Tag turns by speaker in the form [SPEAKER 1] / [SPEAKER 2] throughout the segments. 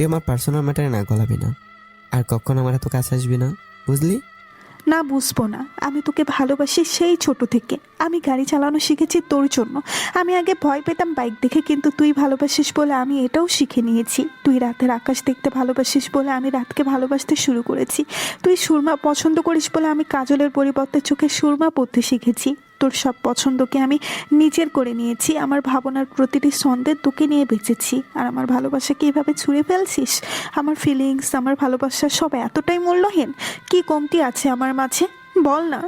[SPEAKER 1] তুই আমার পার্সোনাল ম্যাটারে না গলাবি না, আর কখনো আমার এত কাছে আসবি না, বুঝলি?
[SPEAKER 2] না, বুঝবো না। আমি তোকে ভালোবাসি সেই ছোট থেকে। আমি গাড়ি চালানো শিখেছি তোর জন্য। আমি আগে ভয় পেতাম বাইক দেখে, কিন্তু তুই ভালোবাসিস বলে আমি এটাও শিখে নিয়েছি। তুই রাতের আকাশ দেখতে ভালোবাসিস বলে আমি রাতকে ভালোবাসতে শুরু করেছি। তুই সুরমা পছন্দ করিস বলে আমি কাজলের পরিবর্তে চোখে সুরমা পড়তে শিখেছি। তোর সব পছন্দকে আমি নিজের করে নিয়েছি। আমার ভাবনার প্রতিটি ছন্দে তোকে নিয়ে বেঁচেছি। আর আমার ভালোবাসাকে এভাবে ছুঁড়ে ফেলছিস? আমার ফিলিংস, আমার ভালোবাসা সব এতটাই মূল্যহীন? কি কমতি আছে আমার মাঝে? বল না,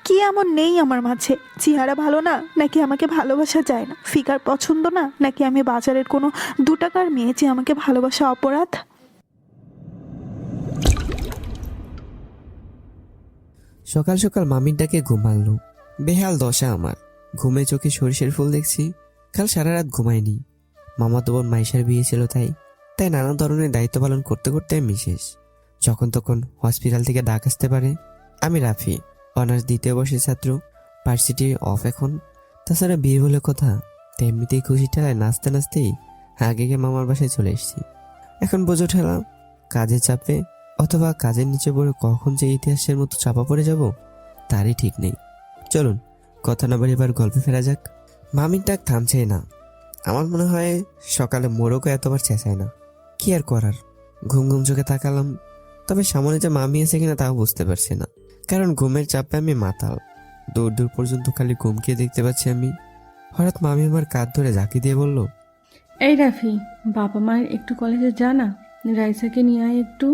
[SPEAKER 2] কি এমন নেই আমার মাঝে? চেহারা ভালো না, নাকি আমাকে ভালোবাসা যায় না? ফিগার পছন্দ না, নাকি আমি বাজারের কোনো 2 টাকার মেয়ে যে আমাকে ভালোবাসা অপরাধ?
[SPEAKER 1] সকাল সকাল মামির ডাকে ঘুম ভাঙলো। বেহাল দশা আমার। ঘুমে চোখে সরিষার ফুল দেখছি। কাল সারা রাত ঘুমায়নি। মামাতো বোন মাইশার বিয়ে ছিল, তাই তাই নানা ধরনের দায়িত্ব পালন করতে করতে আমি শেষ। যখন তখন হসপিটাল থেকে ডাক আসতে পারে। আমি রাফি, অনার্স 2য় বর্ষের ছাত্র। ভার্সিটি অফ এখন। তাছাড়া বিয়ে বলে কথা, তেমনিতেই খুশি ঠেলায় নাচতে নাচতেই আগে গিয়ে মামার বাসায় চলে এসেছি। এখন বোঝো ঠেলা, কাজে চাপে অথবা কাজের নিচে পড়ে কখন যে ইতিহাসের মতো চাপা পড়ে যাব তারই ঠিক নেই। চলুন কথা না বাড়ি এবার গল্পে ফেরা যাক। মামির ডাক থামছেই না। আমার মনে হয় সকালে মোরগও এতবার চেঁচায় না। কি আর করার, ঘুম ঘুম চোখে তাকালাম। তবে সামনে যে মামি আছে কিনা তাও বুঝতে পারছি না, কারণ ঘুমের চাপে আমি মাতাল। দূর দূর পর্যন্ত খালি ঘুমকে দেখতে পাচ্ছি আমি। হঠাৎ মামি আমার কাঁধ ধরে ঝাঁকি দিয়ে বলল,
[SPEAKER 3] এই রাফি, বাবা মায়ের একটু কলেজে যা না, রাইসাকে নিয়ে আয় একটু।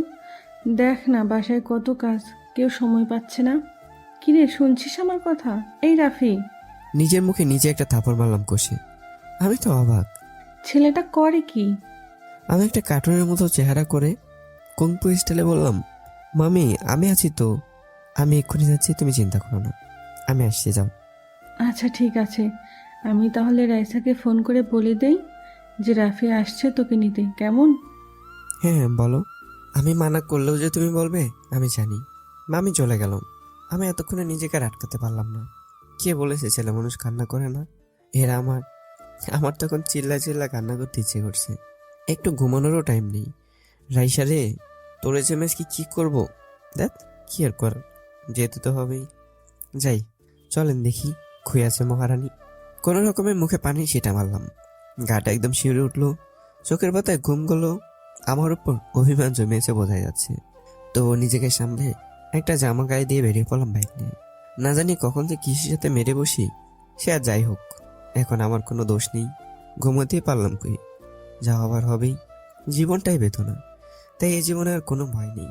[SPEAKER 3] দেখ না বাসায় কত কাজ, কেউ সময় পাচ্ছে না। কিরে, শুনছিস আমার কথা? এই রাফি,
[SPEAKER 1] নিজের মুখে নিজে একটা থাপড় মারলাম কষে। আমি তো অবাক।
[SPEAKER 3] ছেলেটা করে কি?
[SPEAKER 1] আমি একটা কার্টুনের মতো চেহারা করে কুংফু স্টাইলে বললাম, মামি আমি আছি তো, আমি এক্ষুনি যাচ্ছি, তুমি চিন্তা করো না, আমি আসছি, যাও।
[SPEAKER 3] আচ্ছা ঠিক আছে, আমি তাহলে রাইসাকে ফোন করে বলে দেই যে রাফি আসছে তোকে নিতে, কেমন?
[SPEAKER 1] হ্যাঁ হ্যাঁ বলো। আমি মানা করলেও যে তুমি বলবে আমি জানি। মামি চলে গেল। আমি এতক্ষণে নিজেকে আর আটকাতে পারলাম না। কে বলেছে ছেলে মানুষ কান্না করে না? এরা আমার আমার তখন চিল্লা চিল্লা কান্না করতে ইচ্ছে করছে। একটু ঘুমানোরও টাইম নেই। রাইসা রে, তোর এসএমএস কি করবো? দেখ, কি আর করার, যেতে তো হবেই। যাই, চলেন দেখি খুঁয়ে আছে মহারানী। কোনো রকমে মুখে পানি সেটা মারলাম। গাটা একদম শিউরে উঠলো। চোখের পাতায় ঘুম গেল। আমার উপর অভিমান জমিয়েছে বোঝা যাচ্ছে। তো নিজেকে সামলে একটা জামা গায়ে দিয়ে বেরিয়ে পড়লাম বাইক নিয়ে। না জানি কখন যে কিসের সাথে মেরে বসি। সে আর যাই হোক, এখন আমার কোনো দোষ নেই। ঘুমোতেই পারলাম কই, যা হবার হবেই। জীবনটাই বেদনা, তাই এই জীবনে আর কোনো ভয় নেই।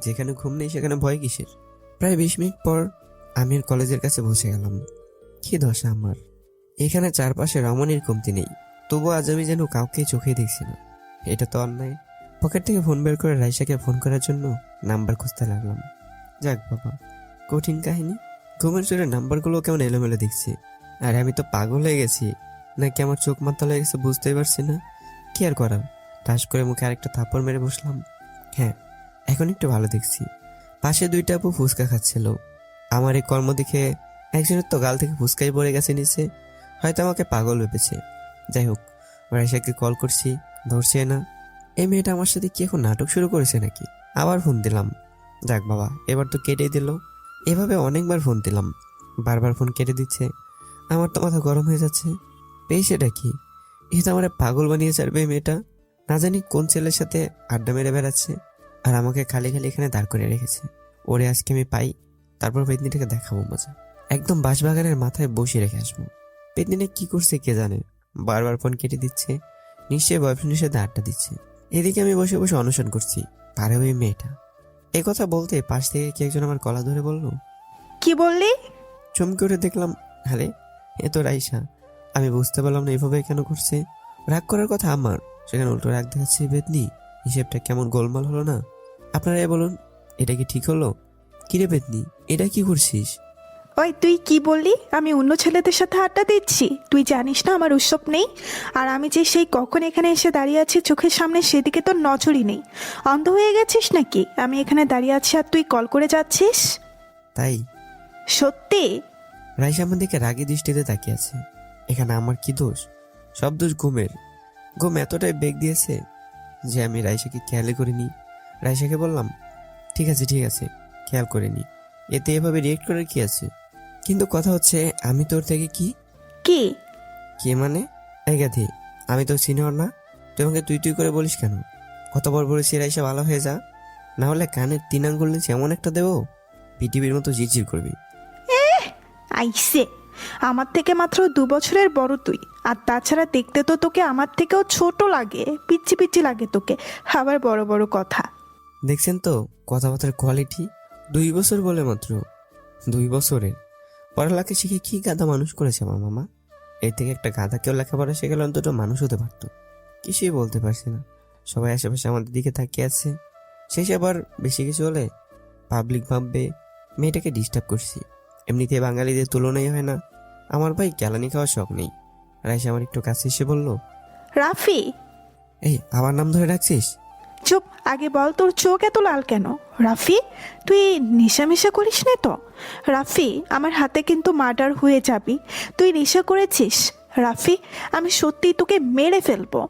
[SPEAKER 1] যেখানে ঘুম নেই সেখানে ভয় কিসের? প্রায় 20 মিনিট পর আমি কলেজের কাছে বসে গেলাম। কি দশা আমার! এখানে চারপাশে রমণীর কমতি নেই, তবু আজ আমি যেন কাউকে চোখে দেখছি না। এটা তো অন্যায়। পকেট থেকে ফোন বের করে রাইসাকে ফোন করার জন্য নাম্বার খুঁজতে লাগলাম। যাক বাবা, কঠিন কাহিনী। ঘুমের চোরে নাম্বারগুলো কেমন এলোমেলো দেখছি। আর আমি তো পাগল হয়ে গেছি, নাকি আমার চোখ মাতাল হয়ে গেছে বুঝতেই পারছি না। কি আর করার, ঠাস করে মুখে আরেকটা থাপ্পড় মেরে বসলাম। হ্যাঁ, এখন একটু ভালো দেখছি। পাশে 2টা আপু ফুচকা খাচ্ছিল। আমার এই কর্ম দেখে একজনের তো গাল থেকে ফুচকাই পড়ে গেছে নিচে। হয়তো আমাকে পাগল ভেবেছে। যাই হোক, রাইসাকে কল করছি, ধরছে না। এই মেয়েটা আমার সাথে কি এখন নাটক শুরু করেছে নাকি? আবার ফোন দিলাম। যাক বাবা, এবার তো কেটেই দিল। এভাবে অনেকবার ফোন দিলাম, বারবার ফোন কেটে দিচ্ছে। আমার তো মাথা গরম হয়ে যাচ্ছে। পেয়েছেটা কি? এ তো আমার পাগল বানিয়ে ছাড়বে এই মেয়েটা। না জানি কোন ছেলের সাথে আড্ডা মেরে বেড়াচ্ছে, আর আমাকে খালি খালি এখানে দাঁড় করে রেখেছে। ওরে আজকে আমি পাই, তারপর পেতনিটাকে দেখাবো মজা। একদম বাঁশবাগানের মাথায় বসিয়ে রেখে আসবো। পেতনিটা কি করছে কে জানে, বারবার ফোন কেটে দিচ্ছে। নিশ্চয়ই বয়ফ্রেন্ডের সাথে আড্ডা দিচ্ছে। এদিকে আমি বসে বসে অনুসরণ করছি, পারে ওই মেয়েটা। এ কথা বলতে পাশ থেকে কি একজন আমার গলা ধরে বলল,
[SPEAKER 2] কি বললি?
[SPEAKER 1] চমকে উঠে দেখলাম, আরে এ তো রাইসা। আমি বুঝতে পারলাম না এভাবে কেন করছে। রাগ করার কথা আমার, সেখানে উল্টো রাগ দেখাচ্ছে বেতনি। হিসেবটা কেমন গোলমাল হলো না? আপনারাই বলুন, এটা কি ঠিক হলো? কিরে বেতনি, এটা কি করছিস?
[SPEAKER 2] ওই তুই কি বললি? আমি অন্য ছেলেদের সাথে আড্ডা দিচ্ছি? তুই জানিস না আমার উৎসব নেই? আর আমি যে সেই কখন এখানে এসে দাঁড়িয়ে আছি চোখের সামনে, সেদিকে তোর নজরই নেই। অন্ধ হয়ে গেছিস নাকি? আমি এখানে দাঁড়িয়ে আছি আর তুই কল করে যাচ্ছিস?
[SPEAKER 1] তাই?
[SPEAKER 2] সত্যি?
[SPEAKER 1] রাইসা আমার দিকে রাগী দৃষ্টিতে তাকিয়ে আছে। এখানে আমার কি দোষ? সব দোষ ঘুমের। ঘুম এতটাই বেগ দিয়েছে যে আমি রাইসাকে খেয়ালই করিনি। রাইসাকে বললাম, ঠিক আছে খেয়াল করিনি, এতে এভাবে রিয়েক্ট করার কি আছে? কিন্তু কথা হচ্ছে, আমি তোর থেকে কি
[SPEAKER 2] কি?
[SPEAKER 1] কে মানে? এই গাধি, আমি তো সিনিয়র না? তুই আমাকে তুই তুই করে বলিস কেন? কতবার বলেছি রাইসা ভালো হয়ে যা, না হলে কানের 3 আঙ্গুল নিচে এমন একটা দেবো পৃথিবীর মতো ঝিরঝির করবি।
[SPEAKER 2] আইসে, আমার থেকে মাত্র 2 বছরের বড় তুই, আর তাছাড়া দেখতে তো তোকে আমার থেকেও ছোট লাগে, পিচ্ছি পিচ্ছি লাগে তোকে, আবার বড় বড় কথা।
[SPEAKER 1] দেখছেন তো কথাবার্তার কোয়ালিটি? 2 বছর বলে মাত্র, 2 বছরে পড়ালেখা শিখে কি গাধা মানুষ করেছে আমার মামা। এর থেকে একটা গাধা কেউ লেখাপড়া শিখলে অন্তত মানুষ হতে পারতো। কিছুই বলতে পারছি না, সবাই আশেপাশে আমাদের দিকে তাকিয়ে আছে। শেষে আবার বেশি কিছু হলে পাবলিক ভাববে মেয়েটাকে ডিস্টার্ব করছি। এমনিতে বাঙালিদের তুলনাই হয় না। আমার ভাই কেলানি খাওয়ার শখ নেই। রাইসা আমার একটু কাছে এসে বলল,
[SPEAKER 2] রাফি,
[SPEAKER 1] এই আমার নাম ধরে ডাকছিস?
[SPEAKER 2] চুপ, আগে বল তোর চোখ এত লাল কেন? রাফি, তুই নেশামেশা করিস না তো? রাফি, আমার হাতে কিন্তু মার্ডার হয়ে যাবি। তুই নেশা করেছিস? রাফি, আমি সত্যিই তোকে মেরে ফেলবো।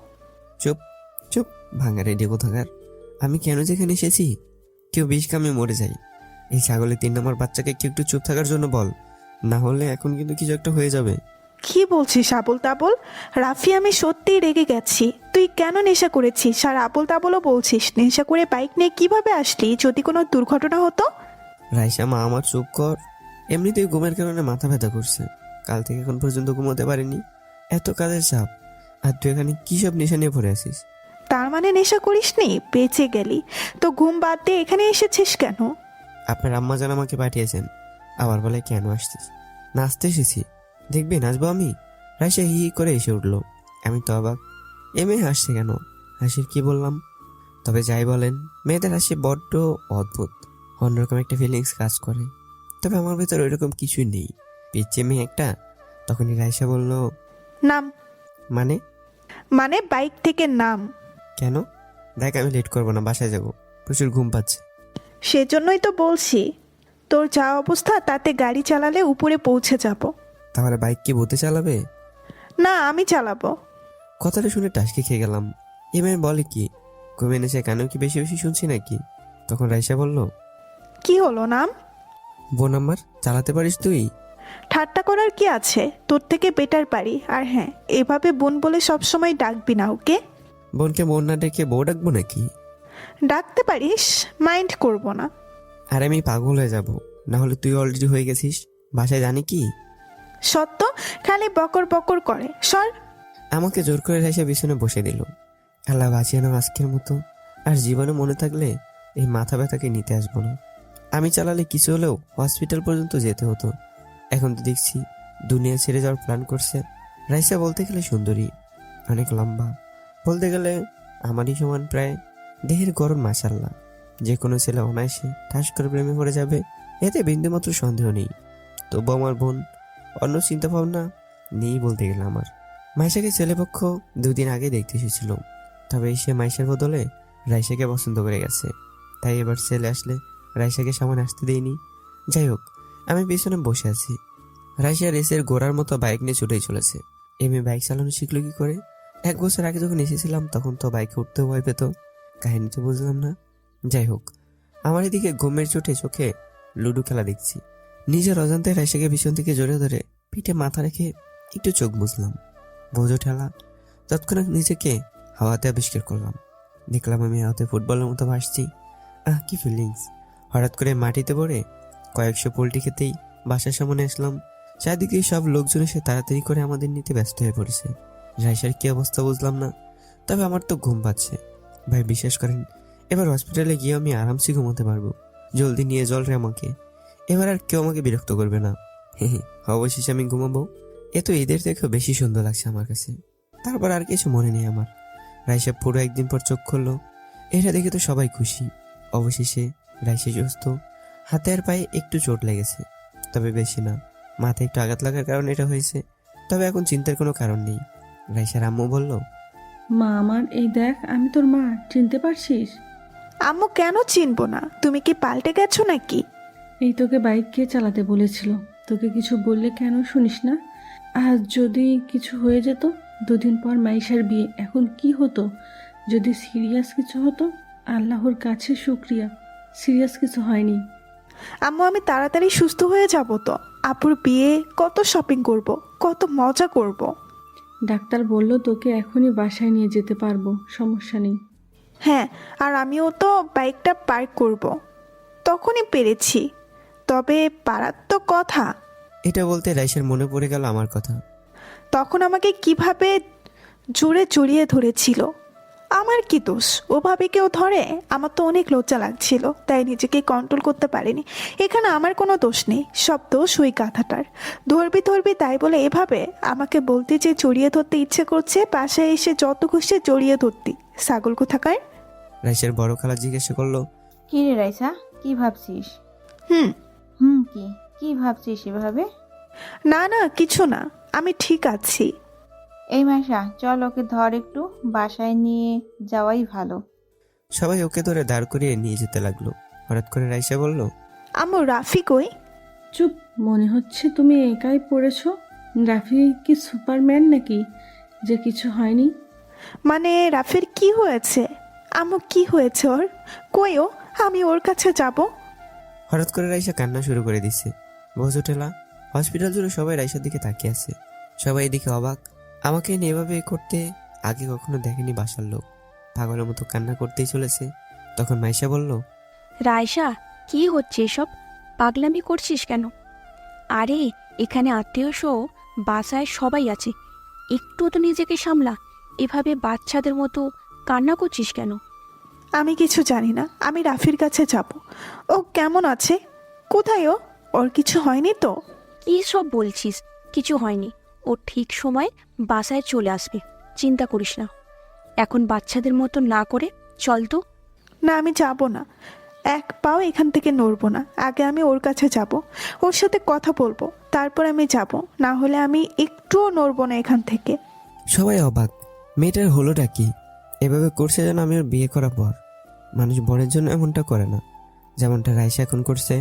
[SPEAKER 1] চুপ চুপ, ভাঙা রেডি কোথাকার। আমি কেন যেখানে এসেছি? কেউ বিষ কামে মরে যাই। এই ছাগলের 3 নম্বর বাচ্চাকে কি একটু চুপ থাকার জন্য বল, না হলে এখন কিন্তু কিছু একটা হয়ে যাবে।
[SPEAKER 2] কি বলছিস আবোল তাবোল? রাফি, আমি সত্যিই রেগে গেছি। তুই কেন নেশা করেছিস আর আবোল তাবোলও বলছিস? নেশা করে বাইক নিয়ে কিভাবে আসলি যদি কোনো দুর্ঘটনা হতো?
[SPEAKER 1] রাইসা মা আমার চুপ কর। এমনিতেই ঘুমের কারণে মাথা ব্যথা করছে, কাল থেকে এখন পর্যন্ত ঘুমোতে পারিনি, এত কাজের চাপ। আর তুই এখানে কি সব নেশা নিয়ে পড়ে আছিস?
[SPEAKER 2] তার মানে নেশা করিসনি, বেঁচে গেলি। তো ঘুম বাদ দিয়ে এখানে এসেছিস কেন?
[SPEAKER 1] আপনার আম্মা যেন আমাকে পাঠিয়েছেন। আবার বলে কেন আসছিস? নাচতে এসেছি, দেখবি নাচবো আমি। রাইসা হি হি করে এসে উঠলো। আমি তো অবাক, এ মেয়ে হাসছে কেন? হাসির কি বললাম? তবে যাই বলেন, মেয়েদের হাসি বড্ড অদ্ভুত, অন্যরকম একটা ফিলিংস কাজ করে। তবে আমার ভেতর ওইরকম কিছুই নেই। পিচ্ছে মেয়ে একটা। তখনই রাইসা বলল,
[SPEAKER 2] নাম।
[SPEAKER 1] মানে?
[SPEAKER 2] মানে বাইক থেকে নাম।
[SPEAKER 1] কেন? দেখ আমি লেট করবো না, বাসায় যাবো, প্রচুর ঘুম পাচ্ছে।
[SPEAKER 2] সেজন্যই তো বলছি, তোর যা অবস্থা তাতে গাড়ি চালালে উপরে পৌঁছে যাব।
[SPEAKER 1] তাহলে বাইক কি ভূতে চালাবে?
[SPEAKER 2] না, আমি চালাবো।
[SPEAKER 1] কথাটা শুনে টাসকে খেয়ে গেলাম। এ মেয়ে বলে কি? ঘুমে এনেছে কেন, কি বেশি বেশি শুনছি নাকি? তখন রাইসা বলল,
[SPEAKER 2] কি হলো নাম?
[SPEAKER 1] বোন আমার, চালাতে পারিস তুই?
[SPEAKER 2] ঠাট্টা করার কি আছে, তোর থেকে বেটার পারি। আর হ্যাঁ, এভাবে বোন বলে সবসময় ডাকবি না, ওকে?
[SPEAKER 1] বোনকে বোন না ডেকে বউ ডাকবো নাকি?
[SPEAKER 2] ডাকতে পারিস, মাইন্ড করব না।
[SPEAKER 1] আর আমি পাগল হয়ে যাব, না হলে তুই অলরেডি হয়ে গেছিস। বাসায় জানি কি?
[SPEAKER 2] সত্য, খালি বকর বকর করে, সর।
[SPEAKER 1] আমাকে জোর করে রাইসা বিছানে বসে দিল। আল্লাহ বাঁচিয়ে আজকের মতো। আর জীবনে মনে থাকলে এই মাথা ব্যথাকে নিতে আসবো না। আমি চালালে কিছু হলেও হসপিটাল পর্যন্ত যেতে হতো। এখন তো দেখছি দুনিয়া ছেড়ে যাওয়ার প্ল্যান করছে। রাইসা বলতে গেলে সুন্দরী, অনেক লম্বা, বলতে গেলে আমারই সমান প্রায়। দেহের গড়ন মাশাআল্লাহ। যে কোনো ছেলে অনায়াসে ঠাস করে প্রেমে পড়ে যাবে, এতে বিন্দুমাত্র সন্দেহ নেই। তবু আমার বোন অন্য চিন্তা ভাবনা নেই বলতে গেলে আমার। মাইশাকে ছেলেপক্ষ 2 দিন আগে দেখতে এসেছিল, তবে সে মাইশার বদলে রাইসাকে পছন্দ করে গেছে। তাই এবার ছেলে আসলে রাইসাকে সামনে আসতে দেয়নি। যাই হোক, আমি পিছনে বসে আছি। রাইসা রেসের গোড়ার মতো বাইক নিয়ে ছুটেই চলেছে। এমনি বাইক চালানো শিখলো কি করে? 1 বছর আগে যখন এসেছিলাম তখন তো বাইকে উঠতেও ভয় পেত। কাহিনী তো বুঝলাম না। যাই হোক, আমার এদিকে ঘুমের চোখে লুডো খেলা দেখছি। নিজের অজান্তে রাইসাকে পিছন থেকে জড়িয়ে ধরে পিঠে মাথা রেখে একটু চোখ বুঝলাম। বোঝো ঠেলা। তৎক্ষণাৎ নিজেকে হাওয়াতে আবিষ্কার করলাম। দেখলাম আমি হাওয়াতে ফুটবলের মতো ভাসছি। কি ফিলিংস! হঠাৎ করে মাটিতে পড়ে কয়েকশো পোল্টি খেতেই বাসার সামনে আসলাম। চারদিকে সব লোকজন এসে তাড়াতাড়ি করে আমাদের নিতে ব্যস্ত হয়ে পড়েছে। রাইসার কি অবস্থা বুঝলাম না, তবে আমার তো ঘুম পাচ্ছে। ভাই বিশ্বাস করেন, এবার হসপিটালে গিয়ে আমি আরামসে ঘুমোতে পারবো। জলদি নিয়ে চল রে আমাকে, এবার আর কেউ আমাকে বিরক্ত করবে না। অবশেষে আমি ঘুমাবো। এ তো ঈদের থেকেও বেশি সুন্দর লাগছে আমার কাছে। তারপর আর কিছু মনে নেই আমার। রাইসা পুরো 1 দিন পর চোখ খুললো। এটা দেখে তো সবাই খুশি। অবশেষে রাইসা সুস্থ। হাতে আর পায়ে একটু চোট লেগেছে, তবে বেশি না। মাথায় একটু আঘাত লাগার কারণে এটা হয়েছে, তবে এখন চিন্তার কোনো কারণ নেই। রাইসার আম্মু বলল,
[SPEAKER 3] মা আমার, এই দেখ আমি তোর মা, চিনতে পারছিস?
[SPEAKER 2] আম্মু কেন চিনবো না? তুমি কি পাল্টে গেছো নাকি?
[SPEAKER 3] এই তোকে বাইক কে চালাতে বলেছিল? তোকে কিছু বললে কেন শুনিস না? আর যদি কিছু হয়ে যেত? 2 দিন পর মাইশার বিয়ে, এখন কি হতো? যদি সিরিয়াস কিছু হতো, আল্লাহর কাছে শুক্রিয়া, সিরিয়াস কিছু হয়নি।
[SPEAKER 2] আম্মু আমি তাড়াতাড়ি সুস্থ হয়ে যাব তো। আপুর বিয়ে, কত শপিং করব, কত মজা করব।
[SPEAKER 3] ডাক্তার বলল তোকে এখনই বাসায় নিয়ে যেতে পারবো, সমস্যা নেই।
[SPEAKER 2] হ্যাঁ, আর আমিও তো বাইকটা পার্ক করব। তখনই পেরেছি। তবে পারার তো কথা।
[SPEAKER 1] এটা বলতে রাইসার মনে পড়ে গেল আমার কথা।
[SPEAKER 2] তখন আমাকে কিভাবে জোরে জড়িয়ে ধরেছিল। আমার কি দোষ? ওভাবে কেউ ধরে? আমার তো অনেক লজ্জা লাগছিল, তাই নিজেকে কন্ট্রোল করতে পারিনি। এখানে আমার কোনো দোষ নেই, সব দোষ ওই গাধাটার। ধরবি ধরবি তাই বলে এভাবে আমাকে বলতে যে জড়িয়ে ধরতে ইচ্ছে করছে, বাসায় এসে যত খুশি জড়িয়ে ধরতি। ছাগল কোথাকার।
[SPEAKER 1] রাইসার বড় খালা জিজ্ঞাসা করলো,
[SPEAKER 4] কি রে রাইসা, কি ভাবছিস?
[SPEAKER 2] হুম।
[SPEAKER 4] কি কি ভাবছিস এভাবে?
[SPEAKER 2] না না, কিছু না, আমি ঠিক আছি।
[SPEAKER 4] এই মাইশা, চল ওকে ধর, একটু বাসায় নিয়ে যাওয়াই ভালো।
[SPEAKER 1] সবাই ওকে ধরে দাঁড় করিয়ে নিয়ে যেতে লাগলো। হঠাৎ করে রাইসা বলল,
[SPEAKER 2] আমার রাফি কই?
[SPEAKER 3] চুপ, মনে হচ্ছে তুমি একাই পড়েছো। রাফি কি সুপারম্যান নাকি যে কিছু হয়নি?
[SPEAKER 2] মানে রাফির কি হয়েছে? আম্মু কি হয়েছে ওর? কই ও? আমি ওর কাছে যাব।
[SPEAKER 1] হঠাৎ করে রাইসা কান্না শুরু করে দিচ্ছে। বজটেলা হসপিটাল জুড়ে সবাই রাইসার দিকে তাকিয়ে আছে। সবাই এদিকে অবাক। আমাকে নিয়ে এভাবে করতে আগে কখনো দেখেনি বাসার লোক। পাগলের মতো কান্না করতেই চলেছে। তখন মাইশা বলল,
[SPEAKER 5] রায়শা, কি হচ্ছে এসব? পাগলামি করছিস কেন? আরে এখানে আত্মীয় সহ বাসায় সবাই আছে, একটু তো নিজেকে সামলা। এভাবে বাচ্চাদের মতো কান্না করছিস কেন?
[SPEAKER 2] আমি কিছু জানি না, আমি রাফির কাছে যাব। ও কেমন আছে? কোথায় ও? ওর কিছু হয়নি তো?
[SPEAKER 5] কি সব বলছিস? কিছু হয়নি, ও ঠিক সময় বাসায় চলে আসবে, চিন্তা করিস না। এখন বাচ্চাদের মতো না করে চল তো।
[SPEAKER 2] না, আমি যাব না। এক পাও এখান থেকে নড়বো না। আগে আমি ওর কাছে যাব, ওর সাথে কথা বলবো, তারপর আমি যাব। না হলে আমি একটুও নড়বো না এখান থেকে।
[SPEAKER 1] সবাই অবাক। মেয়েটার হলোটা কি? এভাবে করছে যেন আমি ওর বিয়ে করা পর। মানুষ বরের জন্য এমনটা করে না, যেমনটা রাইসা এখন করছে।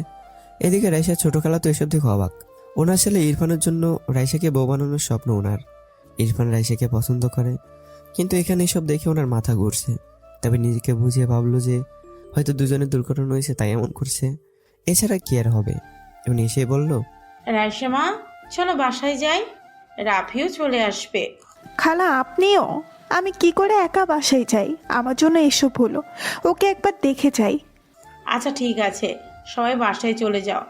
[SPEAKER 1] এদিকে রাইসার ছোট খালা তো এসব দেখে অবাক। ওনার ছেলে ইরফানের জন্য রাইসাকে বউ বানানোর স্বপ্ন ওনার। ইরফান রাইসাকে পছন্দ করে, কিন্তু এখানে এসব দেখে ওনার মাথা ঘুরছে। তবে নিজেকে বুঝিয়ে ভাবলো যে হয়তো দুজনের দুর্ঘটনা হয়েছে তাই এমন করছে, এছাড়া কি আর হবে। উনি এসে বলল,
[SPEAKER 6] রাইসা মা, চলো বাসায় যাই, রাফিও চলে আসবে।
[SPEAKER 2] খালা আপনিও? আমি কি করে একা বাসায় যাই? আমার জন্য এসব হলো। ওকে একবার দেখে যাই।
[SPEAKER 6] আচ্ছা ঠিক আছে, সবাই বাসায় চলে যাও।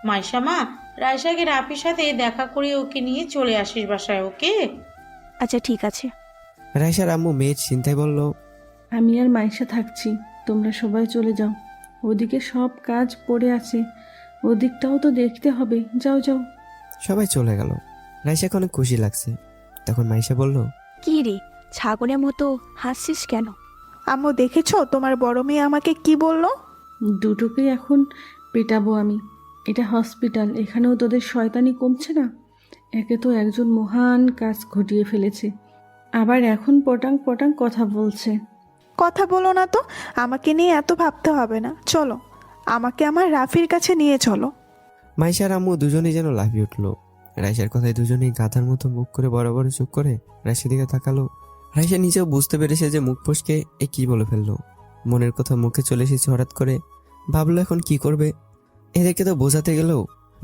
[SPEAKER 6] মাইশা মা, রাইসাকে রাফির সাথে দেখা করিয়ে ওকে নিয়ে চলে আসিস বাসায়, ওকে?
[SPEAKER 5] আচ্ছা ঠিক আছে।
[SPEAKER 1] রাইসার আম্মু মেয়ের চিন্তায় বলল,
[SPEAKER 3] আমি আর মাইশা থাকছি, তোমরা সবাই চলে যাও। ওদিকে সব কাজ পড়ে আছে, ওদিকটাও তো দেখতে হবে, যাও যাও।
[SPEAKER 1] সবাই চলে গেল। রাইসাকে অনেক খুশি লাগছে। তখন মাইশা বলল,
[SPEAKER 5] কি রে, ছাগলের মতো হাসছিস কেন?
[SPEAKER 2] আম্মু দেখেছো তোমার বড় মেয়ে আমাকে কি বললো?
[SPEAKER 3] দুটোকেই এখন পেটাবো আমি। এটা হসপিটাল, এখানেও তোদের শয়তানি কমছে না। একে তো একজন মহান কাজ ঘটিয়ে ফেলেছে, আবার এখন পটাং পটাং কথা বলছে।
[SPEAKER 2] কথা বলো না তো, আমাকে নিয়ে এত ভাবতে হবে না। চলো, আমাকে আমার রাফির কাছে নিয়ে চলো।
[SPEAKER 1] মাইশার আম্মু দুজনেই যেন লাফিয়ে উঠলো। রাইসার কথায় দুজনেই গাধার মতো মুখ করে বড় বড় চোখ করে রাইসার দিকে তাকালো। রাইসা নিজেও বুঝতে পেরেছে যে মুখ ফসকে এ কি বলে ফেললো। মনের কথা মুখে চলে এসেছে হঠাৎ করে। ভাবলো এখন কি করবে। এদেরকে তো বোঝাতে গেলেও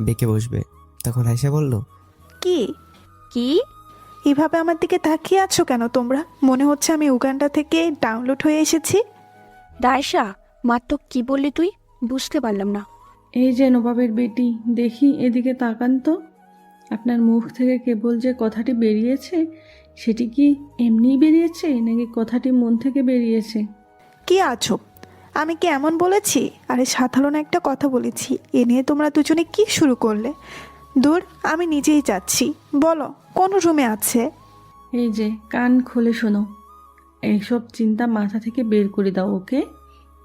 [SPEAKER 1] বেঁকে বসবে। তখন রাইসা বলল,
[SPEAKER 2] কি
[SPEAKER 5] কি?
[SPEAKER 2] এভাবে আমার দিকে তাকিয়ে আছো কেন তোমরা? মনে হচ্ছে আমি উগান্ডা থেকে ডাউনলোড হয়ে এসেছি।
[SPEAKER 5] রায়শা, মাত্র কি বললি তুই? বুঝতে পারলাম না।
[SPEAKER 3] এই যে নবাবের বেটি, দেখি এদিকে তাকান তো। আপনার মুখ থেকে কেবল যে কথাটি বেরিয়েছে, সেটি কি এমনিই বেরিয়েছে নাকি কথাটি মন থেকে বেরিয়েছে?
[SPEAKER 2] কি আজব, আমি কি এমন বলেছি? আরে সাধারণ একটা কথা বলেছি। এ নিয়ে তোমরা দুজনে কি শুরু করলে? দূর, আমি নিজেই যাচ্ছি। বলো কোন রুমে আছে?
[SPEAKER 3] এই যে কান খুলে শোনো, এইসব চিন্তা মাথা থেকে বের করে দাও, ওকে?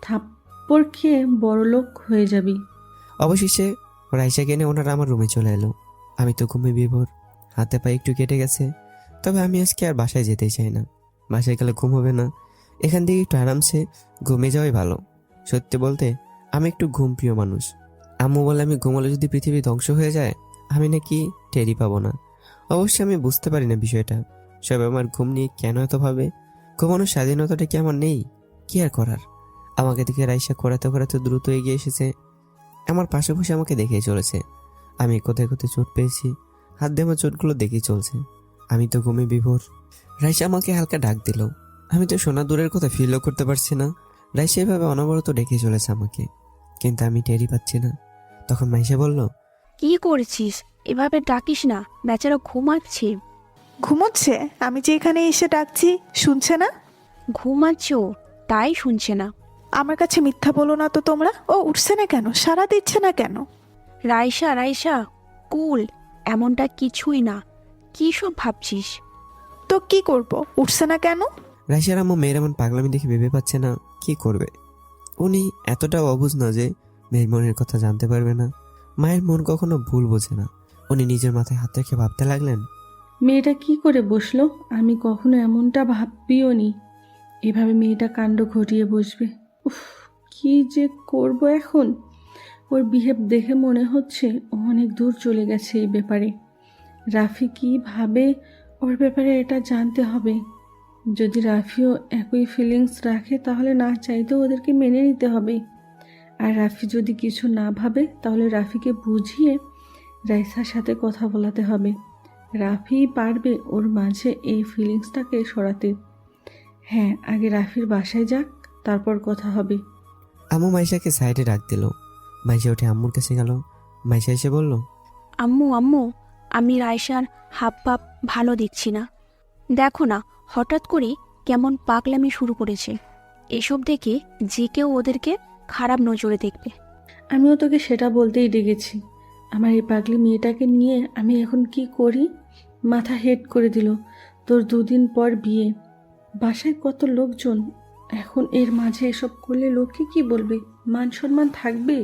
[SPEAKER 3] থাপ্পড় খেয়ে বড়লোক হয়ে যাবি।
[SPEAKER 1] অবশেষে রাইসাকে এনে ওনারা আমার রুমে চলে এলো। আমি তো ঘুমে বিভোর, হাতে পায়ে একটু কেটে গেছে। তবে আমি আজকে আর বাসায় যেতেই চাই না। বাসায় গেলে ঘুম হবে না, এখান থেকে একটু আরামসে ঘুমিয়ে যাওয়াই ভালো। সত্যি বলতে আমি একটু ঘুম প্রিয় মানুষ। আম্মু বলে আমি ঘুমালে যদি পৃথিবী ধ্বংস হয়ে যায় আমি নাকি টেরই পাবো না। অবশ্যই আমি বুঝতে পারি না বিষয়টা। সবাই আমার ঘুম নিয়ে কেন এত ভাবে। ঘুমানোর স্বাধীনতাটা কি আমার নেই? কি আর করার? আমাকে দেখে রাইসা করাতে করাতে দ্রুত এগিয়ে এসেছে। আমার পাশে বসে আমাকে দেখেই চলেছে। আমি কোথায় কোথায় চোট পেয়েছি, হাত দিয়ে আমার চোটগুলো দেখেই চলছে। আমি তো ঘুমে বিভোর। রাইসা আমাকে হালকা ডাক দিল। আমি তো শোনা দূরের কথা ফিলও করতে পারছি না। রাইসা এভাবে অনবরত ডেকে চলেছে আমাকে, কিন্তু আমি টেরই পাচ্ছি না। তখন মাইশা বলল,
[SPEAKER 5] কি করেছিস? এভাবে ডাকিস না, বেচারা ঘুমাচ্ছে।
[SPEAKER 2] ঘুমোচ্ছে? আমি যে এখানে এসে ডাকছি শুনছে না?
[SPEAKER 5] ঘুমাচ্ছে ও, তাই শুনছে না।
[SPEAKER 2] আমার কাছে মিথ্যা বলো না তো তোমরা। ও উঠছে না কেন? সাড়া দিচ্ছে না কেন?
[SPEAKER 5] রাইসা রাইসা কুল, এমনটা কিছুই না। কি সব ভাবছিস?
[SPEAKER 2] তো কি করব? উঠছে না কেন?
[SPEAKER 1] রাইসার আম্মু মেয়ের এমন পাগলামি দেখে ভেবে পাচ্ছে না কি করবে। উনি এতটাও অবুঝ না যে মেয়ের মনের কথা জানতে পারবে না। মায়ের মন কখনো ভুল বোঝে না। উনি নিজের মাথায় হাত রেখে ভাবতে লাগলেন,
[SPEAKER 3] মেয়েটা কি করে বসলো? আমি কখনো এমনটা ভাববিও নি, এভাবে মেয়েটা কাণ্ড ঘটিয়ে বসবে। উফ, কি যে করব এখন। ওর বিহেভ দেখে মনে হচ্ছে ও অনেক দূর চলে গেছে এই ব্যাপারে। রাফি কি ভাবে ওর ব্যাপারে এটা জানতে হবে। যদি রাফিও একই ফিলিংস রাখে তাহলে না চাইতেও ওদেরকে মেনে নিতে হবে। আর রাফি যদি কিছু না ভাবে তাহলে রাফিকে বুঝিয়ে রাইসার সাথে কথা বলাতে হবে। রাফি পারবে ওর মাঝে এই ফিলিংসটাকে সরাতে। হ্যাঁ, আগে রাফির বাসায় যাক, তারপর কথা হবে।
[SPEAKER 1] আম্মু মাইশাকে সাইডে ডাক দিল। মাইশা উঠে আম্মুর কাছে গেল। মাইশা এসে বলল,
[SPEAKER 5] আম্মু আম্মু, আমি রাইসার হাব ভাব ভালো দেখছি না। দেখো না, হঠাৎ করে কেমন পাগলামি শুরু করেছে। এসব দেখে যে কেউ ওদেরকে খারাপ নজরে দেখবে।
[SPEAKER 3] আমিও তোকে সেটা বলতেই ডেকেছি। আমার এই পাগলি মেয়েটাকে নিয়ে আমি এখন কি করি? মাথা হেড করে দিল। তোর 2 দিন পর বিয়ে, বাসায় কত লোকজন। এখন এর মাঝে এসব করলে লোকে কি বলবে? মান সম্মান থাকবে?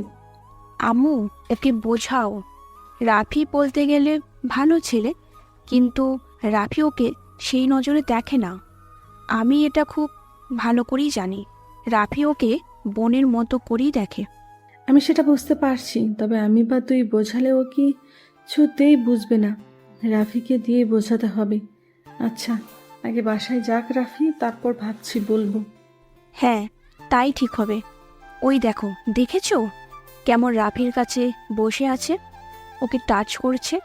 [SPEAKER 5] আম্মু, ওকে বোঝাও। রাফি বলতে গেলে ভালো ছেলে, কিন্তু রাফি ওকে সেই নজরে দেখে না। আমি এটা খুব ভালো করেই জানি। রাফি ওকে বোনের মতো করেই দেখে।
[SPEAKER 3] আমি সেটা বুঝতে পারছি, তবে আমি বা তুই বোঝালে ও কি কিছুতেই বুঝবে না। রাফিকে দিয়ে বোঝাতে হবে। আচ্ছা, আগে বাসায় যাক রাফি, তারপর ভাবছি বলবো।
[SPEAKER 5] হ্যাঁ, তাই ঠিক হবে। ওই দেখো, দেখেছো কেমন রাফির কাছে বসে আছে? ওকে টাচ করছে,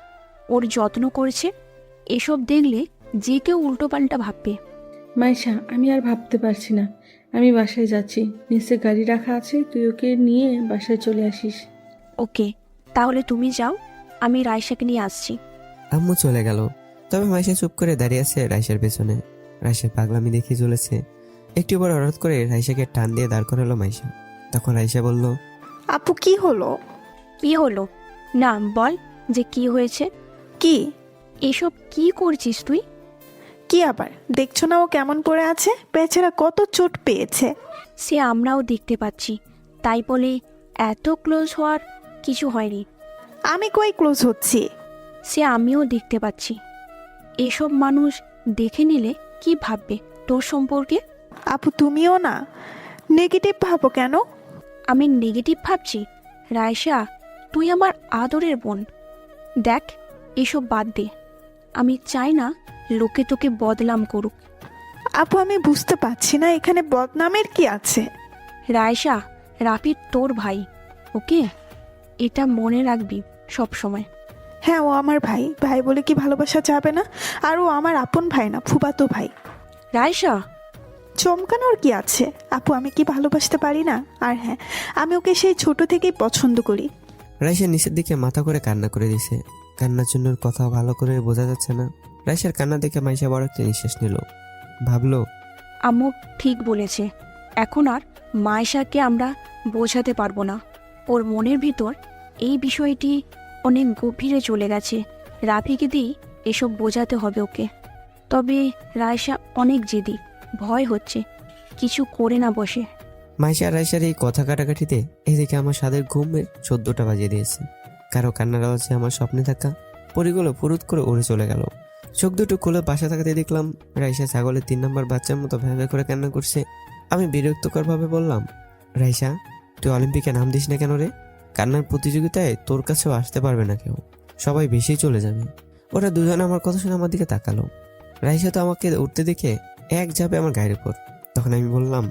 [SPEAKER 5] ওর যত্ন করছে। এসব দেখলে যে কেউ উল্টোপাল্টা ভাববে।
[SPEAKER 3] মাইশা, আমি আর ভাবতে পারছি না। আমি বাসায় যাচ্ছি, নিচে গাড়ি রাখা আছে, তুই ওকে নিয়ে বাসায় চলে আসিস।
[SPEAKER 5] ওকে, তাহলে তুমি যাও, আমি রাইসাকে নিয়ে আসছি।
[SPEAKER 1] আম্মু চলে গেল। তবে মাইশা চুপ করে দাঁড়িয়ে আছে রাইসার পেছনে। রাইসার পাগলামি দেখে চলেছে। একটু পর হঠাৎ করে রাইসাকে টান দিয়ে দাঁড় করালো মাইশা। তখন রাইসা বলল,
[SPEAKER 2] আপু কি হলো?
[SPEAKER 5] কি হলো? না, বল যে কি হয়েছে।
[SPEAKER 2] কি?
[SPEAKER 5] এসব কি করছিস তুই?
[SPEAKER 2] কি আবার? দেখছো না ও কেমন করে আছে? বেচারা কত চোট পেয়েছে।
[SPEAKER 5] সে আমরাও দেখতে পাচ্ছি, তাই বলে এত ক্লোজ হওয়ার কিছু হয়নি।
[SPEAKER 2] আমি কই ক্লোজ হচ্ছি?
[SPEAKER 5] সে আমিও দেখতে পাচ্ছি। এসব মানুষ দেখে নিলে কি ভাববে তোর সম্পর্কে?
[SPEAKER 2] আপু তুমিও না নেগেটিভ ভাবো কেন?
[SPEAKER 5] আমি নেগেটিভ ভাবছি? রায়শা, তুই আমার আদরের বোন। দেখ, এসব বাদ দে। আমি চাই না লোকে তোকে বদনাম করুক।
[SPEAKER 2] আপু আমি বুঝতে পারছি না এখানে বদনামের কি আছে।
[SPEAKER 5] রায়শা, রাফি তোর ভাই, ওকে? এটা মনে রাখবি সব সময়।
[SPEAKER 2] হ্যাঁ ও আমার ভাই, ভাই বলে কি ভালোবাসা যাবে না? আর ও আমার আপন ভাই না, ফুফাতো ভাই।
[SPEAKER 5] রায়শা,
[SPEAKER 2] চমকানোর কি আছে? আপু আমি কি ভালোবাসতে পারি না? আর হ্যাঁ, আমি ওকে সেই ছোট থেকেই পছন্দ করি।
[SPEAKER 1] রাইসা নিচের দিকে মাথা করে কান্না করে দিছে। কান্নার জন্য ওর কথা ভালো করে বোঝা যাচ্ছে না। রাইসার কান্না দেখে মাইশা বড় একটা নিঃশ্বাস নিল। ভাবলো,
[SPEAKER 5] আম্মু ঠিক বলেছে। এখন আর মায়েশাকে আমরা বোঝাতে পারবো না। ওর মনের ভিতর এই বিষয়টি অনেক গভীরে চলে গেছে। রাফিকে দিয়ে এসব বোঝাতে হবে ওকে। তবে রায়শা অনেক জেদি, ভয় হচ্ছে কিছু করে না বসে।
[SPEAKER 1] মাইশা আর রাইসার এই কথা কাটাকাটিতে এদিকে আমার সাদের ঘুমের 14টা বাজিয়ে দিয়েছে। কারো কান্নার আওয়াজে আমার স্বপ্নে থাকা পরিগুলো ফুরুত করে উড়ে চলে গেল। চোখ দুটো খুলে বাসা থাকাতে দেখলাম রাইসা ছাগলের 3 নম্বর বাচ্চার মতো ভ্যাঁ করে কান্না করছে। আমি বিরক্তকর ভাবে বললাম, রাইসা তুই অলিম্পিকে নাম দিস না কেন রে? কান্নার প্রতিযোগিতায় তোর কাছেও আসতে পারবে না কেউ, সবাই বেশি চলে যাবে। ওরা দুজন আমার কথা শুনে আমার দিকে তাকালো। রাইসা তো আমাকে উঠতে দেখে এক যাবে আমার গায়ের উপর। তখন আমি বললাম,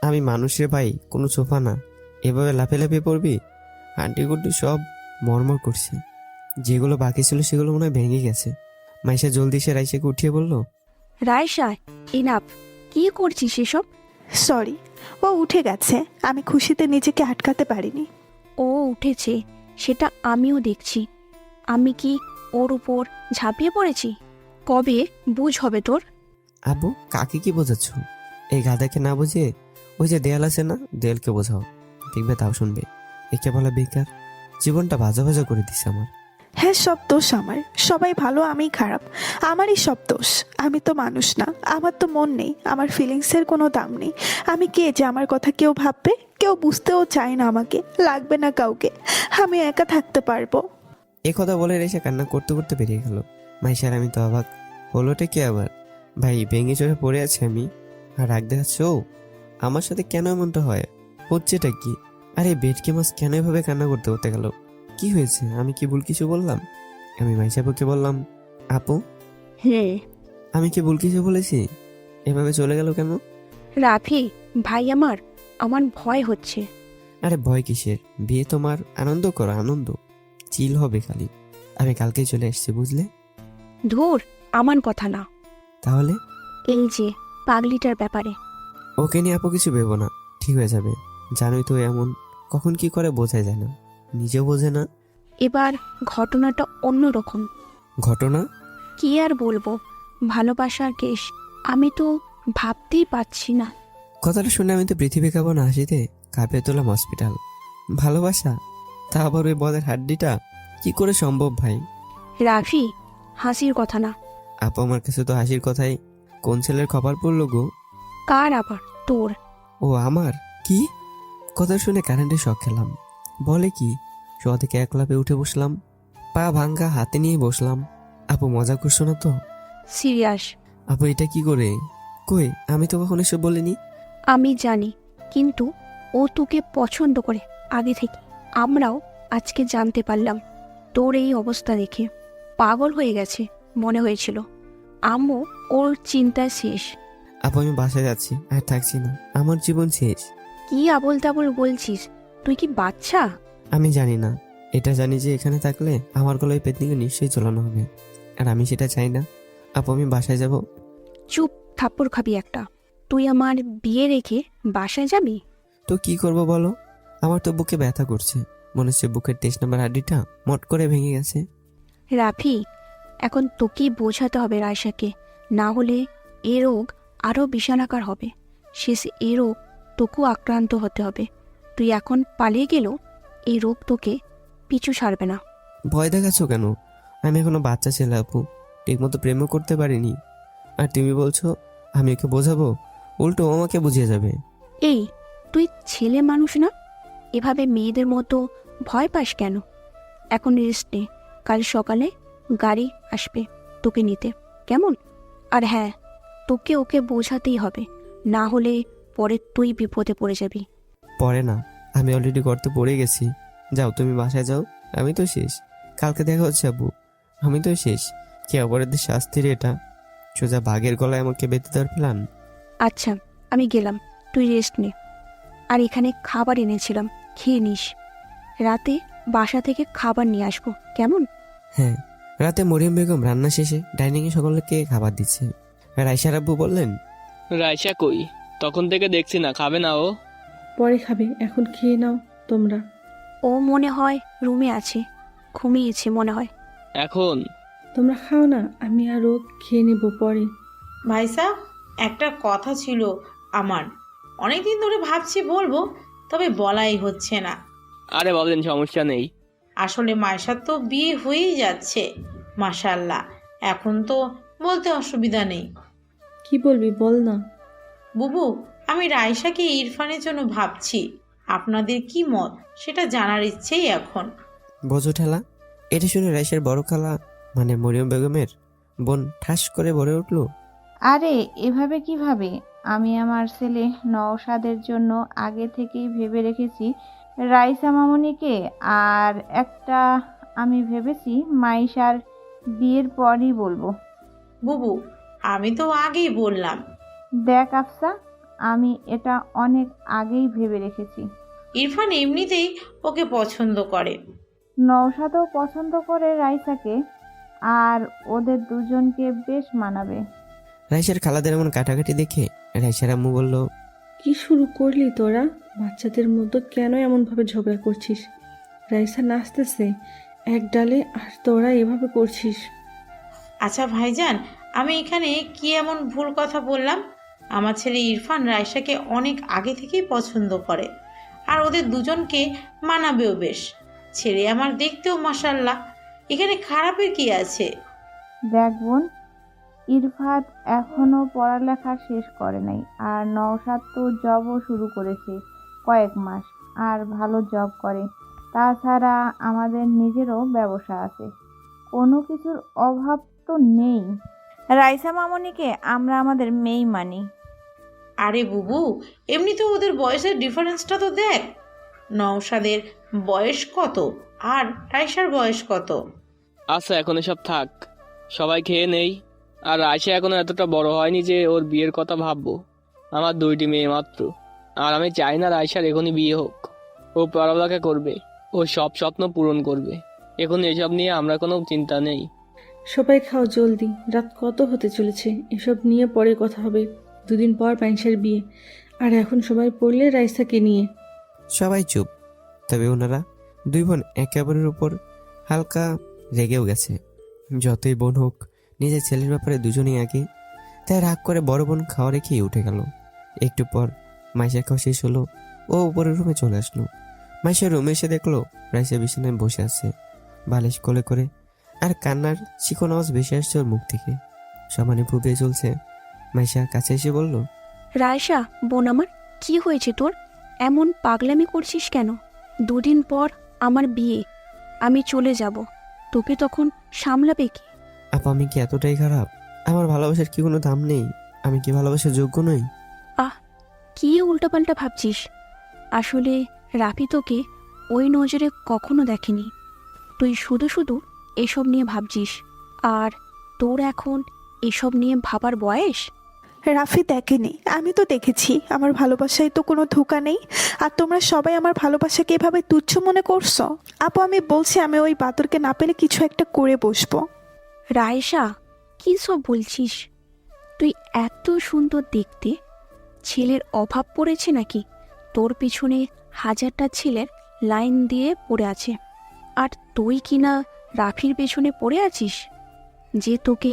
[SPEAKER 1] আমি মানুষের ভাই, কোনো সোফা না, এভাবে লাফে পড়বি? হাড্ডি গুড্ডি সব মরমর করছে, যেগুলো বাকি ছিল সেগুলো মনে হয় ভেঙে গেছে। মাইশা জলদি সে রাইসাকে উঠিয়ে বলল,
[SPEAKER 5] রায়সা, ইনাফ। কি করছিস এসব?
[SPEAKER 2] সরি, ও উঠে গেছে, আমি খুশিতে নিজেকে আটকাতে পারিনি।
[SPEAKER 5] ও উঠেছে সেটা আমিও দেখছি। আমি কি ওর উপর ঝাঁপিয়ে পড়েছি? কবে বুঝ হবে তোর?
[SPEAKER 1] আব্বু কাকে কি বোঝাচ্ছ? এই গাধাকে না বুঝিয়ে ওই যে দেয়াল আছে না, দেয়ালকে বোঝাও, দেখবে তাও শুনবে। একে বলা বেকার, জীবনটা ভাজা ভাজা করে দিছে আমার।
[SPEAKER 2] হ্যাঁ, সব দোষ আমার, সবাই ভালো আমিই খারাপ, আমারই সব দোষ। আমি তো মানুষ না, আমার তো মন নেই, আমার ফিলিংসের কোনো দাম নেই। আমি কে যে আমার কথা কেউ ভাববে? কেউ বুঝতেও চায় না, আমাকে লাগবে না কাউকে, আমি একা থাকতে পারবো।
[SPEAKER 1] এ কথা বলে রেসে কান্না করতে করতে বেরিয়ে গেল। মাইশার আমি তো অবাক, হলোটা কি আবার? ভাই ভেঙে চড়ে পড়ে আছে আমি, আর রাগ দেখাচ্ছ? আমার সাথে কেন এমনটা হয়? হচ্ছেটা কি? আরে বেটকে মাছ কেন এভাবে কান্না করতে করতে গেল? কি হয়েছে? আমি কি ভুল কিছু বললাম? আমি মাইশাপুকে বললাম, আপু
[SPEAKER 5] হ্যাঁ।
[SPEAKER 1] আমি কি ভুল কিছু বলেছি? এভাবে চলে গেল কেন?
[SPEAKER 5] রাফি ভাই আমার, আমার ভয় হচ্ছে।
[SPEAKER 1] আরে ভয় কিসের? বিয়ে তোমার আনন্দ করো, আনন্দ, চিল হবে খালি। আমি কালকেই চলে এসেছি, বুঝলে?
[SPEAKER 5] ধুর, আমার কথা না।
[SPEAKER 1] তাহলে
[SPEAKER 5] এই যে পাগলিটার ব্যাপারে।
[SPEAKER 1] ওকে নিয়ে আপু কিছু ভেবো না, ঠিক হয়ে যাবে। জানোই তো এমন, কখন কি করে বোঝা যায় না, নিজেও বোঝে না।
[SPEAKER 5] এবার ঘটনাটা অন্যরকম।
[SPEAKER 1] ঘটনা?
[SPEAKER 5] কি আর বলবো, ভালোবাসার কেস। আমি তো ভাবতেই পারছি না।
[SPEAKER 1] কথাটা শুনে আমি তো পৃথিবী কাঁপো না হাসিতে কাঁপিয়ে তোলাম হসপিটাল। ভালোবাসা, তা আবার ওই বদের হাড্ডিটা, কি করে সম্ভব ভাই?
[SPEAKER 5] রাফি, হাসির কথা না।
[SPEAKER 1] আপু আমার কাছে তো হাসির কথাই। কোন ছেলের কপাল পড়লো গো?
[SPEAKER 5] কার আবার? তোর।
[SPEAKER 1] ও আমার? কি? কথা শুনে কারেন্টে শক খেলাম। বলে কি? শোয়া থেকে এক লাফে উঠে বসলাম, পা ভাঙ্গা হাতে নিয়ে বসলাম। আপু মজা করছো না তো?
[SPEAKER 5] সিরিয়াস।
[SPEAKER 1] আপু এটা কি করে? কই, আমি তো কখনো এসব বলিনি।
[SPEAKER 5] আমি জানি, কিন্তু ও তোকে পছন্দ করে আগে থেকে। আমরাও আজকে জানতে পারলাম। তোর এই অবস্থা দেখে পাগল হয়ে গেছে মনে হয়েছিল। আম্মু ওর চিন্তায় শেষ।
[SPEAKER 1] আপু আমি বাসায় যাচ্ছি, আর থাকছি না, আমার জীবন শেষ।
[SPEAKER 5] কি আবোল তাবোল বলছিস? তুই কি বাচ্চা?
[SPEAKER 1] আমি জানি না, এটা জানি যে এখানে থাকলে আমার গলায় পেতনিকে নিশ্চয়ই চলানো হবে, আর আমি সেটা চাই না। আপু আমি বাসায় যাব।
[SPEAKER 5] চুপ, থাপ্পড় খাবি একটা। তুই আমার বিয়ে রেখে বাসায় যাবি?
[SPEAKER 1] তো কি করব বলো? আমার তো বুকে ব্যথা করছে, মনে হচ্ছে বুকের 23 নম্বর হাড্ডিটা মট করে ভেঙে গেছে।
[SPEAKER 5] রাফি, এখন তোকেই বোঝাতে হবে রায়সাকে, না হলে এ রোগ আরও বিষাণাকার হবে। শেষ এ রোগ তোকেও আক্রান্ত হতে হবে। তুই এখন পালিয়ে গেলেও এই রোগ তোকে পিছু ছাড়বে না।
[SPEAKER 1] ভয় দেখাচ্ছ কেন? আমি এখনো বাচ্চা ছেলে আপু, ঠিকমতো প্রেমও করতে পারিনি। আর তুমি বলছো আমি ওকে বোঝাবো? উল্টো ও আমাকে বুঝিয়ে যাবে।
[SPEAKER 5] এই, তুই ছেলে মানুষ না? এভাবে মেয়েদের মতো ভয় পাস কেন? এখন রেস্ট নে, কাল সকালে গাড়ি আসবে তোকে নিতে, কেমন? আর হ্যাঁ, তোকে ওকে বোঝাতেই হবে, না হলে পরে তুই বিপদে পড়ে যাবি।
[SPEAKER 1] পরে না, আমি অলরেডি গর্তে পড়ে গেছি। যাও তুমি বাসায় যাও, আমি তো শেষ। কালকে দেখা হচ্ছে আব্বু, আমি তো শেষ। কি অপরাধের শাস্তির এটা? সোজা বাঘের গলায় আমাকে বেঁধে দেওয়ার প্ল্যান?
[SPEAKER 5] আচ্ছা, আমি গেলাম, তুই রেস্ট নে। আর এখানে খাবার এনেছিলাম, খেয়ে নিস। রাতে বাসা থেকে খাবার নিয়ে আসবো, কেমন?
[SPEAKER 1] হ্যাঁ, রাতে মরিয়ম বেগম রান্না শেষে ডাইনিংয়ে সকলকে খাবার দিচ্ছে। রাইসার আব্বু বললেন,
[SPEAKER 7] রাইসা কই? তখন থেকে দেখছি না, খাবে না ও?
[SPEAKER 3] পরে খাবে, এখন খেয়ে নাও তোমরা।
[SPEAKER 5] ও মনে হয় রুমে আছে, ঘুমিয়েছে মনে হয়।
[SPEAKER 7] এখন
[SPEAKER 3] তোমরা খাও না, আমি আর ও খেয়ে নেব পরে।
[SPEAKER 6] ভাইসা, একটা কথা ছিল আমার, অনেকদিন ধরে ভাবছি বলবো, তবে বলাই হচ্ছে না।
[SPEAKER 7] আরে বলেন, সমস্যা নেই।
[SPEAKER 6] আসলে মায়েশার তো বিয়ে হয়েই যাচ্ছে, মাশাল্লাহ। এখন তো বলতে অসুবিধা নেই।
[SPEAKER 3] কি বলবি বল না।
[SPEAKER 6] বুবু, আমি রাইসাকে ইরফানের জন্য ভাবছি। আপনাদের কি মত সেটা জানার ইচ্ছেই এখন।
[SPEAKER 1] বোঝো ঠেলা? এটা শুনে রাইসার বড় খালা মানে মরিয়ম বেগমের বোন ঠাস করে বলে উঠল,
[SPEAKER 4] আরে এভাবে কিভাবে? আমি আমার ছেলে নওশাদের জন্য আগে থেকেই ভেবে রেখেছি রাইসা মামুনিকে, আর একটা আমি ভেবেছি মাইশার বিয়ের পরই বলবো।
[SPEAKER 6] বুবু, আমি তো আগেই বললাম
[SPEAKER 4] দেখ আফসা, আমি এটা অনেক আগেই ভেবে রেখেছি।
[SPEAKER 6] ইরফান এমনিতেই ওকে পছন্দ করে।
[SPEAKER 4] নওশাদও পছন্দ করে রাইসাকে, আর ওদের দুজনকে বেশ মানাবে।
[SPEAKER 1] রাইসার খালাদের এমন কাটাকাটি দেখে রাইসার আম্মু বলল,
[SPEAKER 3] কি শুরু করলি তোরা? বাচ্চাদের মতো কেন এমনভাবে ঝগড়া করছিস? রাইসা নাচতেছে এক ডালে আর তোরা এভাবে করছিস।
[SPEAKER 6] আচ্ছা ভাইজান, আমি এখানে কি এমন ভুল কথা বললাম? আমার ছেলে ইরফান রায়শাকে অনেক আগে থেকেই পছন্দ করে, আর ওদের দুজনকে মানাবেও বেশ। ছেলে আমার দেখতেও মাশাল্লাহ, এখানে খারাপের কি আছে?
[SPEAKER 4] দেখ বোন, ইরফাত এখনো পড়ালেখা শেষ করে নাই, আর নওশাদ তো জবও শুরু করেছে কয়েক মাস, আর ভালো জব করে। তাছাড়া আমাদের নিজেরও ব্যবসা আছে, কোনো কিছুর অভাব তো নেই। রাইসা মামনিকে আমরা আমাদের মেয়ে মানি।
[SPEAKER 6] আরে বুবু, এমনিতে ওদের বয়সের ডিফারেন্সটা তো দেখ। নওশাদের বয়স কত আর রায়শার বয়স কত?
[SPEAKER 7] আচ্ছা এখন এসব থাক, সবাই খেয়ে নেই। আর আয়শা এখনো এতটা বড় হয়নি যে ওর বিয়ের কথা ভাববো। আমার 2টি মেয়ে মাত্র, আর আমি চাই না আয়শার এখনই বিয়ে হোক। ও পড়ালেখা করবে, ও সব স্বপ্ন পূরণ করবে। এখন এসব নিয়ে আমরা কোনো চিন্তা নেই।
[SPEAKER 3] সবাই খাও জলদি, রাত কত হতে চলেছে। এসব নিয়ে পরে কথা হবে। 2 দিন পর প্যান্সার বিয়ে, আর এখন সবাই পড়লে রাইসাকে নিয়ে।
[SPEAKER 1] সবাই চুপ। তবে ওনারা 2 বোন একে অপরের উপর হালকা রেগেও গেছে। যতই বোন হোক, নিজের ছেলের ব্যাপারে দুজনেই আগে, তাই রাগ করে বড় বোন খাওয়া রেখেই উঠে গেল। একটু পর মাইশার খাওয়া শেষ হলো, ও উপরের রুমে চলে আসলো। মাইশার রুমে এসে দেখলো রাইসা বিছানায় বসে আছে, বালিশ কোলে করে, আর কান্নার চিকন আওয়াজ ভেসে আসছে ওর মুখ থেকে। সমানে ফুপিয়ে চলছে। মাইশা কাছে এসে বলল,
[SPEAKER 5] রায়শা বোন আমার, কি হয়েছে তোর? এমন পাগলামি করছিস কেন? 2 দিন পর আমার বিয়ে, আমি চলে যাব, তোকে তখন সামলাবে কি?
[SPEAKER 1] আপা আমি কি এতটাই খারাপ? আমার ভালোবাসার কি কোনো দাম নেই? আমি কি ভালোবাসার যোগ্য নই?
[SPEAKER 5] কি উল্টাপাল্টা ভাবছিস? আসলে রাফি তোকে ওই নজরে কখনো দেখেনি। তুই শুধু শুধু এসব নিয়ে ভাবছিস, আর তোর এখন এসব নিয়ে ভাবার বয়স?
[SPEAKER 2] রাফি দেখেনি, আমি তো দেখেছি। আমার ভালোবাসায় তো কোনো ধোঁকা নেই, আর তোমরা সবাই আমার ভালোবাসাকে এভাবে তুচ্ছ মনে করছো। আপু আমি বলছি, আমি ওই বাদরকে না পেলে কিছু একটা করে বসবো।
[SPEAKER 5] রায়েশা, কি সব বলছিস? তুই এত সুন্দর দেখতে, ছেলের অভাব পড়েছে নাকি? তোর পিছনে 1000টা ছেলের লাইন দিয়ে পড়ে আছে, আর তুই কিনা রাফির পেছনে পড়ে আছিস, যে তোকে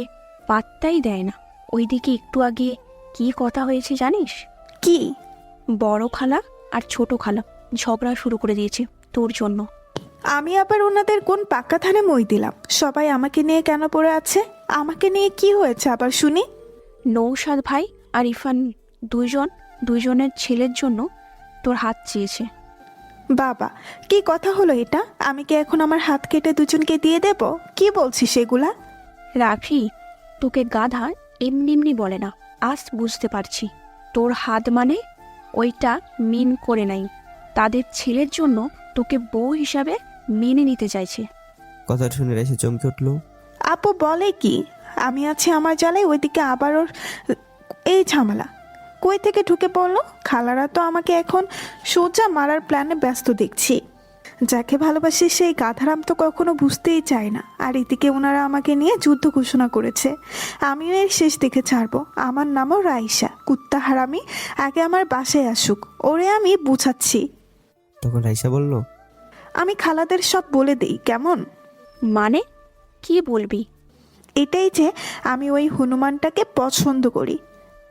[SPEAKER 5] পাত্তাই দেয় না। ওইদিকে একটু আগে কি কথা হয়েছে জানিস?
[SPEAKER 2] কি?
[SPEAKER 5] বড় খালা আর ছোট খালা ঝগড়া শুরু করে দিয়েছে তোর জন্য।
[SPEAKER 2] আমি আবার ওনাদের কোন পাক্কা ধানে মই দিলাম? সবাই আমাকে নিয়ে কেন পড়ে আছে? আমাকে নিয়ে কি হয়েছে আবার শুনি?
[SPEAKER 5] নৌশাদ ভাই আর ইরফান দুইজনের ছেলের জন্য তোর হাত চেয়েছে।
[SPEAKER 2] বাবা, কি কথা হলো এটা? আমি কি এখন আমার হাত কেটে দুজনকে দিয়ে দেব? কি বলছিস এগুলা?
[SPEAKER 5] রাফি তোকে গাধা এমনি এমনি বলে না, আজ বুঝতে পারছি। তোর হাত মানে ওইটা মিন করে নাই, তাদের ছেলের জন্য তোকে বউ হিসাবে মেনে নিতে চাইছে।
[SPEAKER 1] কথা শুনে এসে চমকে উঠলো।
[SPEAKER 2] আপু বলে কি? আমি আছি আমার জ্বালায়, ওইদিকে আবার ওর এই ঝামেলা কই থেকে ঢুকে পড়লো? খালারা তো আমাকে এখন সোজা মারার প্ল্যানে ব্যস্ত দেখছি। যাকে ভালোবাসি সেই গাধারাম তো কখনো বুঝতেই চায় না, আর এদিকে ওনারা আমাকে নিয়ে যুদ্ধ ঘোষণা করেছে। আমিও এর শেষ দেখে ছাড়বো। আমার নামও রাইসা, কুত্তা হারামি। আগে আমার বাসায় আসুক, ওরে আমি বুঝাচ্ছি।
[SPEAKER 1] তখন রাইসা বলল,
[SPEAKER 2] আমি খালাদের সব বলে দেই কেমন?
[SPEAKER 5] মানে কি বলবি?
[SPEAKER 2] এটাই যে আমি ওই হনুমানটাকে পছন্দ করি।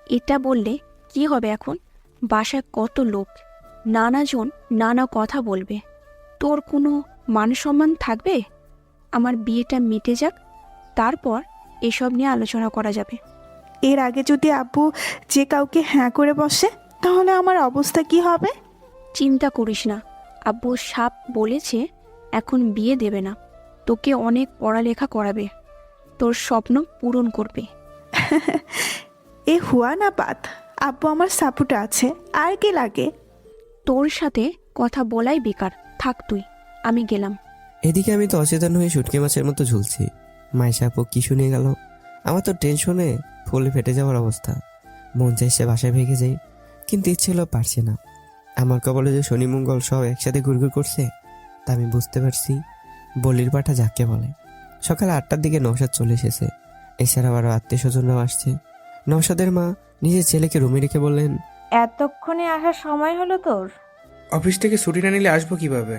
[SPEAKER 5] এটা বললে কি হবে? এখন বাসায় কত লোক, নানাজন নানা কথা বলবে, তোর কোনো মান সম্মান থাকবে? আমার বিয়েটা মিটে যাক, তারপর এসব নিয়ে আলোচনা করা যাবে।
[SPEAKER 2] এর আগে যদি আব্বু যে কাউকে হ্যাঁ করে বসে, তাহলে আমার অবস্থা কি হবে?
[SPEAKER 5] চিন্তা করিস না, আব্বু সাপ বলেছে এখন বিয়ে দেবে না, তোকে অনেক পড়ালেখা করাবে, তোর স্বপ্ন পূরণ করবে।
[SPEAKER 2] এ হুয়া না বাত, আব্বু আমার সাপোর্টে আছে, আর কি লাগে?
[SPEAKER 5] তোর সাথে কথা বলাই বেকার, থাক তুই, আমি গেলাম।
[SPEAKER 1] এদিকে আমি তো অচেতন হয়ে শুটকি মাছের মতো ঝুলছি। মাইশা আপু কি শুনে গেল? আমার তো টেনশনে ফুলে ফেটে যাওয়ার অবস্থা। মন চাইছে বাসায় ভেগে যাই, কিন্তু ইচ্ছে হলো পারছি না। আমার কপালে যে শনি মঙ্গল সব একসাথে ঘুরঘুর করছে তা আমি বুঝতে পারছি। বলির পাঠা যাকে বলে। সকাল 8টার দিকে নওশাদ চলে এসেছে। এছাড়াও আরও আত্মীয় স্বজনরাও আসছে। নওশাদের মা নিজের ছেলেকে রুমে রেখে বললেন,
[SPEAKER 4] এতক্ষণে আসার সময় হলো তোর?
[SPEAKER 8] অফিস থেকে ছুটি না নিলে আসবো কিভাবে?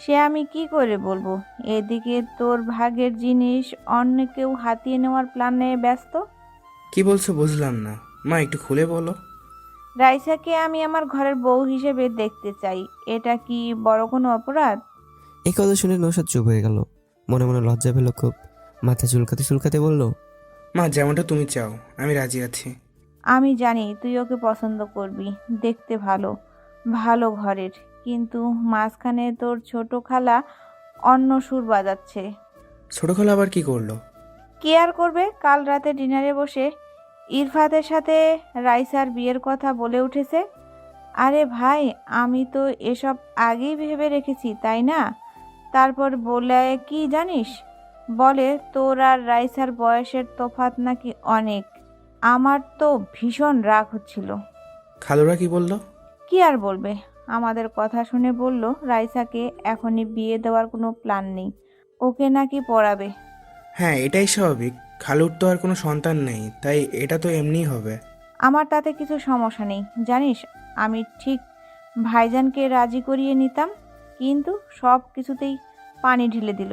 [SPEAKER 4] সে আমি কি করে বলবো? এদিকে তোর ভাগের জিনিস অন্য কেউ হাতিয়ে নেওয়ার প্ল্যানে ব্যস্ত।
[SPEAKER 8] কি বলছো বুঝলাম না, মা একটু খুলে বলো।
[SPEAKER 4] রাইসাকে আমি আমার ঘরের বউ হিসেবে দেখতে চাই, এটা কি বড় কোনো অপরাধ?
[SPEAKER 1] এই কথা শুনে নওশাদ চুপ হয়ে গেল। মনে মনে লজ্জা পেল খুব। মাথা চুলকাতে চুলকাতে বলল,
[SPEAKER 8] মা যেমনটা তুমি চাও আমি রাজি আছি।
[SPEAKER 4] আমি জানি তুই ওকে পছন্দ করবি, দেখতে ভালো, ভালো ঘরের, কিন্তু মাঝখানে তোর ছোট খালা অন্য সুর বাজাচ্ছে।
[SPEAKER 8] ছোট খালা আবার কি করলো?
[SPEAKER 4] কি আর করবে, কাল রাতে ডিনারে বসে ইরফাতের সাথে রাইসার বিয়ের কথা বলে উঠেছে। আরে ভাই, আমি তো এসব আগেই ভেবে রেখেছি, তাই না? তারপর বলে কি জানিস, বলে তোর আর রাইসার বয়সের তফাৎ নাকি অনেক। আমার তো ভীষণ রাগ হচ্ছিল।
[SPEAKER 8] খালুরা কি বললো?
[SPEAKER 4] কি আর বলবে, আমাদের কথা শুনে বলল রাইসাকে এখনই বিয়ে দেওয়ার কোনো প্ল্যান নেই, ওকে নাকি পড়াবে।
[SPEAKER 8] হ্যাঁ এটাই স্বাভাবিক, খালুর তো আর কোনো সন্তান নেই, তাই এটা তো এমনিই হবে।
[SPEAKER 4] আমার তাতে কিছু সমস্যা নেই, জানিস আমি ঠিক ভাইজানকে রাজি করিয়ে নিতাম, কিন্তু সব কিছুতেই পানি ঢেলে দিল।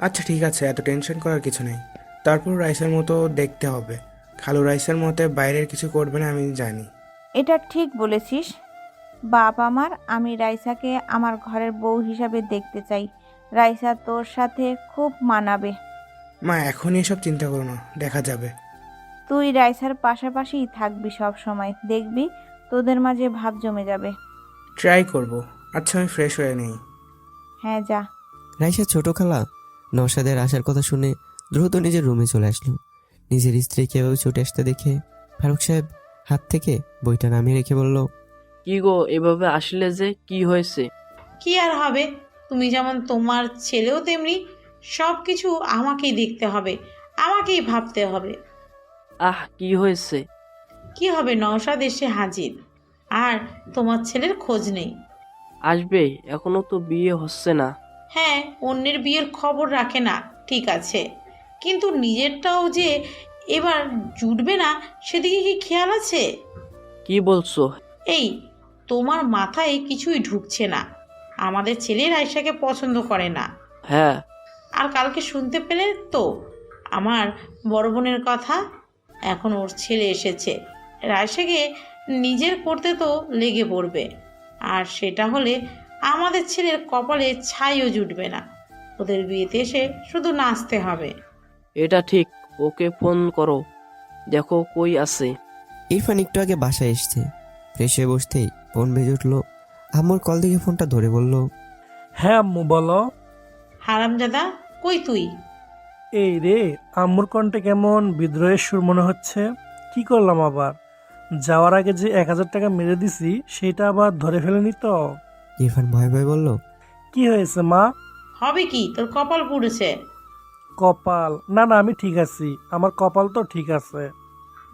[SPEAKER 8] আচ্ছা ঠিক আছে, এত টেনশন করার কিছু নেই। তারপর রাইসের মতো দেখতে হবে। খালু রাইসের মতে বাইরের কিছু করবে না আমি জানি।
[SPEAKER 4] এটা ঠিক বলেছিস বাপ আমার, আমি রাইসাকে আমার ঘরের বউ হিসাবে দেখতে চাই। রাইসা তোর সাথে খুব মানাবে।
[SPEAKER 8] মা এখনই এসব চিন্তা করো না, দেখা যাবে।
[SPEAKER 4] তুই রাইসার পাশাপাশিই থাকবি সব সময়, দেখবি তোদের মাঝে ভাব জমে যাবে।
[SPEAKER 8] ট্রাই করব। আচ্ছা আমি ফ্রেশ হয়ে নেই।
[SPEAKER 4] হ্যাঁ যা।
[SPEAKER 1] রাইসার ছোট খালা নওশাদের আসার কথা শুনে দ্রুত নিজের রুমে চলে আসলো। নিজের স্ত্রীকে এভাবে ছুটে আসতে দেখে ফারুক সাহেব হাত থেকে বইটা নামিয়ে রেখে বলল,
[SPEAKER 9] কি গো, এভাবে আসলে যে, কি হয়েছে?
[SPEAKER 6] কি আর হবে, তুমি যেমন তোমার ছেলেও তেমনি, সব কিছু আমাকেই দেখতে হবে, আমাকেই ভাবতে হবে।
[SPEAKER 9] কি হয়েছে?
[SPEAKER 6] কি হবে, নওশাদ এসে হাজির, আর তোমার ছেলের খোঁজ নেই।
[SPEAKER 9] আসবে, এখনো তো বিয়ে হচ্ছে না।
[SPEAKER 6] হ্যাঁ, অন্যের বিয়ের খবর রাখে না, ঠিক আছে, কিন্তু নিজেরটাও যে এবার জুটবে না সেদিকে কি খেয়াল আছে?
[SPEAKER 9] কি বলছো?
[SPEAKER 6] এই, তোমার মাথায় কিছুই ঢুকছে না। আমাদের ছেলে রাইসাকে পছন্দ করে না।
[SPEAKER 9] হ্যাঁ।
[SPEAKER 6] আর কালকে শুনতে পেলে তো আমার বড় বোনের কথা, এখন ওর ছেলে এসেছে, রাইসাকে নিজের করতে তো লেগে পড়বে, আর সেটা হলে আমাদের ছেলের কপালে ছাইও জুটবে না। ওদের বিয়েতে এসে শুধু নাচতে হবে।
[SPEAKER 9] এটা ঠিক, ওকে ফোন করো, দেখো কই আছে।
[SPEAKER 1] ইরফান একটু আগে বাসায় এসছে। ফ্রেশ হয়ে বসতেই ফোন বেজে উঠলো। আম্মুর কল দিকে ফোনটা ধরে বলল,
[SPEAKER 10] হ্যাঁ আম্মু বলো।
[SPEAKER 6] হারামজাদা, কই তুই?
[SPEAKER 10] এই রে, আম্মুর কণ্ঠে কেমন বিদ্রোহের সুর মনে হচ্ছে। কি করলাম আবার? যাওয়ার আগে যে 1000 টাকা মেরে দিছি সেটা আবার ধরে ফেলেনি তো?
[SPEAKER 1] ইরফান ভয়ে ভয়ে বলল,
[SPEAKER 10] কি হয়েছে মা?
[SPEAKER 6] হবে কি, তোর কপাল পুড়েছে।
[SPEAKER 10] কপাল? না না, আমি ঠিক আছি, আমার কপাল তো ঠিক আছে।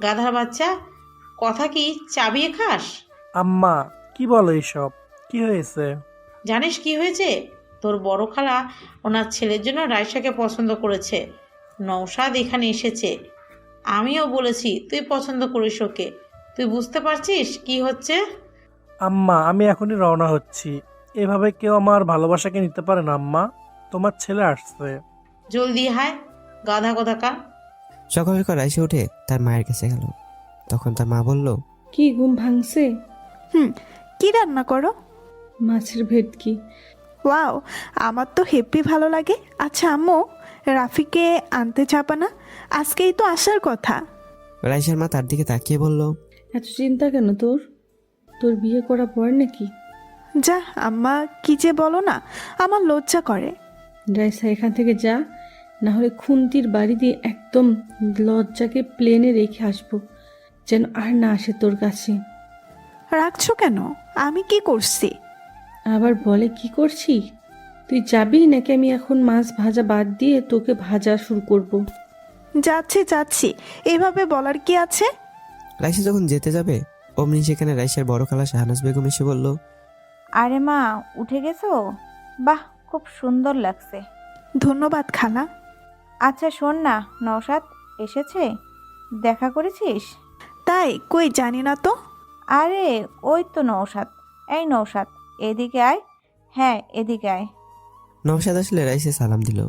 [SPEAKER 6] গাধার বাচ্চা, কথা কি চাবিয়ে খাস?
[SPEAKER 10] আম্মা কি বলো এইসব? কি হয়েছে?
[SPEAKER 6] জানিস কি হয়েছে? তোর বড় খালা ওনার ছেলের জন্য রাইসাকে পছন্দ করেছে। নওশাদ এখানে এসেছে, আমিও বলেছি তুই পছন্দ করিস ওকে। তুই বুঝতে পারছিস কি হচ্ছে?
[SPEAKER 10] আম্মা আমি এখনই রওনা হচ্ছি। এভাবে কেউ আমার ভালোবাসাকে নিতে পারে না আম্মা। তোমার ছেলে আসছে।
[SPEAKER 6] জলদি হায়, গাধা কোথাকার।
[SPEAKER 1] সকাল সকাল রাইসে উঠে তার মায়ের কাছে গেল। তখন তার মা বলল,
[SPEAKER 3] কি ঘুম ভাঙছে?
[SPEAKER 2] কি রান্না করো?
[SPEAKER 3] মাছের ভেটকি।
[SPEAKER 2] ওয়াও, আমার তো হেব্বি ভালো লাগে। আচ্ছা আম্মু, রাফিকে আনতে যাবা না? আজকেই তো আসার কথা।
[SPEAKER 1] রাইসার মা তার দিকে তাকিয়ে বলল,
[SPEAKER 3] এত চিন্তা কেন তোর? তোর বিয়ে করা পর নাকি?
[SPEAKER 2] যা আম্মা, কি যে বলো না, আমার লজ্জা করে।
[SPEAKER 3] রাইসা এখান থেকে যা, না হলে খুন্তির বাড়ি দিয়ে একদম লজ্জাকে প্লেনে রেখে আসবো, যেন আর না আসে তোর কাছে।
[SPEAKER 2] রাখছো কেন? আমি কি করছি?
[SPEAKER 3] আবার বলে কি করছি? তুই যাবি নাকি আমি এখন মাছ ভাজা বাদ দিয়ে তোকে ভাজা শুরু করব?
[SPEAKER 2] যাচ্ছি যাচ্ছি, এভাবে বলার কি আছে?
[SPEAKER 1] রাইসা যখন যেতে যাবে অমনি সেখানে রাইসার বড় খালা শাহনাজ বেগম এসে বলল,
[SPEAKER 4] আরে মা, উঠে গেছো? বাহ, খুব সুন্দর লাগছে।
[SPEAKER 2] ধন্যবাদ খালা।
[SPEAKER 4] আচ্ছা শোন না, নওশাদ এসেছে, দেখা করেছিস?
[SPEAKER 2] তাই কই জানি না তো।
[SPEAKER 4] আরে ওই তো নওশাদ। এই নওশাদ, এদিকে আয়। হ্যাঁ, এদিকে আয়।
[SPEAKER 1] নওশাদ আসলে রাইসা সালাম দিল।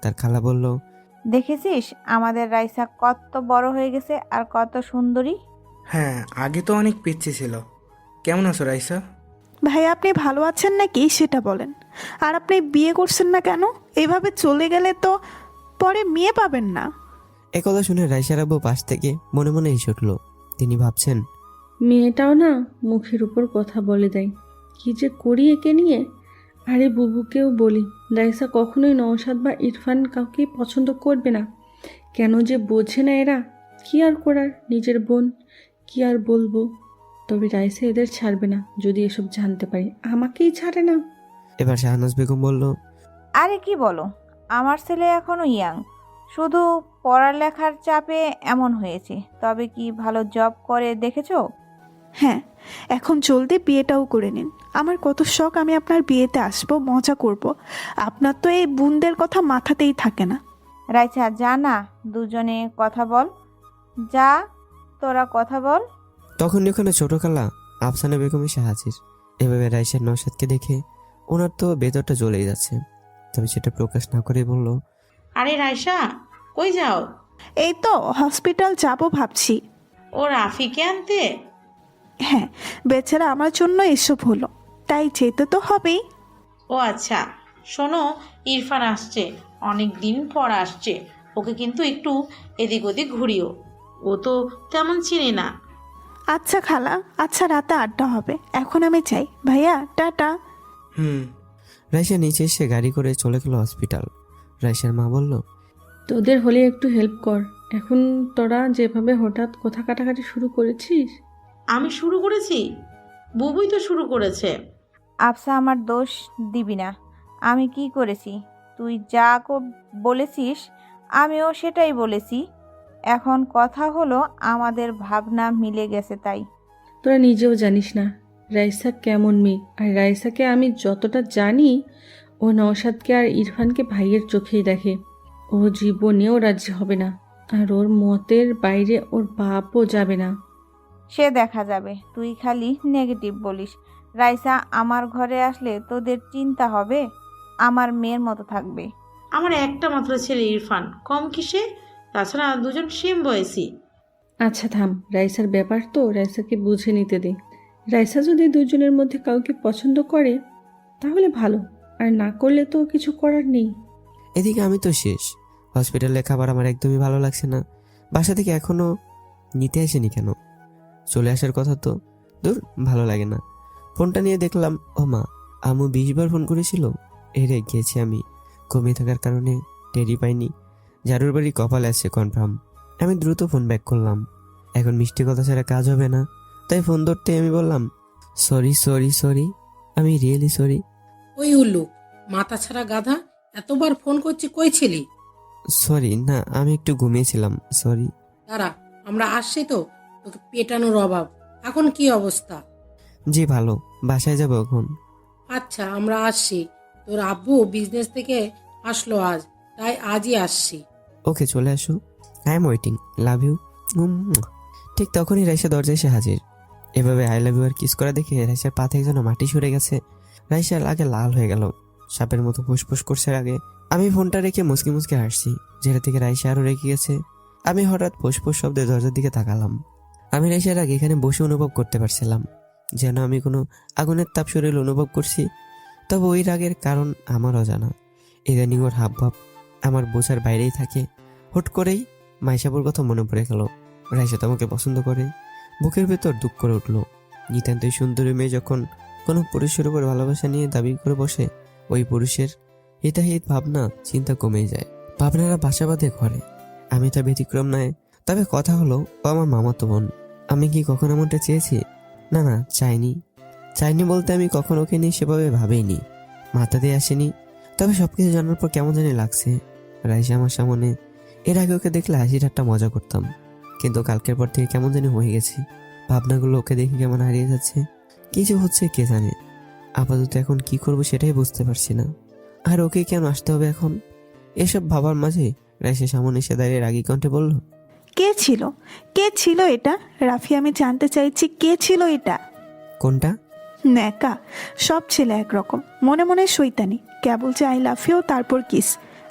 [SPEAKER 1] তার খালা বলল,
[SPEAKER 4] দেখেছিস আমাদের রাইসা কত বড় হয়ে গেছে আর কত সুন্দরী।
[SPEAKER 8] হ্যাঁ, আগে তো অনেক পিচ্ছি ছিল। কেমন আছো রাইসা?
[SPEAKER 2] ভাই আপনি ভালো আছেন নাকি সেটা বলেন। আর আপনি বিয়ে করছেন না কেন? এভাবে চলে গেলে তো পরে মেয়ে পাবেন না।
[SPEAKER 1] একথা শুনে রাইসার আব্বু পাশ থেকে মনে মনে হেসে উঠল। তিনি ভাবছেন,
[SPEAKER 3] মেয়েটাও না মুখের উপর কথা বলে দেয়, কি যে করি একে নিয়ে। আরে বুবুকেও বলি রাইসা কখনোই নওশাদ বা ইরফান কাউকে পছন্দ করবে না। কেন যে বোঝে না এরা। কি আর করার, নিজের বোন, কি আর বলবো। তবে রাইসা এদের ছাড়বে না যদি এসব জানতে পারি। আমাকেই ছাড়ে না।
[SPEAKER 1] এবার শাহনাজ বেগম বলল,
[SPEAKER 4] আরে কি বলো, আমার ছেলে এখনো ইয়াং, শুধু পড়ালেখার চাপে এমন হয়েছে। তবে কি ভালো জব করে দেখেছো?
[SPEAKER 2] হ্যাঁ, এখন জলদি বিয়েটাও করে নিন। আমার কত শখ আমি আপনার বিয়েতে আসবো, মজা করব। আপনার তো এই বোনদের কথা মাথাতেই থাকে না।
[SPEAKER 4] রাইসা যা না, দুজনে কথা বল। যা, তোরা কথা বল।
[SPEAKER 1] তখন ওখানে ছোট খালা আফসানা বেগম এসে হাজির। এভাবে রাইসার নওশাদকে দেখে ওনার তো ভেতরটা জ্বলেই যাচ্ছে, তবে সেটা প্রকাশ না করে বলল,
[SPEAKER 6] আরে রাইসা, কই যাও?
[SPEAKER 2] এই তো হসপিটাল যাব ভাবছি।
[SPEAKER 6] ও রাফিকে আনতে?
[SPEAKER 2] হ্যাঁ, বেচারা আমার জন্য এসব হলো, তাই যেতে তো হবেই।
[SPEAKER 6] ও আচ্ছা, শোনো, ইরফান আসছে, অনেক দিন পর আসছে। ওকে কিন্তু একটু এদিক ওদিক ঘুরিও, ও তো তেমন চিনি না।
[SPEAKER 2] আচ্ছা খালা, আচ্ছা রাতে আড্ডা হবে। এখন আমি চাই ভাইয়া, টাটা।
[SPEAKER 8] হুম।
[SPEAKER 1] রাইসা নিচে এসে গাড়ি করে চলে গেল হসপিটাল। রাইসার মা বলল,
[SPEAKER 3] তোদের হলে একটু হেল্প কর। এখন তোরা যেভাবে হঠাৎ কথা কাটাকাটি শুরু করেছিস।
[SPEAKER 6] আমি শুরু করেছি? বুবুই তো শুরু করেছে।
[SPEAKER 4] আফসা, আমার দোষ দিবি না। আমি কি করেছি? তুই যা বলেছিস আমিও সেটাই বলেছি। এখন কথা হলো আমাদের ভাবনা মিলে গেছে তাই।
[SPEAKER 3] তোরা নিজেও জানিস না রাইসা কেমন মেয়ে। আর রাইসাকে আমি যতটা জানি, ও নওশাদকে আর ইরফানকে ভাইয়ের চোখেই দেখে। ও জীবনেও রাজি হবে না, আর ওর মতের বাইরে ওর বাপও যাবে না।
[SPEAKER 4] সে দেখা যাবে, তুই খালি নেগেটিভ বলিস। রাইসা আমার ঘরে আসলে তোদের চিন্তা হবে, আমার মেয়ের মতো থাকবে।
[SPEAKER 6] আমার একটা মাত্র ছেলে ইরফান, কম কিসে? তাছাড়া দুজন সেম বয়সী।
[SPEAKER 3] আচ্ছা থাম, রাইসার ব্যাপার তো, রাইসাকে বুঝে নিতে দে। রাইসা যদি দুজনের মধ্যে কাউকে পছন্দ করে তাহলে ভালো, আর না করলে তো কিছু করার নেই।
[SPEAKER 1] এদিকে আমি তো শেষ। হসপিটালে খাবার আমার একদমই ভালো লাগছে না। বাসা থেকে এখনো নিতে আসেনি কেন? চলে আসার কথা তো। দূর, ভালো লাগে না। ফোনটা নিয়ে দেখলাম, ও মা, আম্মু 20 বার ফোন করেছিল। এরে গিয়েছি আমি, ঘুমিয়ে থাকার কারণে টেরি পাইনি। ঝাড়ুর বাড়ি কপালে আসছে কনফার্ম। আমি দ্রুত ফোন ব্যাক করলাম। এখন মিষ্টি কথা ছাড়া কাজ হবে না, তাই ফোন ধরতে আমি বললাম, সরি সরি সরি, আমি রিয়েলি সরি।
[SPEAKER 11] ওই উল্লু, মাথা ছাড়া গাধা, এতবার ফোন করছি, কই ছিলি?
[SPEAKER 1] সরি না, আমি একটু ঘুমিয়েছিলাম, সরি।
[SPEAKER 11] দাঁড়া, আমরা আসছি তো, তোকে পেটানোর অভাব। এখন কি অবস্থা?
[SPEAKER 1] জি ভালো, বাসায় যাবো এখন।
[SPEAKER 11] আচ্ছা, আমরা আসছি। তোর আব্বু বিজনেস থেকে আসলো আজ, তাই আজই আসছি।
[SPEAKER 1] ওকে, চলে আসো। I am waiting, love you. ঠিক তখনই রাইসা দরজায় এসে হাজির। এভাবে আই লাভ ইউ আর কিস করা দেখে রাইসার পা থেকে যেন মাটি সরে গেছে। রাইসার আগে লাল হয়ে গেল, সাপের মতো ফুসফুস করছে আগে। আমি ফোনটা রেখে মুসকি মুসকি হাসছি, যেটা থেকে রাইসা আরো রেগে গেছে। আমি হঠাৎ ফুসফুস শব্দে দরজার দিকে তাকালাম। আমি রাইসার আগে এখানে বসে অনুভব করতে পারছিলাম যেন আমি কোনো আগুনের তাপ শরীর অনুভব করছি। তবে ওই রাগের কারণ আমার অজানা। ইদানিং ওর হাবভাব আমার বোঝার বাইরেই থাকে। হুট করেই মাইশাপুর কথা মনে পড়ে গেল। রাইসা তোমাকে পছন্দ করে। বুকের ভেতর দুঃখ করে উঠল। নিতান্তই সুন্দরী মেয়ে যখন কোনো পুরুষের উপর ভালোবাসা নিয়ে দাবি করে বসে, ওই পুরুষের হিতাহিত ভাবনা চিন্তা কমে যায়। ভাবনারা বাসা বাঁধে ঘরে। আমি তো ব্যতিক্রম নয়। তবে কথা হলো, ও আমার মামাতো বোন। আমি কি কখনো এমনটা চেয়েছি? না না, চাইনি বলতে আমি কখনো ওকে নিয়ে সেভাবে ভাবিনি, মাথা দিয়ে আসেনি। তবে সবকিছু জানার পর কেমন জানি লাগছে। রাইসা আমার সামনে। এর আগে ওকে দেখলে হাসি ঠাট্টা মজা করতাম, কিন্তু কালকের পর থেকে কেমন জানি হয়ে গেছে। ভাবনাগুলো ওকে দেখে কেমন হারিয়ে যাচ্ছে। কিছু হচ্ছে কে জানে। আপাতত এখন কি করব সেটাই বুঝতে পারছি না। আর ওকে কেন আসতে হবে এখন? এসব ভাবার মাঝে রাইসা সামনে এসে দাঁড়িয়ে রাগী কণ্ঠে বলল,
[SPEAKER 2] কে ছিল? কে ছিল এটা? রাফি, আমি জানতে চাইছি কে ছিল এটা?
[SPEAKER 1] কোনটা?
[SPEAKER 2] ন্যাকা। সব ছেলে একরকম, মনে মনে শৈতানি, কেবল যে আই লাভ ইউ তারপর কিস।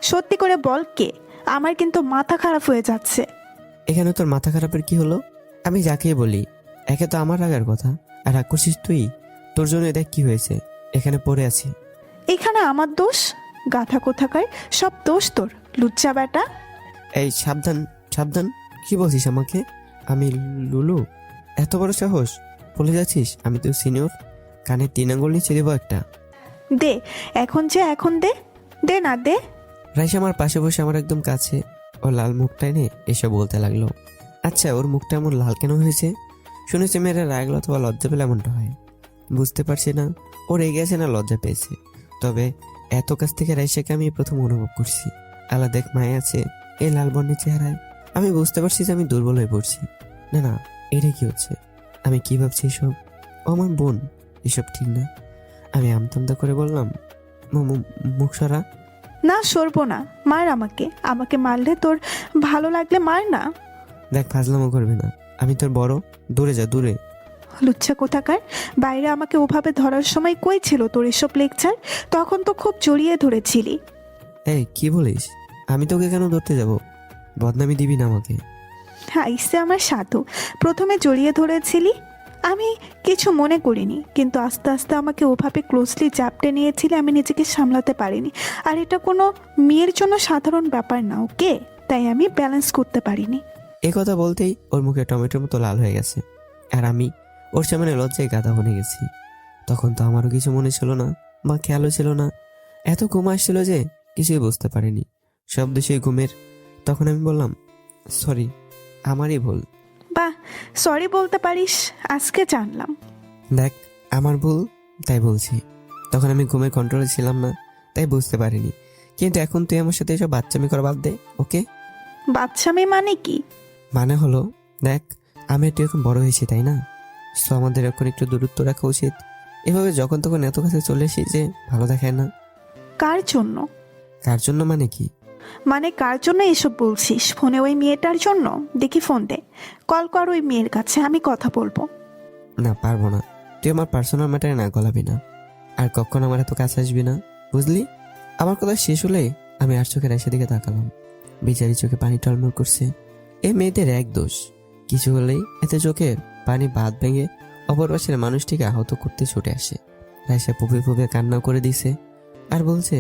[SPEAKER 2] সত্যি করে বল কে? আমার কিন্তু মাথা খারাপ হয়ে যাচ্ছে।
[SPEAKER 1] এখানে তোর মাথা খারাপের কি হলো? আমি যাকে বলি, একে তো আমার রাগার কথা, আর রাগ করছিস তুই। তোর জন্য দেখ কি হয়েছে, এখানে পড়ে আছি।
[SPEAKER 2] এখানে আমার দোষ? গাধা কোথাকার, সব দোষ তোর, লুচ্চা বেটা।
[SPEAKER 1] এই সাবধান সাবধান, কি বলছিস আমাকে? আমি লুলু? এত বড় সাহস! বলে যাচ্ছিস আমি তো সিনিয়র। কানে 3 আঙ্গুল নিচে দেবো একটা।
[SPEAKER 2] দে এখন, যে এখন দে, দে না দে।
[SPEAKER 1] রাইসা আমার পাশে বসে আমার একদম কাছে ও লাল মুখটা এনে এসে বলতে লাগলো, আচ্ছা ওর মুখটা এমন লাল কেন হয়েছে? শুনেছি মেয়েরা রাগলে অথবা লজ্জা পেলে এমনটা হয়। বুঝতে পারছি না ও রেগে আছে না লজ্জা পেয়েছে। তবে এত কাছ থেকে রাইসাকে আমি প্রথম অনুভব করছি। আলাদা এক মায়া আছে এই লাল বর্ণের চেহারায়। আমি বুঝতে পারছি যে আমি দুর্বল হয়ে পড়ছি। না না, এটা কি হচ্ছে? আমি কি ভাবছি এসব? ও আমার বোন, এসব ঠিক না। আমি আমতামতা করে বললাম, মুখ সরা।
[SPEAKER 2] না, সরবো না, মার আমাকে। আমাকে মারলে তোর ভালো লাগলে মার না।
[SPEAKER 1] দেখ ফাজলামো করবে না, আমি তোর বড়, দূরে যা দূরে।
[SPEAKER 2] লুচ্চা কোথাকার, বাইরে আমাকে ওভাবে ধরার সময় কই ছিল তোর এসব লেকচার? তখন তো খুব জড়িয়ে ধরেছিলি।
[SPEAKER 1] এই কি বলিস? আমি তোকে কেন ধরতে যাব? বদনামি দিবি না আমাকে।
[SPEAKER 2] আইসে আমার সাধু, প্রথমে জড়িয়ে ধরেছিলি, আমি কিছু মনে করিনি, কিন্তু আস্তে আস্তে আমাকে ওভাবে ক্লোজলি চাপটে নিয়েছিলি, আমি নিজেকে সামলাতে পারিনি। আর এটা কোনো মেয়ের জন্য সাধারণ ব্যাপার না, ওকে? তাই আমি ব্যালেন্স করতে পারিনি।
[SPEAKER 1] এ কথা বলতেই ওর মুখে টমেটোর মতো লাল হয়ে গেছে, আর আমি ওর সামনে লজ্জায় গাধা বনে গেছি। তখন তো আমারও কিছু মনে ছিল না, মা খেয়ালও ছিল না। এত ঘুম আসছিল যে কিছুই বুঝতে পারিনি, সব দেশে ঘুমের। তখন আমি বললাম, সরি, আমারই ভুল।
[SPEAKER 2] বাহ, সরি বলতে পারিস, আজকে জানলাম।
[SPEAKER 1] দেখ আমার ভুল, তাই বলছি। তখন আমি ঘুমের কন্ট্রোলে ছিলাম না, তাই বুঝতে পারিনি। কিন্তু এখন তুই আমার সাথে এসব বাচ্চামি করা বাদ দে, ওকে?
[SPEAKER 2] বাচ্চামি মানে কি?
[SPEAKER 1] মানে হলো, দেখ আমি একটু এখন বড় হয়েছি, তাই না? সো আমাদের এখন একটু দূরত্ব রাখা উচিত। এভাবে যখন তখন এত কাছে চলে এসি যে ভালো দেখায় না।
[SPEAKER 2] কার জন্য?
[SPEAKER 1] কার জন্য মানে কি?
[SPEAKER 2] মানে কার জন্য এসব বলছিস? ফোনে ওই মেয়েটার জন্য? দেখি ফোন দে, কল কর ওই মেয়ের কাছে, আমি কথা বলবো।
[SPEAKER 1] না, পারবো না। তুই আমার পার্সোনাল ম্যাটারে না গলাবি না, আর কখন আমার এত কাছে আসবি না, বুঝলি? আমার কথা শেষ হলে আমি আর চোখে রাইসা দিকে তাকালাম। বিচারি চোখে পানি টলমল করছে। এই মেয়েদের এক দোষ, কিছু হলেই এতে চোখের পানি বাঁধ ভেঙে অপর পাশের মানুষটিকে আহত করতে ছুটে আসে। রাইসা পুপে পুপে কান্না করে দিছে আর বলছে,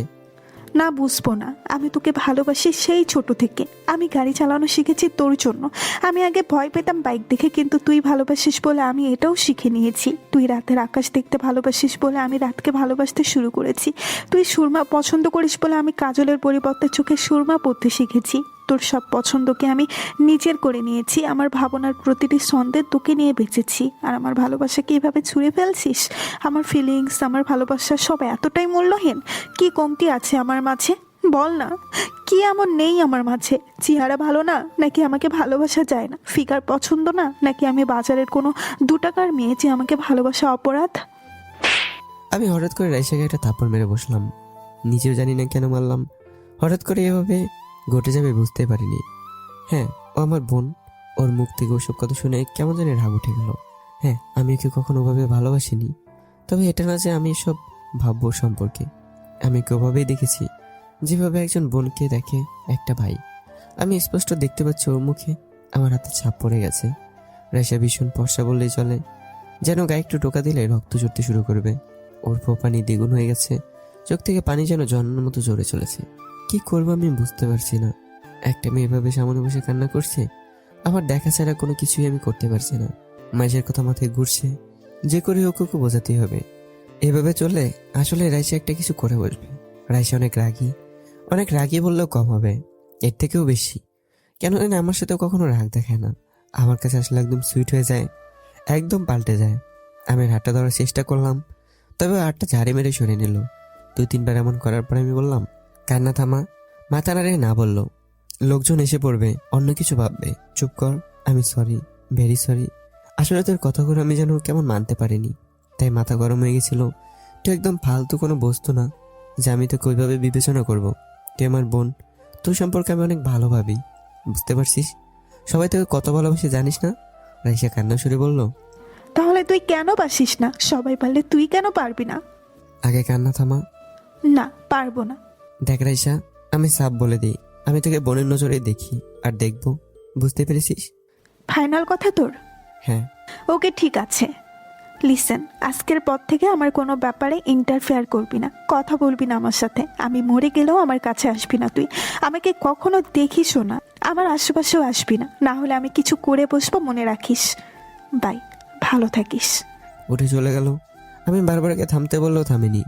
[SPEAKER 2] না, বুঝবো না। আমি তোকে ভালোবাসি সেই ছোট থেকে। আমি গাড়ি চালানো শিখেছি তোর জন্য। আমি আগে ভয় পেতাম বাইক দেখে, কিন্তু তুই ভালোবাসিস বলে আমি এটাও শিখে নিয়েছি। তুই রাতের আকাশ দেখতে ভালোবাসিস বলে আমি রাতকে ভালোবাসতে শুরু করেছি। তুই সুরমা পছন্দ করিস বলে আমি কাজলের পরিবর্তে চোখে সুরমা পড়তে শিখেছি। তোর সব পছন্দকে আমি নিজের করে নিয়েছি। আমার ভাবনার প্রতিটি ছন্দে তোকে নিয়ে বেঁচেছি। আর আমার ভালোবাসাকে এভাবে ছুঁড়ে ফেলছিস? আমার ফিলিংস, আমার ভালোবাসা সব এতটাই মূল্যহীন? কি কমতি আছে আমার মাঝে? বল না, কি এমন নেই আমার মাঝে? চেহারা ভালো না, নাকি আমাকে ভালোবাসা যায় না? ফিগার পছন্দ না, নাকি আমি বাজারের কোনো 2 টাকার মেয়ে যে আমাকে ভালোবাসা অপরাধ?
[SPEAKER 1] আমি হঠাৎ করে রাইসাকে একটা থাপ্পড় মেরে বসলাম। নিজেও জানি না কেন মারলাম। হঠাৎ করে এভাবে ঘটে যাবে বুঝতে পারিনি। হ্যাঁ, ও আমার বোন। ওর মুখ থেকে ওসব কথা শুনে কেমন জানি রাগ উঠে গেল। হ্যাঁ, আমি ওকে কখনো ওভাবে ভালোবাসিনি। তবে এটা না যে আমি এসব ভাববো সম্পর্কে। আমি ওকে ওভাবেই দেখেছি, যেভাবে একজন বোনকে দেখে একটা ভাই। আমি স্পষ্ট দেখতে পাচ্ছি ওর মুখে আমার হাতে ছাপ পড়ে গেছে। রাইসা ভীষণ ফর্সা বললেই চলে, যেন গায়ে একটু টোকা দিলে রক্ত ঝরতে শুরু করবে। ওর পানি দ্বিগুণ হয়ে গেছে, চোখ থেকে পানি যেন ঝর্ণার মতো জোরে চলেছে। কি করবো আমি বুঝতে পারছি না। একটা মেয়ে এভাবে সামনে বসে কান্না করছে, আমার দেখা ছাড়া কোনো কিছুই আমি করতে পারছি না। মাঝের কথা মাথায় ঘুরছে, যে করে হোক ওকে বোঝাতেই হবে। এভাবে চললে আসলে রাইসা একটা কিছু করে বসবে। রাইসা অনেক রাগী বললেও কম হবে, এর থেকেও বেশি। কেন জানি আমার সাথেও কখনো রাগ দেখায় না। আমার কাছে আসলে একদম সুইট হয়ে যায়, একদম পাল্টে যায়। আমি হাতটা ধরার চেষ্টা করলাম, তবে হাতটা ঝাড়ি মেরে সরে নিল। 2-3 বার এমন করার পর আমি বললাম, কান্না থামা। মাথা নাড়ে না বললো, লোকজন এসে পড়বে, অন্য কিছু ভাববে, চুপ কর। আমি সরি, ভেরি সরি। আসলে তোর কথাগুলো আমি যেন কেমন মানতে পারিনি, তাই মাথা গরম হয়ে গেছিল। তুই একদম ফালতু কোনো বস্তু না যে আমি তোকে ওইভাবে বিবেচনা করব। তুই আমার বোন, তোর সম্পর্কে আমি অনেক ভালো ভাবি, বুঝতে পারছিস? সবাই তোকে কত ভালোবাসে জানিস না? রাইসা কান্না সুরে বলল।
[SPEAKER 2] তাহলে তুই কেন বাসিস না? সবাই পারলে তুই কেন পারবি না?
[SPEAKER 1] আগে কান্না থামা।
[SPEAKER 2] না, পারবো না।
[SPEAKER 1] দেখ রাইসা, আমি সাফ বলে দিই, আমি তোকে বোনের নজরে দেখি আর দেখবো, বুঝতে পেরেছিস?
[SPEAKER 2] ফাইনাল কথা তোর?
[SPEAKER 1] হ্যাঁ।
[SPEAKER 2] ওকে, ঠিক আছে। লিসেন, আজকের পর থেকে আমার কোনো ব্যাপারে ইন্টারফেয়ার করবি না, কথা বলবি না আমার সাথে। আমি মরে গেলেও আমার কাছে আসবি না তুই। আমাকে কখনো দেখিসও না, আমার আশেপাশেও আসবি না, না হলে আমি কিছু করে বসবো, মনে রাখিস। বাই, ভালো থাকিস।
[SPEAKER 1] উঠে চলে গেল। আমি বারবার আগে থামতে বললেও থামিনি,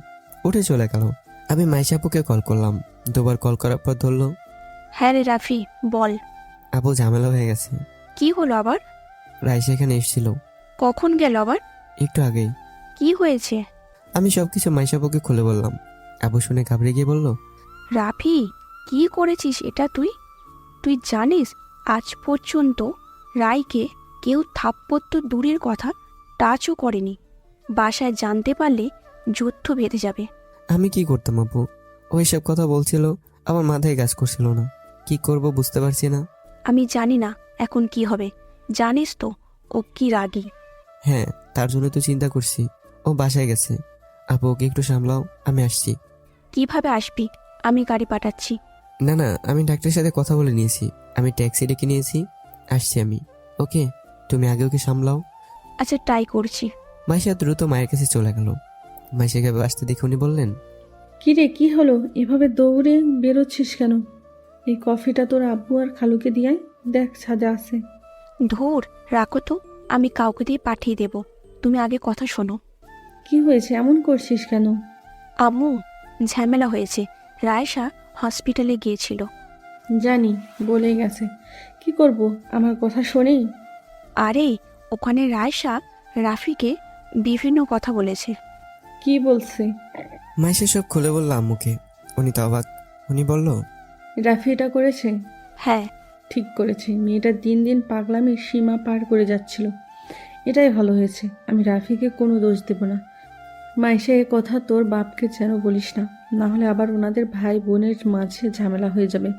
[SPEAKER 1] উঠে চলে গেল। আমি মাইশাপুকে কল করলাম, দুবার কল করার পর ধরলো।
[SPEAKER 5] হ্যাঁ রে রাফি, বল।
[SPEAKER 1] আপু, ঝামেলা হয়ে গেছে।
[SPEAKER 5] কি হলো আবার?
[SPEAKER 1] রাইসা এখানে এসেছিল
[SPEAKER 5] কখন গেল আবার?
[SPEAKER 1] একটু আগেই।
[SPEAKER 5] কি হয়েছে?
[SPEAKER 1] আমি সবকিছু মাইশাপুকে খুলে বললাম। আপু শুনে ঘাবড়ে গিয়ে বলল।
[SPEAKER 5] রাফি, কি করেছিস এটা তুই? তুই জানিস আজ পর্যন্ত রায়কে কেউ থাপ্পড় তো দূরের কথা, টাচও করেনি। বাসায় জানতে পারলে যুদ্ধ বেঁধে যাবে।
[SPEAKER 1] আমি কি করতাম আপু? ওই সব কথা বলছিল, আমার মাথায় কাজ করছিল না। কি করব বুঝতে পারছি না।
[SPEAKER 5] আমি জানি না এখন কি হবে। জানিস তো ও কি রাগী।
[SPEAKER 1] হ্যাঁ, তার জন্য তো চিন্তা করছি। ও বাসায় গেছে। আপু ওকে একটু সামলাও, আমি আসছি।
[SPEAKER 5] কিভাবে আসবি? আমি গাড়ি পাঠাচ্ছি।
[SPEAKER 1] না না, আমি ডাক্তারের সাথে কথা বলে নিয়েছি, আমি ট্যাক্সি ডেকে নিয়েছি, আসছি আমি। ওকে, তুমি আগে ওকে সামলাও।
[SPEAKER 5] আচ্ছা, ট্রাই করছি।
[SPEAKER 1] মাইশা দ্রুত মায়ের কাছে চলে গেল। মাইশাকে আসতে দেখে উনি বললেন।
[SPEAKER 3] কি রে, কি হলো? এভাবে দৌড়ে বেরোচ্ছিস কেন? এই কফিটা তোর আব্বু আর খালুকে দিয়াই, দেখ ছাদে আছে।
[SPEAKER 5] ধুর, রাখো তো, আমি কাউকে দিয়ে পাঠিয়ে দেব। তুমি আগে কথা শোনো।
[SPEAKER 3] কি হয়েছে, এমন করছিস কেন?
[SPEAKER 5] আম্মু, ঝামেলা হয়েছে। রায়সা হসপিটালে গিয়েছিল।
[SPEAKER 3] জানি, বলে গেছে। কি করব, আমার কথা শোনেই।
[SPEAKER 5] আরে, ওখানে রায়সা রাফিকে বিভিন্ন কথা বলেছে।
[SPEAKER 3] কি বলছে?
[SPEAKER 1] মাইশা সব খুলে বলল আম্মুকে। উনি তো অবাক। উনি বলল।
[SPEAKER 3] রাফি এটা করেছে?
[SPEAKER 5] হ্যাঁ।
[SPEAKER 3] ঠিক করেছে। মেয়েটা দিন দিন পাগলামির সীমা পার করে যাচ্ছিল। এটাই ভালো হয়েছে। আমি রাফিকে কোনো দোষ দেব না। মাইশা, এ কথা তোর বাপকে যেন বলিস না, না হলে আবার ওনাদের ভাই বোনের মাঝে ঝামেলা হয়ে যাবে।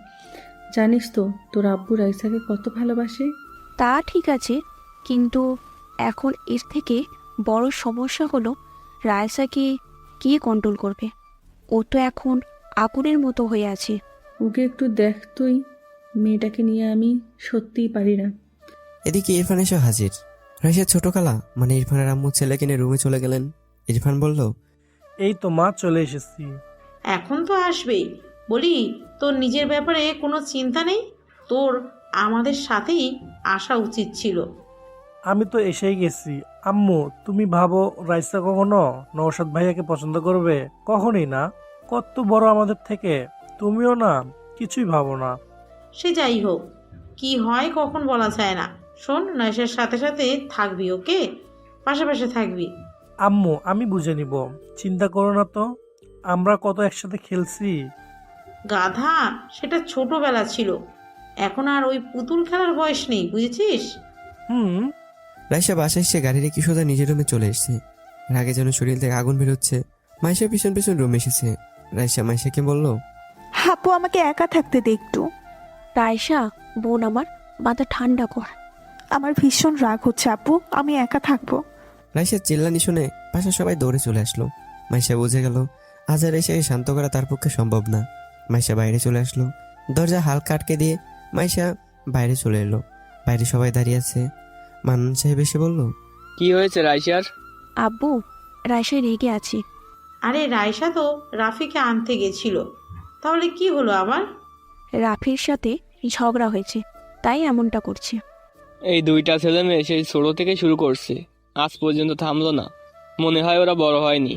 [SPEAKER 3] জানিস তো তোর আব্বু রাইসাকে কত ভালোবাসে।
[SPEAKER 5] তা ঠিক আছে, কিন্তু এখন এর থেকে বড় সমস্যা হলো রায়সাকে কে কন্ট্রোল করবে? ও তো এখন আগুনের মতো হয়ে আছে।
[SPEAKER 3] ওকে একটু দেখ তুই, মেয়েটাকে নিয়ে আমি সত্যিই পারি না।
[SPEAKER 1] এদিকে ইরফান এসে হাজির। রাইসার ছোট খালা মানে ইরফানের আম্মু ছেলেকে নিয়ে রুমে চলে গেলেন। ইরফান বলল।
[SPEAKER 10] এই তো মা, চলে এসেছি।
[SPEAKER 6] এখন তো আসবেই। বলি, তোর নিজের ব্যাপারে কোনো চিন্তা নেই? তোর আমাদের সাথেই আসা উচিত ছিল।
[SPEAKER 10] আমি তো এসেই গেছি। আম্মু, তুমি ভাবো রাইসা কখনো নওশাদ ভাইয়াকে পছন্দ করবে? কখনই না। কত বড় আমাদের থেকে। তুমিও না, কিছুই ভাবো না।
[SPEAKER 6] সে যাই হোক, কি হয় কখন বলা যায় না। শোন, নয়সের সাথে সাথে থাকবি, ওকে? পাশাপাশি থাকবি।
[SPEAKER 10] আম্মু, আমি বুঝে নিব, চিন্তা করো না তো। আমরা কত একসাথে খেলছি।
[SPEAKER 6] গাধা, সেটা ছোটবেলা ছিল, এখন আর ওই পুতুল খেলার বয়স নেই, বুঝেছিস?
[SPEAKER 10] হুম।
[SPEAKER 1] রাইসা বাসায় এসে গাড়ি রেখে সোজা নিজের রুমে চলে এসেছে। রাগে যেন শরীর থেকে আগুন বেরোচ্ছে। মাইশা পিছন পিছন রুমে এসেছে। রাইসা মাইশাকে বলল।
[SPEAKER 2] আপু, আমাকে একা থাকতে দে একটু।
[SPEAKER 5] রায়সা, বোন আমার, মাথা ঠান্ডা কর।
[SPEAKER 2] আমার ভীষণ রাগ হচ্ছে আপু, আমি একা থাকবো।
[SPEAKER 1] রাইসার চিল্লানি শুনে বাসার সবাই দৌড়ে চলে আসলো। মাইশা বুঝে গেল আজ আর রাইসাকে শান্ত করা তার পক্ষে সম্ভব না। মাইশা বাইরে চলে আসলো। দরজা হালকা আটকে দিয়ে মাইশা বাইরে চলে এলো। বাইরে সবাই দাঁড়িয়ে আছে। মান্নান সাহেব এসে বলল।
[SPEAKER 7] কি হয়েছে রাইসার?
[SPEAKER 5] আব্বু, রায়সা রেগে আছে।
[SPEAKER 6] আরে রাইসা তো রাফিকে আনতে গেছিল, তাহলে কি হলো আবার?
[SPEAKER 5] রাফির সাথে ঝগড়া হয়েছে, তাই এমনটা করছে।
[SPEAKER 7] এই দুইটা ছেলে মেয়ে সেই ছোট থেকে শুরু করছে, আজ পর্যন্ত থামলো না। মনে হয় ওরা বড় হয়নি।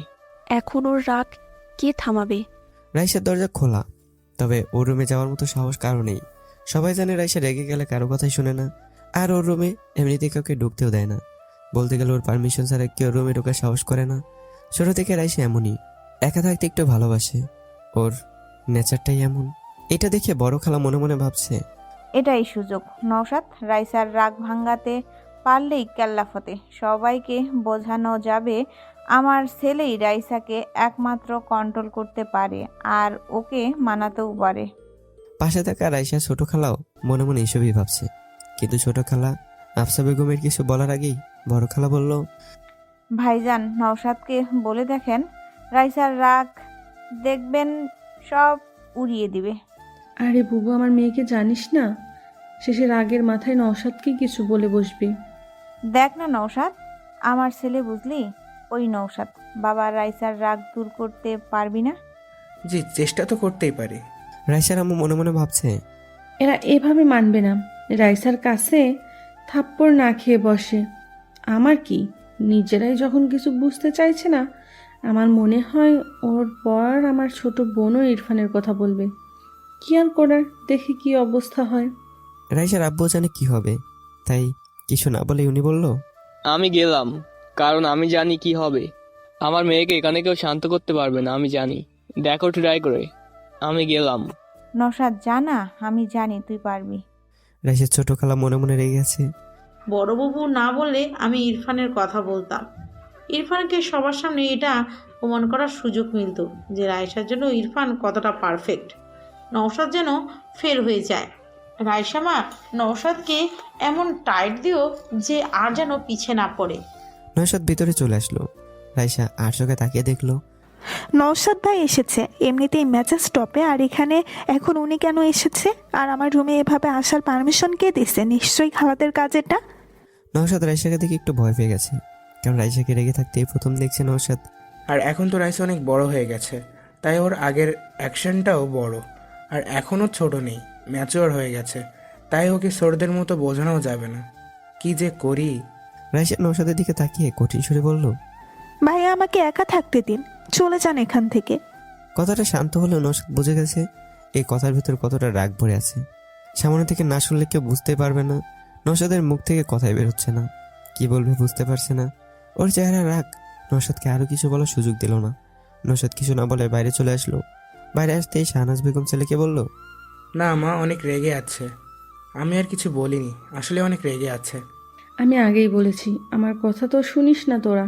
[SPEAKER 5] এখন ওর রাগ কে থামাবে?
[SPEAKER 1] রাইসার দরজা খোলা, তবে ওর রুমে যাওয়ার মতো সাহস কারো নেই। সবাই জানে রাইসা রেগে গেলে কারো কথাই শোনে না, আর ওর রুমে এমনিতে কাউকে ঢুকতেও দেয় না। বলতে গেলে ওর পারমিশন ছাড়া কেউ রুমে ঢোকার সাহস করে না। ছোট থেকে রাইসা এমনই, একা থাকতে একটু ভালোবাসে। ওর নেচারটাই এমন। এটা দেখে বড় খালা মনে মনে ভাবছে,
[SPEAKER 4] এটাই সুযোগ। নওশাদ, রাইসার রাগ ভাঙাতে পারলেই কেল্লাফতে। সবাইকে বোঝানো যাবে আমার ছেলেই রাইসাকে একমাত্র কন্ট্রোল করতে পারে আর ওকে মানাতেও পারে।
[SPEAKER 1] পাশে থাকা রাইসা ছোট খালাও মনে মনে এসবই ভাবছে, কিন্তু ছোট খালা আফসা বেগমের কিছু বলার আগেই বড় খালা বলল,
[SPEAKER 4] ভাইজান, নওশাদকে বলে দেখেন রাইসার রাগ দেখবেন সব উড়িয়ে দিবে।
[SPEAKER 3] আরে বুবু, আমার মেয়েকে জানিস না? শেষে রাগের মাথায় নওশাদকে কিছু বলে বসবি।
[SPEAKER 4] দেখ না নওশাদ, আমার ছেলে বুঝলি, ওই নওশাদ। বাবা, রাইসার রাগ দূর করতে পারবি না?
[SPEAKER 8] জি, চেষ্টা তো করতেই পারি।
[SPEAKER 1] রাইসার আম্মু মনে মনে ভাবছে,
[SPEAKER 3] এরা এভাবে মানবে না। রাইসার কাছে থাপ্পড় না খেয়ে বসে। আমার কি, নিজেরাই যখন কিছু বুঝতে চাইছে না, আমার মনে হয় ওর পর আমার ছোট বোনও ইরফানের কথা বলবে। কি আর করার, দেখি কি অবস্থা হয়।
[SPEAKER 1] রাইসার আব্বু জানে কি হবে, তাই কিছু না বলে উনি বলল,
[SPEAKER 7] আমি গেলাম, কারণ আমি জানি কি হবে। আমার মেয়েকে এখানে কেউ শান্ত করতে পারবে না, আমি জানি। দেখো ট্রাই করে। আমি গেলাম।
[SPEAKER 4] নওশাদ, জানা, আমি জানি তুই পারবি।
[SPEAKER 1] রাইসার ছোট খালা মনে মনে রেগে আছে।
[SPEAKER 6] বড়বাবু না বললে আমি ইরফানের কথা বলতাম। ইরফানকে সবার সামনে এটা প্রমাণ করার সুযোগ মিলত যে রায়সার জন্য ইরফান কতটা পারফেক্ট। নওশাদ যেন ফেল হয়ে যায়। রায়সা মা, নওশাদকে এমন টাইট দিও যে আর যেন পিছে না পড়ে।
[SPEAKER 1] নয়শাদ ভিতরে চলে আসলো। রাইসা আর চোখে তাকিয়ে দেখলো,
[SPEAKER 2] নওশাদ ভাই এসেছে। এমনিতেই মেজাজ স্টপে, আর এখানে এখন উনি কেন এসেছে? আর আমার রুমে এভাবে আসার পারমিশন কে দিছে? নিশ্চয়ই খালাদের কাজ এটা।
[SPEAKER 1] নওশাদ রাইসাকে দেখে একটু ভয় পেয়ে গেছে, কারণ রাইসাকে রেগে থাকতে এই প্রথম দেখছে নওশাদ।
[SPEAKER 8] আর এখন তো রাইসা অনেক বড় হয়ে গেছে, তাই ওর আগের অ্যাকশনটাও বড়। আর এখনও ছোট নেই, ম্যাচিওর হয়ে গেছে, তাই ওকে ছোটদের মতো বোঝানো যাবে না। কি যে করি।
[SPEAKER 1] রাইসা নওশাদের দিকে তাকিয়ে কঠিন সুরে বলল,
[SPEAKER 2] ভাইয়া, আমাকে একা থাকতে দিন, চলে যান এখান থেকে।
[SPEAKER 1] কথাটা শান্ত হলেও নওশাদ বুঝে গেছে এই কথার ভিতর কতটা রাগ ভরে আছে। সামনে থেকে না শুনলে কেউ বুঝতে পারবে না। নওশাদের মুখ থেকে কথাই বের হচ্ছে না, কি বলবে বুঝতে পারছে না। ওর চেহারা রাগ নওশাদকে আরো কিছু বলার সুযোগ দিল না। নওশাদ কিছু না বলে বাইরে চলে আসলো। বাইরে আসতেই শাহনাজ বেগম ছেলেকে বলল,
[SPEAKER 8] না মা, অনেক রেগে আছে। আমি আর কিছু বলিনি, আসলে অনেক রেগে আছে।
[SPEAKER 3] আমি আগেই বলেছি, আমার কথা তো শুনিস না তোরা।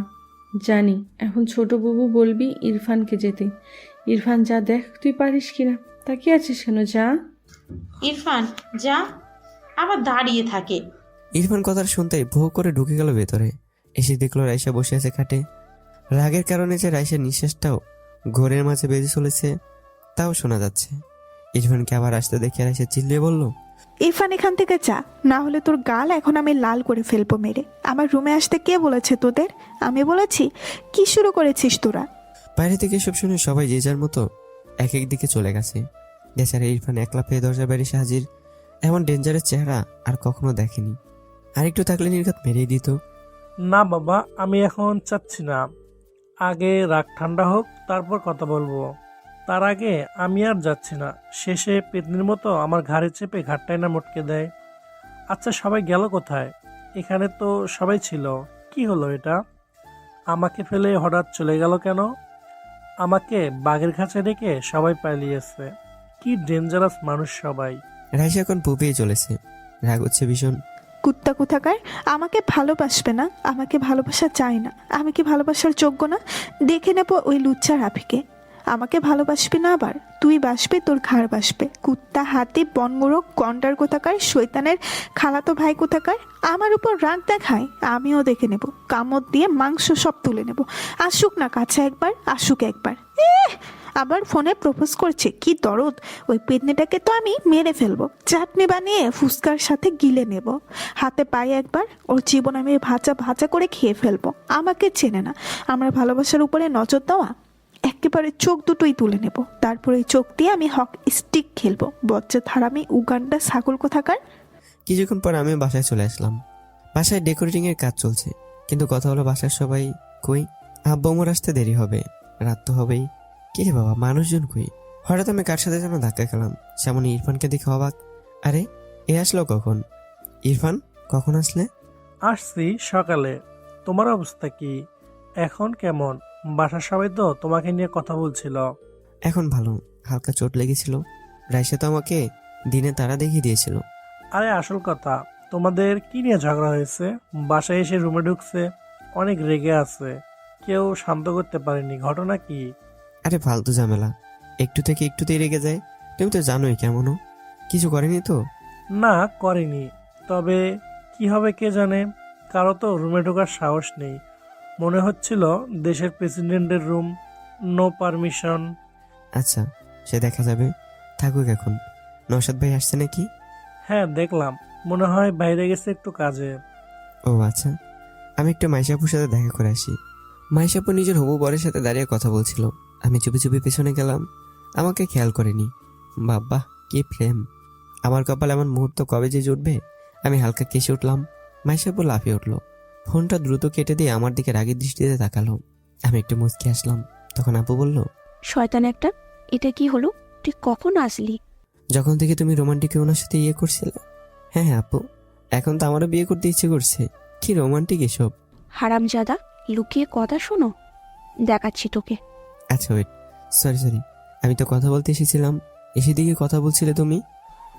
[SPEAKER 3] জানি এখন ছোট বাবু বলবি ইরফানকে যেতে। ইরফান, যা দেখ তুই পারিস কিনা। তাকিয়ে আছিস কেন? যা।
[SPEAKER 6] ইরফান যা, আবার দাঁড়িয়ে থাকে।
[SPEAKER 1] ইরফান কথাটা শুনতেই ভৌ করে ঢুকে গেল ভেতরে। এসে দেখলো রাইসা বসে আছে খাটে। রাগের কারণে যে রাইসার নিঃশ্বাসটাও ঘোরের মাঝে বেজে চলেছে তাও শোনা যাচ্ছে। ইরফানকে আবার আসতে দেখে রাইসা চিল্লিয়ে বলল,
[SPEAKER 2] ইরফান, এখান থেকে যা, না হলে তোর গাল এখন আমি লাল করে ফেলবো মেরে। আমার রুমে আসতে কে বলেছে তোদের? আমি বলেছি? কি শুরু করেছিস তোরা?
[SPEAKER 1] বাইরে থেকে এসব শুনে সবাই যে যার মতো এক এক দিকে চলে গেছে। বেচারা ইরফান একলা পেয়ে দরজা বাইরে এসে হাজির। এমন ডেঞ্জারের চেহারা আর কখনো দেখেনি। আর একটু থাকলে নির্ঘাত মেরেই দিত।
[SPEAKER 10] না বাবা, আমি এখন চাচ্ছি না। আগে রাগ ঠান্ডা হোক, তারপর কথা বলবো। তার আগে আমি আর যাচ্ছি না। শেষে পেতনির মতো আমার ঘাড়ে চেপে ঘাটটায় না মটকে দেয়। আচ্ছা, সবাই গেল কোথায়? এখানে তো সবাই ছিল। কি হলো এটা? আমাকে ফেলে হঠাৎ চলে গেল কেন? আমাকে বাঘের কাছে রেখে সবাই পালিয়েছে। কি ডেঞ্জারাস মানুষ সবাই।
[SPEAKER 1] রাইসা এখন পুপিয়ে চলেছে, রাগ হচ্ছে ভীষণ।
[SPEAKER 2] কুত্তা কোথাকার, আমাকে ভালোবাসবে না, আমাকে ভালোবাসা চায় না। আমি কি ভালোবাসার যোগ্য না? দেখে নেব ওই লুচ্চা রাফিকে। আমাকে ভালোবাসবি না, আবার তুই বাসবি, তোর ঘাড় বাসবে। কুত্তা, হাতি, বনমুরগ, গন্ডার কোথাকার, শয়তানের খালাতো ভাই কোথাকার, আমার উপর রাগ দেখায়। আমিও দেখে নেব, কামড় দিয়ে মাংস সব তুলে নেব। আসুক না কাছে একবার, আসুক একবার। আবার ফোনে প্রপোজ করছে, কি দরদ! ওই পেতনিটাকে তো আমি মেরে ফেলবো, চাটনি বানিয়ে ফুচকার সাথে গিলে নেব। হাতে পায়ে একবার, ওর জীবন আমি ভাজা ভাজা করে খেয়ে ফেলবো। আমাকে চেনে না, আমার ভালোবাসার উপরে নজর দেওয়া। একেবারে চোখ দুটোই তুলে নেব, তারপরে এই চোখ দিয়ে আমি হক স্টিক খেলবো। বজ্জাত হারামি উগান্ডা ছাগল কোথাকার।
[SPEAKER 1] কিছুক্ষণ পর আমি বাসায় চলে আসলাম। বাসায় ডেকোরেটিং এর কাজ চলছে, কিন্তু কথা হলো বাসার সবাই কই। আব্বু আমার আসতে দেরি হবে, রাত তো হবেই। কে বাবা, মানুষজন কই? হঠাৎ আমি কার সাথে যেন ধাক্কা খেলাম। সামনে ইরফানকে দেখে অবাক। আরে, এ আসলো কখন? ইরফান, কখন আসলে?
[SPEAKER 10] আসছি সকালে। তোমার অবস্থা কি? এখন কেমন? বাসার সবাই তো তোমাকে নিয়ে কথা বলছিল।
[SPEAKER 1] এখন ভালো, হালকা চোট লেগেছিল। রাইসা তো আমাকে দিনে তারা দেখিয়ে দিয়েছিল।
[SPEAKER 10] আরে আসল কথা, তোমাদের কি নিয়ে ঝগড়া হয়েছে? বাসায় এসে রুমে ঢুকছে, অনেক রেগে আছে, কেউ শান্ত করতে পারেনি, ঘটনা কি?
[SPEAKER 1] আরে ফালতু ঝামেলা, একটু থেকে একটুতেই রেগে যায়। তুমি তো জানোই কেমনও, কিছু করেনি তো।
[SPEAKER 10] না করেনি, তবে কি হবে কে জানে। কারো তো রুমে ঢোকার সাহস নেই, মনে হচ্ছিল দেশের প্রেসিডেন্টের রুম, নো পারমিশন।
[SPEAKER 1] আচ্ছা, সে দেখা যাবে, থাকুক এখন। নওশাদ ভাই আসছে নাকি?
[SPEAKER 10] হ্যাঁ দেখলাম, মনে হয় বাইরে গেছে একটু কাজে।
[SPEAKER 1] ও আচ্ছা, আমি একটু মাইশাপুর সাথে দেখা করে আসি। মাইশাপু নিজের হবু বরের সাথে দাঁড়িয়ে কথা বলছিল। আমি চুপি চুপি পেছনে গেলাম, আমাকে খেয়াল করেনি। বাবা কি প্রেম! আমার কপাল এমন মুহূর্ত কবে যে জুটবে। আমি হালকা কেসে উঠলাম। মাইশাপু লাফিয়ে উঠলো, ফোনটা দ্রুত কেটে দিয়ে আমার দিকে রাগের দৃষ্টিতে তাকালো। আমি একটু মুচকি আসলাম। তখন আপু বলল,
[SPEAKER 5] শয়তান একটা, এটা কি হলো? তুই কখন আসলি?
[SPEAKER 1] যখন থেকে তুমি রোমান্টিক ওনার সাথে ইয়ে করছিলে। হ্যাঁ হ্যাঁ আপু, এখন তো আমারও বিয়ে করতে ইচ্ছে করছে। কি রোমান্টিক এসব!
[SPEAKER 5] হারামজাদা, লুকিয়ে কথা শোনো, দেখাচ্ছি তোকে।
[SPEAKER 1] আচ্ছা ওয়েট, সরি, আমি তো কথা বলতে এসেছিলাম, এসে দিকে কথা বলছিলে তুমি।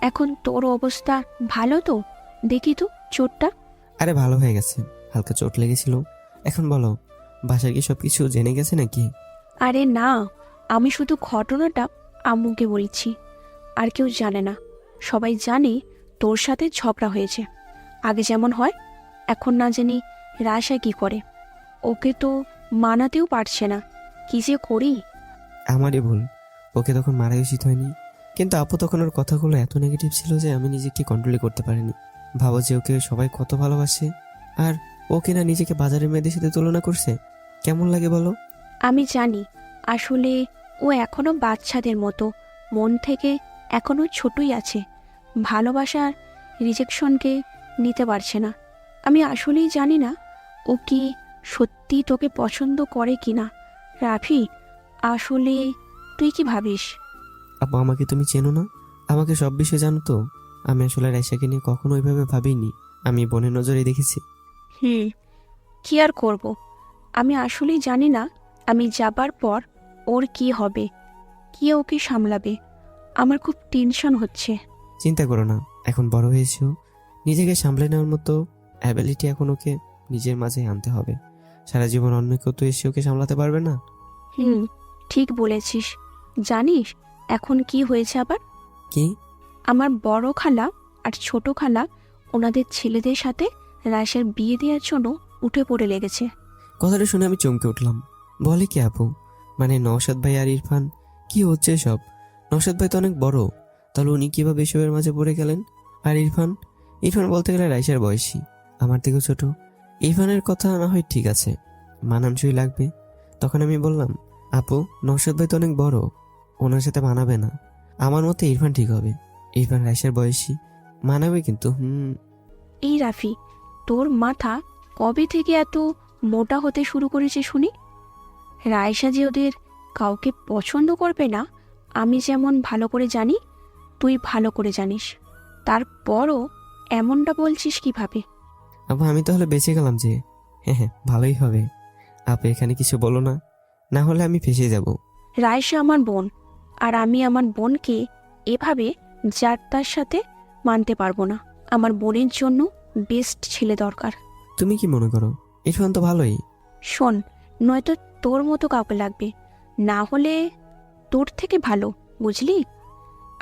[SPEAKER 5] এখন তোর অবস্থা ভালো তো? দেখি তো চোটটা।
[SPEAKER 1] আরে ভালো হয়ে গেছে, হালকা চোট লেগেছিল। এখন বলো, বাসার কি সবকিছু জেনে গেছে নাকি?
[SPEAKER 5] আরে না, আমি শুধু ঘটনাটা আম্মুকে বলছি, আর কেউ জানে না। সবাই জানে তোর সাথে ঝগড়া হয়েছে। আগে যেমন হয়, এখন না জানি রাশা কি করে। ওকে তো মানাতেও পারছে না, কি যে করি।
[SPEAKER 1] আমারই ভুল, ওকে তখন মারা উচিত হয়নি। কিন্তু আপু তখন ওর কথাগুলো এত নেগেটিভ ছিল যে আমি নিজেকে কন্ট্রোল করতে পারিনি। ভাবো যে ওকে সবাই কত ভালোবাসে, আর ও কিনা নিজেকে বাজারের মেয়েদের সাথে তুলনা করছে। কেমন লাগে বলো?
[SPEAKER 5] আমি জানি, আসলে ও এখনো বাচ্চাদের মতো, মন থেকে এখনো ছোটই আছে, ভালোবাসার রিজেকশনকে নিতে পারছে না। আমি আসলেই জানি না ও কি সত্যি তোকে পছন্দ করে কিনা। রাফি, আসলে তুই কি ভাবিস?
[SPEAKER 1] আপু আমাকে তুমি চেনো না, আমাকে সব বিষয়ে জানো তো। আমি আসলে রাইসাকে নিয়ে কখনো ওইভাবে ভাবিনি, আমি বোনের নজরে দেখেছি।
[SPEAKER 5] কি আর করব, আমি আসলেই জানি না আমি যাবার পর ওর কি হবে, কে ওকে সামলাবে। আমার খুব টেনশন হচ্ছে।
[SPEAKER 1] চিন্তা করো না, এখন বড় হয়েছেও, নিজেকে সামলে নেওয়ার মতো অ্যাবিলিটি এখন ওকে নিজের মাঝে আনতে হবে। সারা জীবন অন্য কেউ তো এসে ওকে সামলাতে পারবে না।
[SPEAKER 5] ঠিক বলেছিস। জানিস এখন কি হয়েছে আবার?
[SPEAKER 1] কি?
[SPEAKER 5] আমার বড় খালা আর ছোট খালা ওনাদের ছেলেদের সাথে রাশের বিয়ে দেওয়ার জন্য উঠে পড়ে লেগেছে।
[SPEAKER 1] কথাটা শুনে আমি চমকে উঠলাম। বলে কি আপু? মানে নওশাদ ভাই আর ইরফান? কি হচ্ছে সব? নওশাদ ভাই তো অনেক বড়, তাহলে উনি কিভাবে এসবের মাঝে পড়ে গেলেন? আর ইরফান? ইরফান বলতে গেলে রাইসার বয়সী, আমার থেকেও ছোট। ইরফানের কথা না হয় ঠিক আছে, মানানসই লাগবে। তখন আমি বললাম, আপু নওশাদ ভাই তো অনেক বড়, ওনার সাথে মানাবে না। আমার মতে ইরফান ঠিক হবে। ইরফান রাইসার বয়সী, মানাবে কিন্তু।
[SPEAKER 5] এই রাফি, তোর মাথা কবে থেকে এত মোটা হতে শুরু করেছে শুনি? রায়সা যে ওদের কাউকে পছন্দ করবে না, আমি যেমন ভালো করে জানি, তুই ভালো করে জানিস, তারপরও এমনটা বলছিস কিভাবে?
[SPEAKER 1] আপু আমি তাহলে বেঁচে গেলাম যে। হ্যাঁ, ভালোই হবে। আপু এখানে কিছু বলো না, না হলে আমি ফেঁসে যাব।
[SPEAKER 5] রায়সা আমার বোন, আর আমি আমার বোনকে এভাবে যার তার সাথে মানতে পারবো না। আমার বোনের জন্য বেস্ট ছেলে দরকার।
[SPEAKER 1] তুমি কি মনে করো? ইরফান তো ভালোই।
[SPEAKER 5] শোন, নয়তো তোর মতো কাউকে লাগবে, না হলে তোর থেকে ভালো, বুঝলি?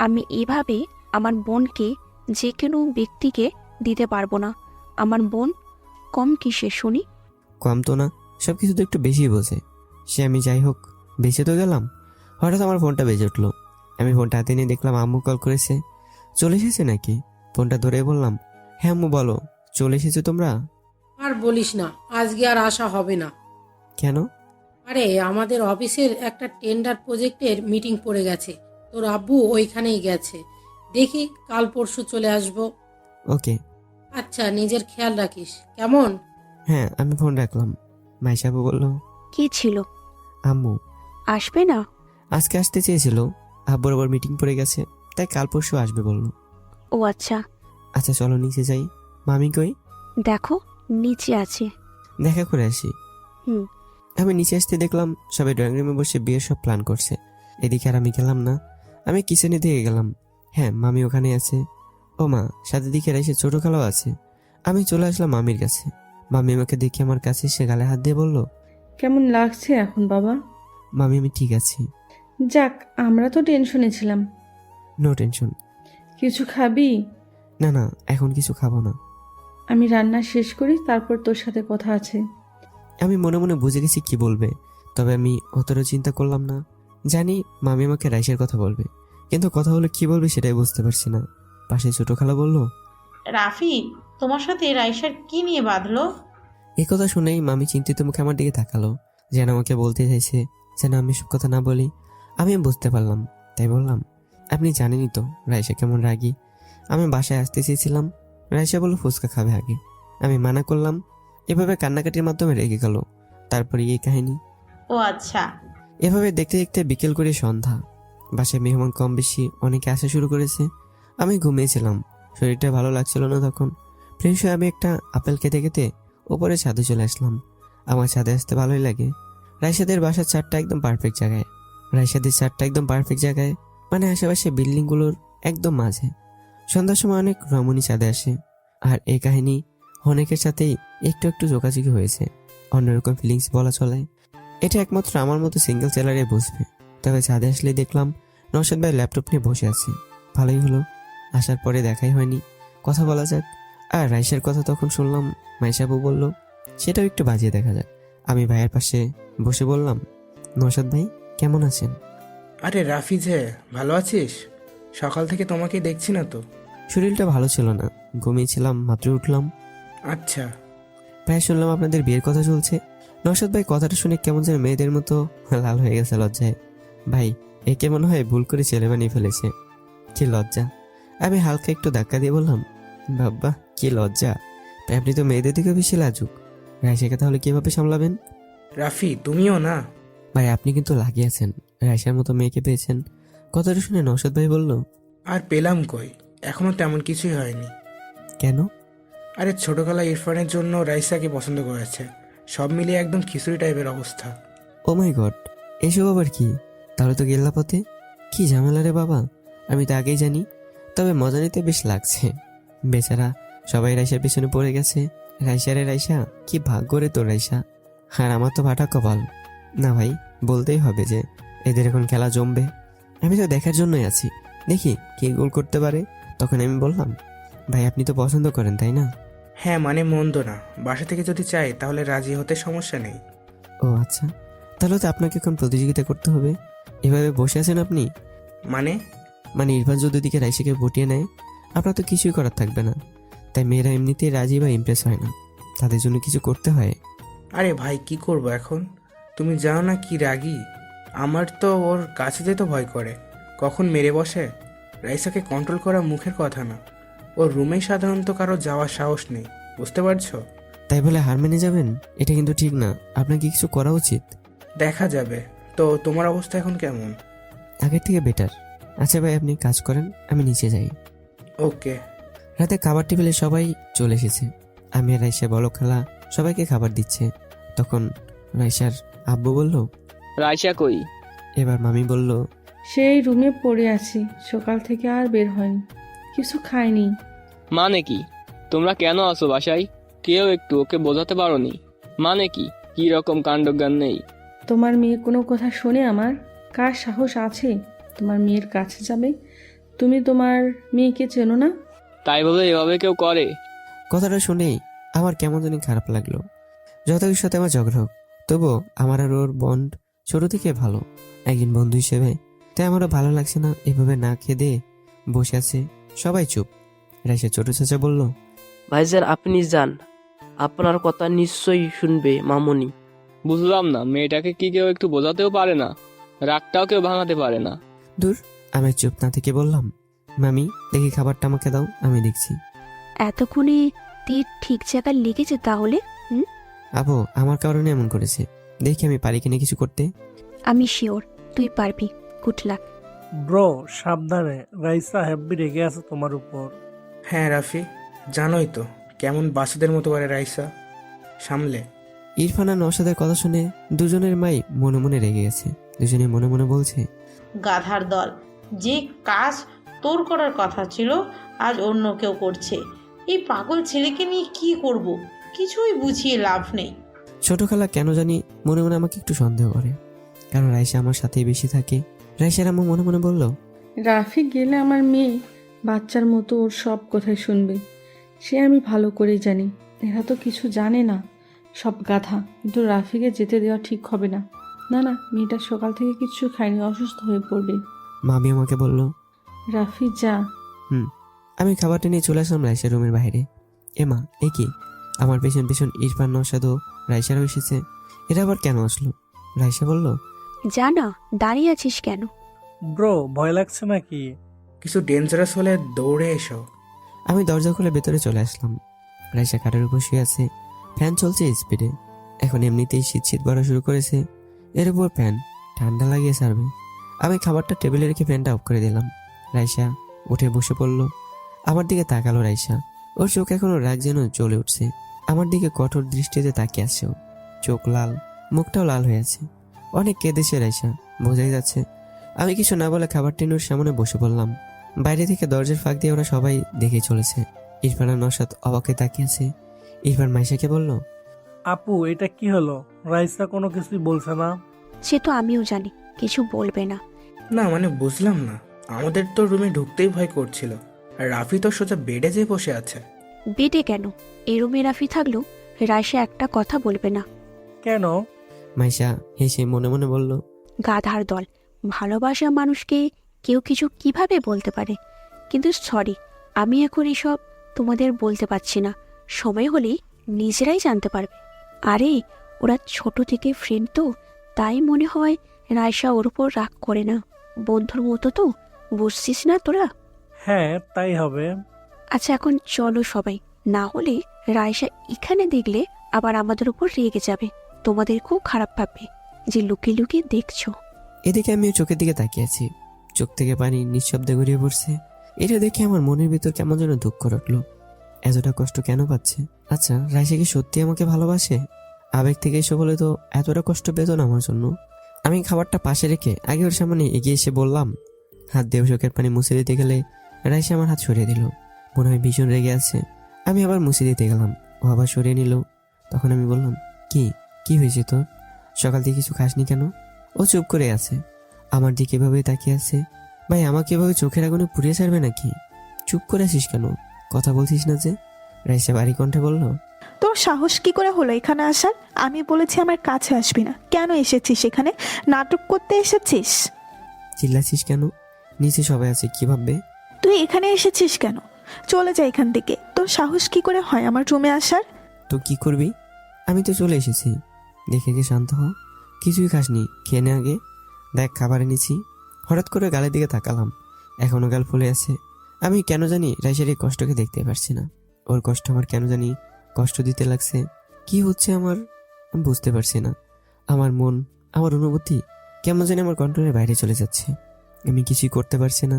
[SPEAKER 5] আমি এভাবে আমার বোনকে যে কোনো ব্যক্তিকে দিতে পারবো না। আমার বোন কম কিসে শুনি?
[SPEAKER 1] কম তো না, সব কিছু তো একটু বেশি বোঝে। সে আমি যাই হোক, বেঁচে তো গেলাম। হঠাৎ আমার ফোনটা বেজে উঠলো। আমি ফোনটা হাতে নিয়ে দেখলাম আম্মু কল করেছে। চলে এসেছে নাকি? ফোনটা ধরে বললাম, হ্যাঁ আম্মু বলো, চলে এসেছো তোমরা?
[SPEAKER 11] আর বলিস না, আজকে আর আসা হবে না।
[SPEAKER 1] কেন?
[SPEAKER 11] আরে আমাদের অফিসের একটা টেন্ডার প্রজেক্টের মিটিং পড়ে গেছে, তোর আব্বু ওইখানেই গেছে। দেখি কাল পরশু চলে আসবো।
[SPEAKER 1] ওকে।
[SPEAKER 11] আচ্ছা, নিজের খেয়াল রাখিস, কেমন?
[SPEAKER 1] হ্যাঁ আমি ফোন রাখলাম। মাইশাবু বলল,
[SPEAKER 5] কি ছিল?
[SPEAKER 1] আম্মু
[SPEAKER 5] আসবে না?
[SPEAKER 1] আজকে আসতে চেয়েছিল, আব্বুর আবার মিটিং পড়ে গেছে, তাই কাল পরশু আসবে বলল।
[SPEAKER 5] ও আচ্ছা।
[SPEAKER 1] আচ্ছা চলো নিচে যাই। মামি কই?
[SPEAKER 5] দেখো, নিচে আছে।
[SPEAKER 1] দেখা করে আসি।
[SPEAKER 5] হুম।
[SPEAKER 1] আমি নিচে আসতে দেখলাম সবাই ড্রয়িং রুমে বসে বিয়ের সব প্ল্যান করছে। এদিকে আর আমি গেলাম না, আমি কিচেনে দিয়ে গেলাম। হ্যাঁ মামি ওখানে আছে, ও মা, সাথে দিকে রাইসের ছোট খালাও আছে। আমি চলে আসলাম মামির কাছে। মামি আমাকে দেখে আমার কাছে এসে গালে হাত দিয়ে বলল,
[SPEAKER 3] কেমন লাগছে এখন বাবা?
[SPEAKER 1] মামি আমি ঠিক আছি,
[SPEAKER 3] যাক, আমরা তো টেনশনে ছিলাম।
[SPEAKER 1] No tension.
[SPEAKER 3] কিছু খাবি?
[SPEAKER 1] না না, এখন কিছু খাবো না।
[SPEAKER 3] আমি রান্না শেষ করি, তারপর তোর সাথে কথা আছে।
[SPEAKER 1] আমি মনে মনে বুঝে গেছি কি বলবে, তবে আমি অতটা চিন্তা করলাম না। জানি মামি আমাকে রাইসের কথা বলবে, কিন্তু কথা হলো কি বলবে সেটাই বুঝতে পারছি না। পাশে ছোট খালা বলল,
[SPEAKER 6] রাফি, তোমার সাথে রাইসার কি নিয়ে বাঁধলো?
[SPEAKER 1] এই কথা শুনেই মামি চিন্তিত মুখে আমার দিকে তাকালো, যেন আমাকে বলতে চাইছে যেন আমি সব কথা না বলি। আমি বুঝতে পারলাম, তাই বললাম, আপনি জানেনই তো রাইসা কেমন রাগী। আমি বাসায় আসতে চেয়েছিলাম, রাইসা বলল ফুচকা খাবে আগে। আমি মানা করলাম, এভাবে কান্নাকাটির মাধ্যমে রেগে গেল। তারপরে এই কাহিনী।
[SPEAKER 6] ও আচ্ছা।
[SPEAKER 1] এভাবে দেখতে দেখতে বিকেল করে সন্ধ্যা। বাসায় মেহমান কম বেশি অনেকে আসা শুরু করেছে। আমি ঘুমিয়েছিলাম, শরীরটা ভালো লাগছিল না তখন। ফ্রেশ হয়ে আমি একটা আপেল খেতে খেতে ওপরে ছাদে চলে আসলাম। আমার ছাদে আসতে ভালোই লাগে। রাইসাদের বাসার ছাদটা একদম পারফেক্ট জায়গায়। মানে আশেপাশে বিল্ডিংগুলোর একদম মাঝে। সন্ধ্যার সময় অনেক রমণী ছাদে আসে, আর এই কাহিনী অনেকের সাথেই একটু একটু চোকাচুকি হয়েছে। অন্যরকম ফিলিংস বলা চলে। এটা একমাত্র আমার মতো সিঙ্গেল সেলারে বুঝবে। তবে ছাদে আসলে দেখলাম নওশাদ ভাই ল্যাপটপ নিয়ে বসে আছে। ভালোই হলো, আসার পরে দেখাই হয়নি, কথা বলা যাক। আর রাইসের কথা তখন শুনলাম মাইশাবু বলল, সেটাও একটু বাজিয়ে দেখা যাক। আমি ভাইয়ের পাশে বসে বললাম, নওশাদ ভাই কেমন আছেন?
[SPEAKER 8] আরে রাফি, যে ভালো আছিস? সকাল থেকে তোমাকে দেখছি না তো।
[SPEAKER 1] শরীরটা ভালো ছিল না, ঘুমিয়েছিলাম, মাত্র উঠলাম।
[SPEAKER 8] আচ্ছা।
[SPEAKER 1] ভাই শুনলাম আপনাদের বিয়ের কথা চলছে। নওশাদ ভাই কথাটা শুনে কেমন যেন মেয়েদের মতো লাল হয়ে গেছে লজ্জায়। ভাই, এ কেমন হয় ভুল করে ছেলে বানিয়ে ফেলেছে, কি লজ্জা। আমি হালকা একটু ধাক্কা দিয়ে বললাম, বাবা কি লজ্জা। তাই আপনি তো মেয়েদের দিকে বেশি লাজুক। রাইসাকে তাহলে কিভাবে সামলাবেন?
[SPEAKER 8] রাফি, তুমিও না।
[SPEAKER 1] ভাই আপনি কিন্তু লাগিয়েছেন, রাইসার মতো মেয়েকে পেয়েছেন। কথাটা শুনে নওশাদ ভাই বলল,
[SPEAKER 8] আর পেলাম কই, এখনো তেমন কিছুই হয়নি।
[SPEAKER 1] কেন?
[SPEAKER 8] আরে ছোটবেলা ইরফানের জন্য রাইসাকে পছন্দ করেছে। সব মিলিয়ে একদম খিচুড়ি টাইপের অবস্থা।
[SPEAKER 1] ও মাই গড, এসব আবার কি? তাহলে তো গেল্লা পথে, কি ঝামেলা রে বাবা। আমি তো আগেই জানি, তবে মজা নিতে বেশ লাগছে। বেচারা সবাই রাইসার পেছনে পড়ে গেছে। রাইসা, কি ভাগ্য রে তোর রাইসা। আর আমার তো ভাটা কপাল। না ভাই, বলতেই হবে যে এদের এখন খেলা জমবে। আমি তো দেখার জন্যই আছি, দেখি কে গোল করতে পারে। তখন আমি বললাম, ভাই আপনি তো পছন্দ করেন তাই না?
[SPEAKER 8] হ্যাঁ, মানে মন্দ না। বাসা থেকে যদি চাই তাহলে রাজি হতে সমস্যা নেই।
[SPEAKER 1] ও আচ্ছা, তাহলে তো আপনাকে এখন প্রতিযোগিতা করতে হবে। এভাবে বসে আছেন আপনি?
[SPEAKER 8] মানে
[SPEAKER 1] ইরফান যদি দিকে রাইসাকে পটিয়ে নেয়, আপনার তো কিছুই করার থাকবে না। তাই মেয়েরা এমনিতেই রাজি বা ইমপ্রেস হয় না, তাদের জন্য কিছু করতে হয়।
[SPEAKER 8] আরে ভাই, কি করব এখন? তুমি জানো না কি রাগী। আমার তো ওর কাছে যেতে ভয় করে, কখন মেরে বসে। রাইসাকে কন্ট্রোল করা মুখের কথা না, ওর রুমেই সাধারণত কারো যাওয়ার সাহস নেই, বুঝতে পারছো?
[SPEAKER 1] তাই বলে হার মেনে যাবেন? এটা কিন্তু ঠিক না, আপনাকে কিছু করা উচিত।
[SPEAKER 8] দেখা যাবে। তো তোমার অবস্থা এখন কেমন?
[SPEAKER 1] আগের থেকে বেটার। আচ্ছা ভাই, আপনি কাজ করেন, আমি নিচে যাই।
[SPEAKER 8] ওকে।
[SPEAKER 1] রাতে খাবার টেবিলে সবাই চলে এসেছে। আমি আর রাইসা, বড় খালা সবাইকে খাবার দিচ্ছে। তখন রাইসার আব্বু বলল,
[SPEAKER 7] রাইসা কই?
[SPEAKER 1] এবার মামি বলল,
[SPEAKER 3] সেই রুমে পড়ে আছি, সকাল থেকে আর বের হয়নি, কিছু খাইনি।
[SPEAKER 7] মানে কি? তোমরা কেন আসো বাসায়? কেউ একটু ওকে বোঝাতে পারোনি? মানে কি? কি রকম কাণ্ডজ্ঞান নেই?
[SPEAKER 3] তোমার মেয়ে কোনো কথা শোনে আমার? কার সাহস আছে তোমার মেয়ের কাছে যাবে? তুমি তোমার মেয়েকে চেনো না?
[SPEAKER 7] তাই বলে এভাবে কেউ করে?
[SPEAKER 1] কথাটা শুনেই আমার কেমন জানি খারাপ লাগলো। যত কিছুর সাথে আমার ঝগড়া হোক, তবুও আমার আর ওর বন্ড ছোট থেকে ভালো, একজন বন্ধু হিসেবে। তাই আমারও ভালো লাগছে না এভাবে না খেয়ে দিয়ে বসে আছে। সবাই চুপ। রাইসা ছোট চাচা বলল,
[SPEAKER 9] ভাইজান আপনি যান, আপনার কথা নিশ্চয়ই শুনবে মামুনি।
[SPEAKER 7] বুঝলাম না, মেয়েটাকে কি কেউ একটু বোঝাতেও পারে না? রাগটাও কেউ ভাঙাতে পারে না?
[SPEAKER 1] দূর। আমি চুপ না থেকে বললাম, মামি দেখি খাবারটা আমাকে দাও, আমি দেখছি।
[SPEAKER 5] এতক্ষণে তীর ঠিক জায়গায় লেগেছে তাহলে?
[SPEAKER 1] আপু আমার কারণে এমন করেছে, দেখি আমি পারি কিনা কিছু করতে।
[SPEAKER 5] আমি শিওর তুই পারবি। Good luck.
[SPEAKER 10] ব্রো সাবধানে, রাইসা হেব্বি রেগে আছে তোমার উপর।
[SPEAKER 8] হ্যাঁ রাফি, জানোই তো কেমন বাসুদের মতো করে রাইসা, সামলে।
[SPEAKER 1] ইরফান আর নওশাদের কথা শুনে দুজনের মাই মনে মনে রেগে গেছে। দুজনে মনে মনে বলছে,
[SPEAKER 6] গাধার দল, যে কাজ তোর করার কথা ছিল আজ অন্য কেউ করছে। এই পাগল ছেলেকে নিয়ে কি করব, কিছুই বুঝিয়ে লাভ নেই।
[SPEAKER 1] ছোট খালা কেন জানি মনে মনে আমাকে একটু সন্দেহ করে, কারণ রাইসা আমার সাথেই বেশি থাকে। রাইসার আম্মু মনে মনে বলল,
[SPEAKER 3] রাফি গেলে আমার মেয়ে বাচ্চার মতো ওর সব কথাই শুনবে। সে আমি ভালো করেই জানি। এরা তো কিছু জানে না, সব গাধা। কিন্তু রাফিকে যেতে দেওয়া ঠিক হবে না। না না, মেয়েটা সকাল থেকে কিচ্ছু খায়নি, অসুস্থ হয়ে পড়বে।
[SPEAKER 1] মামি আমাকে বলল,
[SPEAKER 3] রাফি যা।
[SPEAKER 1] আমি খাবারটা নিয়ে চলে আসলাম রাইসার রুমের বাইরে। এমা, এ কি? আমার পেছন পেছন ইরফান, নওশাদ ও রাইসারও এসেছে। এরা আবার কেন আসলো? রাইসা বলল,
[SPEAKER 5] যা না, দাঁড়িয়ে আছিস কেন?
[SPEAKER 10] ব্রো, ভয় লাগছে নাকি?
[SPEAKER 8] কিছু ডেঞ্জারাস হলে দৌড়ে এসো।
[SPEAKER 1] আমি দরজা খুলে ভেতরে চলে আসলাম। রাইসা খাটের উপর শুয়ে আছে, ফ্যান চলছে স্পিডে। এখন এমনিতেই শীত শীত পড়া শুরু করেছে, এর উপর ফ্যান ঠান্ডা লাগিয়ে ছাড়বে। আমি খাবারটা টেবিলে রেখে ফ্যানটা অফ করে দিলাম। রাইসা উঠে বসে পড়লো, আমার দিকে তাকালো। রাইসা, ওর চোখ এখনো রাগ যেন জ্বলে উঠছে। আমার দিকে কঠোর দৃষ্টিতে তাকিয়ে আছে ও। চোখ লাল, মুখটাও লাল হয়ে আছে। অনেক কেঁদেছে রাইসা, বোঝাই যাচ্ছে। আমি কিছু না বলে খাবার টেনুর সামনে বসে পড়লাম। বাইরে থেকে দরজার ফাঁক দিয়ে ওরা সবাই দেখে চলেছে। ইরফান আর নওশাদ অবাকে তাকিয়ে আছে। ইরফান মাইশাকে বলল,
[SPEAKER 10] আপু, এটা কি হলো? রাইসা কোনো কিছুই বলছে না।
[SPEAKER 5] সে তো আমিও জানি কিছু বলবে না।
[SPEAKER 8] না মানে বুঝলাম না, আমাদের তো রুমে ঢুকতেই ভয় করছিল, আর রাফি তো সোজা বেডে যেয়ে বসে আছে।
[SPEAKER 5] বেডে কেন? এই রুমে রাফি থাকলেও রাইসা একটা কথা বলবে না।
[SPEAKER 10] কেন?
[SPEAKER 1] মাইশা হেসে মনে মনে বলল,
[SPEAKER 5] গাধার দল। ভালোবাসা মানুষকে কেউ কিছু কিভাবে বলতে পারে। কিন্তু সরি, আমি এখন এসব তোমাদের বলতে পারছি না। সময় হলেই নিজেরাই জানতে পারবে। আরে, ওরা ছোট থেকে ফ্রেন্ড তো, তাই মনে হয় রাইসা ওর উপর রাগ করে না। বন্ধুর মতো তো, বুঝছিস না তোরা?
[SPEAKER 10] হ্যাঁ, তাই হবে।
[SPEAKER 5] আচ্ছা, এখন চলো সবাই, না হলে রাইসা এখানে দেখলে আবার আমাদের উপর রেগে যাবে। তোমাদের খুব খারাপ ভাববে যে লুকিয়ে লুকিয়ে দেখছো।
[SPEAKER 1] এদিকে আমিও চোখের দিকে তাকিয়ে আছি। চোখ থেকে পানি নিঃশব্দে গড়িয়ে পড়ছে। এটা দেখে আমার মনের ভিতর কেমন যেন দুঃখ রাখলো। এতটা কষ্ট কেন পাচ্ছে? আচ্ছা, রাইসা কি সত্যি আমাকে ভালোবাসে? আবেগ থেকে এসে বলে তো এতটা কষ্ট পেত না আমার জন্য। আমি খাবারটা পাশে রেখে আগে ওর সামনে এগিয়ে এসে বললাম, হাত দিয়ে চোখের পানি মুছে দিতে গেলে রাইসা আমার হাত সরিয়ে দিল। মনে হয় ভীষণ রেগে আছে। আমি আবার মুছে দিতে গেলাম, ও আবার সরিয়ে নিল। তখন আমি বললাম, কি হয়েছে তোর? সকাল থেকে কিছু খাসনি কেন? ও চুপ করে আছে, আমার দিকে এভাবে তাকিয়ে আছে। ভাই, আমাকে এভাবে চোখের আগুনে পুড়িয়ে ছাড়বে নাকি? চুপ করে আছিস কেন? কথা বলছিস না যে? রাইসা বাড়ি কণ্ঠে বলল,
[SPEAKER 2] তোর সাহস কি করে হলো এখানে আসার? আমি বলেছি আমার কাছে আসবি না, কেন এসেছিস এখানে? নাটক করতে এসেছিস?
[SPEAKER 1] চিল্লাছিস কেন? নিচে সবাই আছে, কি ভাববে?
[SPEAKER 2] তুই এখানে এসেছিস কেন? চলে যা এখান থেকে। তোর সাহস কি করে হয় আমার রুমে আসার?
[SPEAKER 1] তো কি করবি? আমি তো চলে এসেছি। দেখে যে শান্ত হ, কিছুই খাসনি, খেয়ে নে আগে। দেখ, খাবার এনেছি। হঠাৎ করে গালের দিকে তাকালাম, এখনো গাল ফুলে আছে। আমি কেন জানি রাইসার এই কষ্টকে দেখতে পারছি না। ওর কষ্ট আমার কেন জানি কষ্ট দিতে লাগছে। কি হচ্ছে আমার, আমি বুঝতে পারছি না। আমার মন, আমার অনুভূতি কেমন জানি আমার কন্ট্রোলের বাইরে চলে যাচ্ছে। আমি কিছুই করতে পারছি না।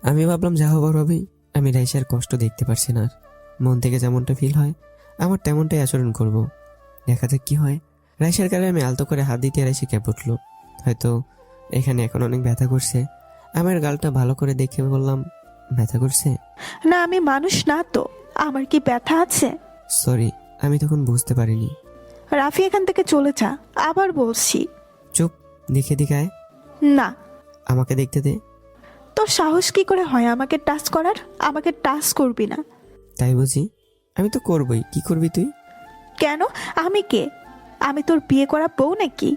[SPEAKER 1] আমি ভাবলাম যা হবার হবেই। আমি রাইসার কষ্ট দেখতে পারছি না আর। মন থেকে যেমনটা ফিল হয় আমার তেমনটাই আচরণ করব। দেখা যাক কি হয়। রাইসার কারণে আমি আলতো করে হাত দিতে রাইসা কেঁপে উঠল। হয়তো এখানে এখন অনেক ব্যথা করছে। আমার গালটা ভালো করে দেখে বললাম, ব্যথা করছে?
[SPEAKER 2] না, আমি মানুষ না তো, আমার কি ব্যথা আছে?
[SPEAKER 1] সরি, আমি তখন বুঝতে পারিনি।
[SPEAKER 2] রাফি, এখান থেকে চলে যা, আবার বলছি।
[SPEAKER 1] চুপ, দেখে দিকায়।
[SPEAKER 2] না।
[SPEAKER 1] আমাকে দেখতে দে।
[SPEAKER 2] তোর সাহস কি করে হয় আমাকে টাচ করার? আমাকে টাচ করবি না।
[SPEAKER 1] তাই বুঝি? আমি তো করবই। কি করবি তুই?
[SPEAKER 2] কেন? আমি কে? আমি তোর বিয়ে করা বউ নাকি?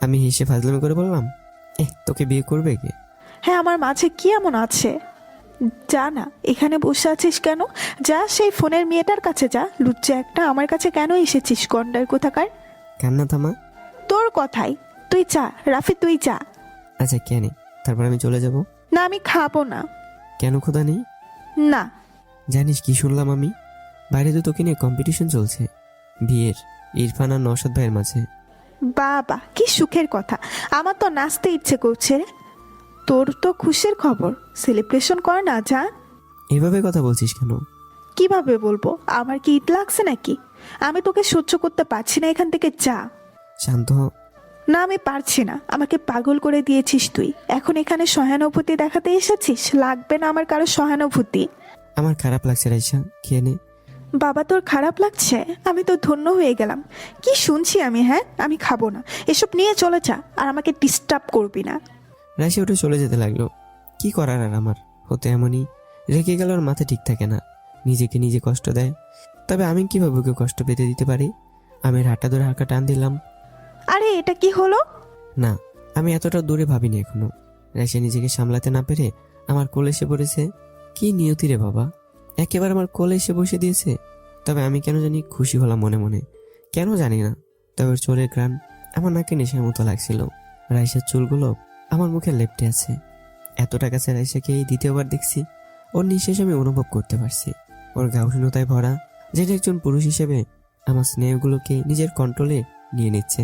[SPEAKER 1] আমি হেসে ফাজলামি করে বললাম, তোকে বিয়ে করবে কে?
[SPEAKER 2] হ্যাঁ, আমার মাঝে কি এমন আছে? যা না, এখানে বসে আছিস কেন? যা সেই ফোনের মেয়েটার কাছে যা। লুচ্চা একটা, আমার কাছে কেন এসেছিস গন্ডার কোথাকার?
[SPEAKER 1] কান্না থামা।
[SPEAKER 2] তোর কথাই। তুই যা রাফি, তুই যা।
[SPEAKER 1] আচ্ছা, কেন? তারপর আমি চলে যাব?
[SPEAKER 2] না, আমি খাবো না।
[SPEAKER 1] কেন ক্ষুধা নেই?
[SPEAKER 2] না।
[SPEAKER 1] জানিস কি শুনলাম আমি? বাইরে তো তোকে নিয়ে কম্পিটিশন চলছে, বিয়ের, ইরফান আর নওশাদ ভাইয়ের মাঝে।
[SPEAKER 2] বাবা, কি সুখের কথা! আমার তো নাচতে ইচ্ছে করছে রে। তোর তো খুশির খবর, সেলিব্রেশন কর না, যা।
[SPEAKER 1] এভাবে কথা বলছিস কেন?
[SPEAKER 2] কিভাবে বলবো? আমার কি ঈদ লাগছে নাকি? আমি তোকে সহ্য করতে পারছি না, এখান থেকে যা।
[SPEAKER 1] শান্ত হ।
[SPEAKER 2] না, আমি পারছি না। আমাকে পাগল করে দিয়েছিস তুই। এখন এখানে সহানুভূতি দেখাতে এসেছিস? লাগবে না আমার কারো সহানুভূতি।
[SPEAKER 1] আমার খারাপ লাগছে রাইসা, খেয়ে নে।
[SPEAKER 2] বাবা তোর খারাপ লাগছে? আমি তো ধন্য হয়ে গেলাম। কি শুনছি আমি? হ্যাঁ, আমি খাবো না, এসব নিয়ে চলে যা, আর আমাকে ডিস্টার্ব করবি না।
[SPEAKER 1] রাইসা উঠে চলে যেতে লাগলো। কি করার আর আমার, হতে এমনই। রেখে গেল, ওর মাথা ঠিক থাকে না, নিজেকে নিজে কষ্ট দেয়। তবে আমি কিভাবে ওকে কষ্ট পেতে দিতে পারি? আমি হাঁটা ধরে হালকা টান দিলাম।
[SPEAKER 2] আরে এটা কি হলো?
[SPEAKER 1] না, আমি এতটা দূরে ভাবিনি এখনো। রাইসা নিজেকে সামলাতে না পেরে আমার কোলে এসে পড়েছে। কি নিয়তি রে বাবা, একেবারে আমার কোলে এসে বসে দিয়েছে। তবে আমি কেন জানি খুশি হলাম মনে মনে, কেন জানি না। তবে ওর চোরের ঘ্রাণ আমার নাকে নেশার মতো লাগছিল। রাইসার চুলগুলো আমার মুখে লেপ্টে আছে। এতটা কাছে রাইসাকে এই দ্বিতীয়বার দেখছি। ওর নিঃশ্বাস আমি অনুভব করতে পারছি। ওর গা উষ্ণতায় ভরা, যেটা একজন পুরুষ হিসেবে আমার স্নেহগুলোকে নিজের কন্ট্রোলে নিয়ে নিচ্ছে।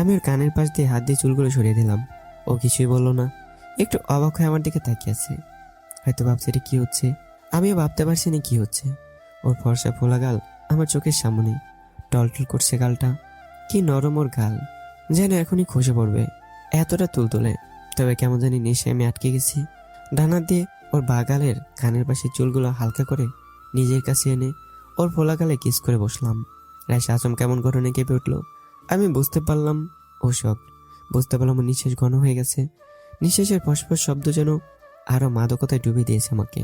[SPEAKER 1] আমি ওর কানের পাশ দিয়ে হাত দিয়ে চুলগুলো সরিয়ে দিলাম। ও কিছুই বলল না, একটু অবাক হয়ে আমার দিকে তাকিয়ে আছে। হয়তো ভাবছে এটা কি হচ্ছে, আমিও ভাবতে পারছি না কি হচ্ছে। ওর ফর্সা ফোলা গাল আমার চোখের সামনে, টলটল করছে গালটা। কি নরম ওর গাল, যেন এখনই খসে পড়বে, এতটা তুলতুলে। তবে কেমন জানি নেশে আমি আটকে গেছি। ডানা দিয়ে ওর বাগালের কানের পাশে চুলগুলো হালকা করে নিজের কাছে এনে ওর ফোলা গালে কিস করে বসলাম। রাইসা আচম কেমন ঘটনা কেঁপে উঠলো। আমি বুঝতে পারলাম ও শখ। বুঝতে পারলাম ওর নিঃশ্বাস ঘন হয়ে গেছে। নিঃশ্বাসের ফসফস শব্দ যেন আরো মাদকতায় ডুবে দিয়েছে আমাকে।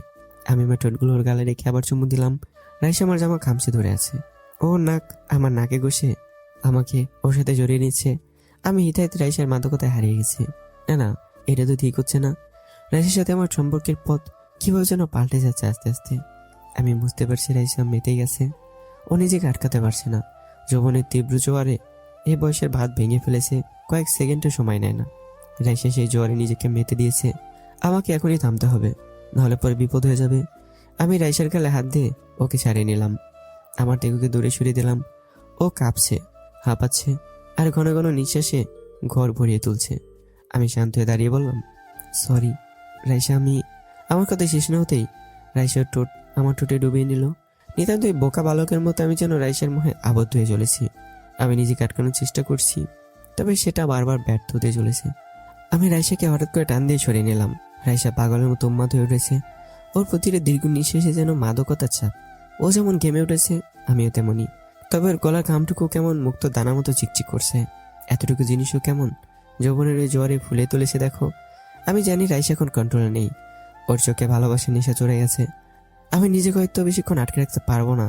[SPEAKER 1] আমি আমার ঠোঁটগুলো ওর গালে রেখে আবার চুমু দিলাম। রাইসা আমার জামা খামচে ধরে আছে। ওর নাক আমার নাকে ঘষে আমাকে ওর সাথে জড়িয়ে নিচ্ছে। আমি হিতাহিত রাইসার মাদকতায় হারিয়ে গেছি। না না, এটা তো ঠিক হচ্ছে না। রাইসার সাথে আমার সম্পর্কের পথ কিভাবে যেন পাল্টে যাচ্ছে আস্তে আস্তে। আমি বুঝতে পারছি রাইসা মেতে গেছে। ও নিজেকে আটকাতে পারছে না। যৌবনের তীব্র জোয়ারে এই বয়সের ভাত ভেঙে ফেলেছে, কয়েক সেকেন্ডের সময় নেয় না। রাইসা সেই জোয়ারে নিজেকে মেতে দিয়েছে। আমাকে এখনই থামতে হবে, নাহলে পরে বিপদ হয়ে যাবে। আমি রাইসার গালে হাত দিয়ে ওকে ছাড়িয়ে নিলাম। আমার টেকুকে দূরে সরিয়ে দিলাম। ও কাঁপছে, হাঁপাচ্ছে, আর ঘন ঘন নিঃশ্বাসে ঘর ভরিয়ে তুলছে। আমি শান্ত হয়ে দাঁড়িয়ে বললাম, সরি রাইসা। আমার কথা শেষ না হতেই রাইসার ঠোঁট আমার ঠোঁটে ডুবিয়ে নিল। নিতান্তই বোকা বালকের মতো আমি যেন রাইসার মোহে আবদ্ধ হয়ে চলেছি। আমি নিজেকে আটকানোর চেষ্টা করছি, তবে সেটা বারবার ব্যর্থ হতে চলেছে। আমি রাইসাকে হঠাৎ করে টান দিয়ে সরিয়ে নিলাম। রাইসা পাগলের মতো উন্মাদ হয়ে উঠেছে। ওর প্রতিটা দীর্ঘ নিঃশ্বাসে যেন মাদকতার চাপ। ও যেমন ঘেমে উঠেছে, আমিও তেমনই। তবে ওর গলার ঘামটুকু কেমন মুক্ত দানা মতো চিকচিক করছে। এতটুকু জিনিসও কেমন যৌবনের ওই জোয়ারে ফুলে তুলেছে দেখো। আমি জানি রাইসা এখন কন্ট্রোলে নেই। ওর চোখে ভালোবাসার নেশা চড়ে গেছে। আমি নিজেকে হয়তো বেশিক্ষণ আটকে রাখতে পারবো না।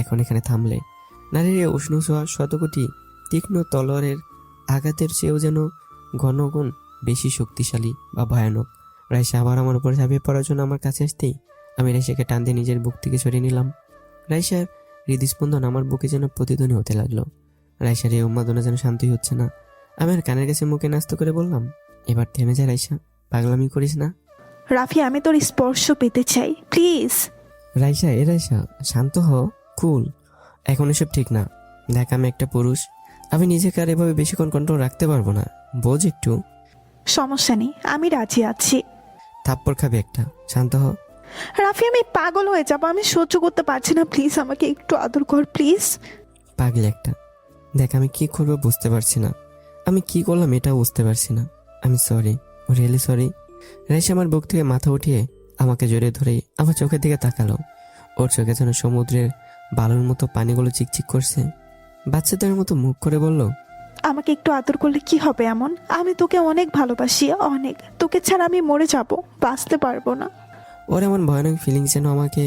[SPEAKER 1] এখন এখানে থামলে নারীর এই উষ্ণ ছোঁয়া শতকোটি তীক্ষ্ণ তলোয়ারের আঘাতের চেয়েও যেন ঘনগুণ বেশি শক্তিশালী বা ভয়ানক। রাইসা আবার আমার উপর ঝাঁপিয়ে পড়ার জন্য আমার কাছে আসতেই আমি রাইসাকে টান দিয়ে নিজের বুক থেকে সরিয়ে নিলাম। রাইসার হৃদস্পন্দন আমার বুকে যেন প্রতিধ্বনি হতে লাগলো। রাইসার এই উন্মাদনা যেন শান্তি হচ্ছে না। আমি আর কানের কাছে মুখে নাস্ত করে বললাম, এবার থেমে যা রাইসা, পাগলামি করিস না।
[SPEAKER 2] রাফি, আমি তোর স্পর্শ পেতে চাই, প্লিজ।
[SPEAKER 1] রাইসা রাইসা শান্ত হ, কুল। এখন এসব ঠিক না। দেখ আমি একটা পুরুষ, আমি নিজেকে আর এভাবে বেশিক্ষণ কন্ট্রোল রাখতে পারবো না, বোঝ একটু।
[SPEAKER 2] সমস্যা নেই, আমি রাজি আছি।
[SPEAKER 1] থাপ্পড় খাবে একটা, শান্ত হ।
[SPEAKER 2] রাফি, আমি পাগল হয়ে যাবো, আমি সহ্য করতে পারছি না, প্লিজ আমাকে একটু আদর কর, প্লিজ।
[SPEAKER 1] পাগল একটা। দেখ আমি কি করবো বুঝতে পারছি না। আমি কি করলাম এটাও বুঝতে পারছি না। আমি সরি, রিয়েলি সরি। রাইসা আমার বুক থেকে মাথা উঠিয়ে আমাকে জড়িয়ে ধরে আমার চোখের দিকে তাকালো। ওর চোখে যেন সমুদ্রের বালুর মতো পানিগুলো চিকচিক করছে। বাচ্চাদের মতো মুখ করে বলল,
[SPEAKER 2] আমাকে একটু আদর করলে কি হবে এমন? আমি তোকে অনেক ভালোবাসি, অনেক। তোকে ছাড়া আমি মরে যাব, বাঁচতে পারবো না।
[SPEAKER 1] ওর এমন ভয়ানক ফিলিংস যেন আমাকে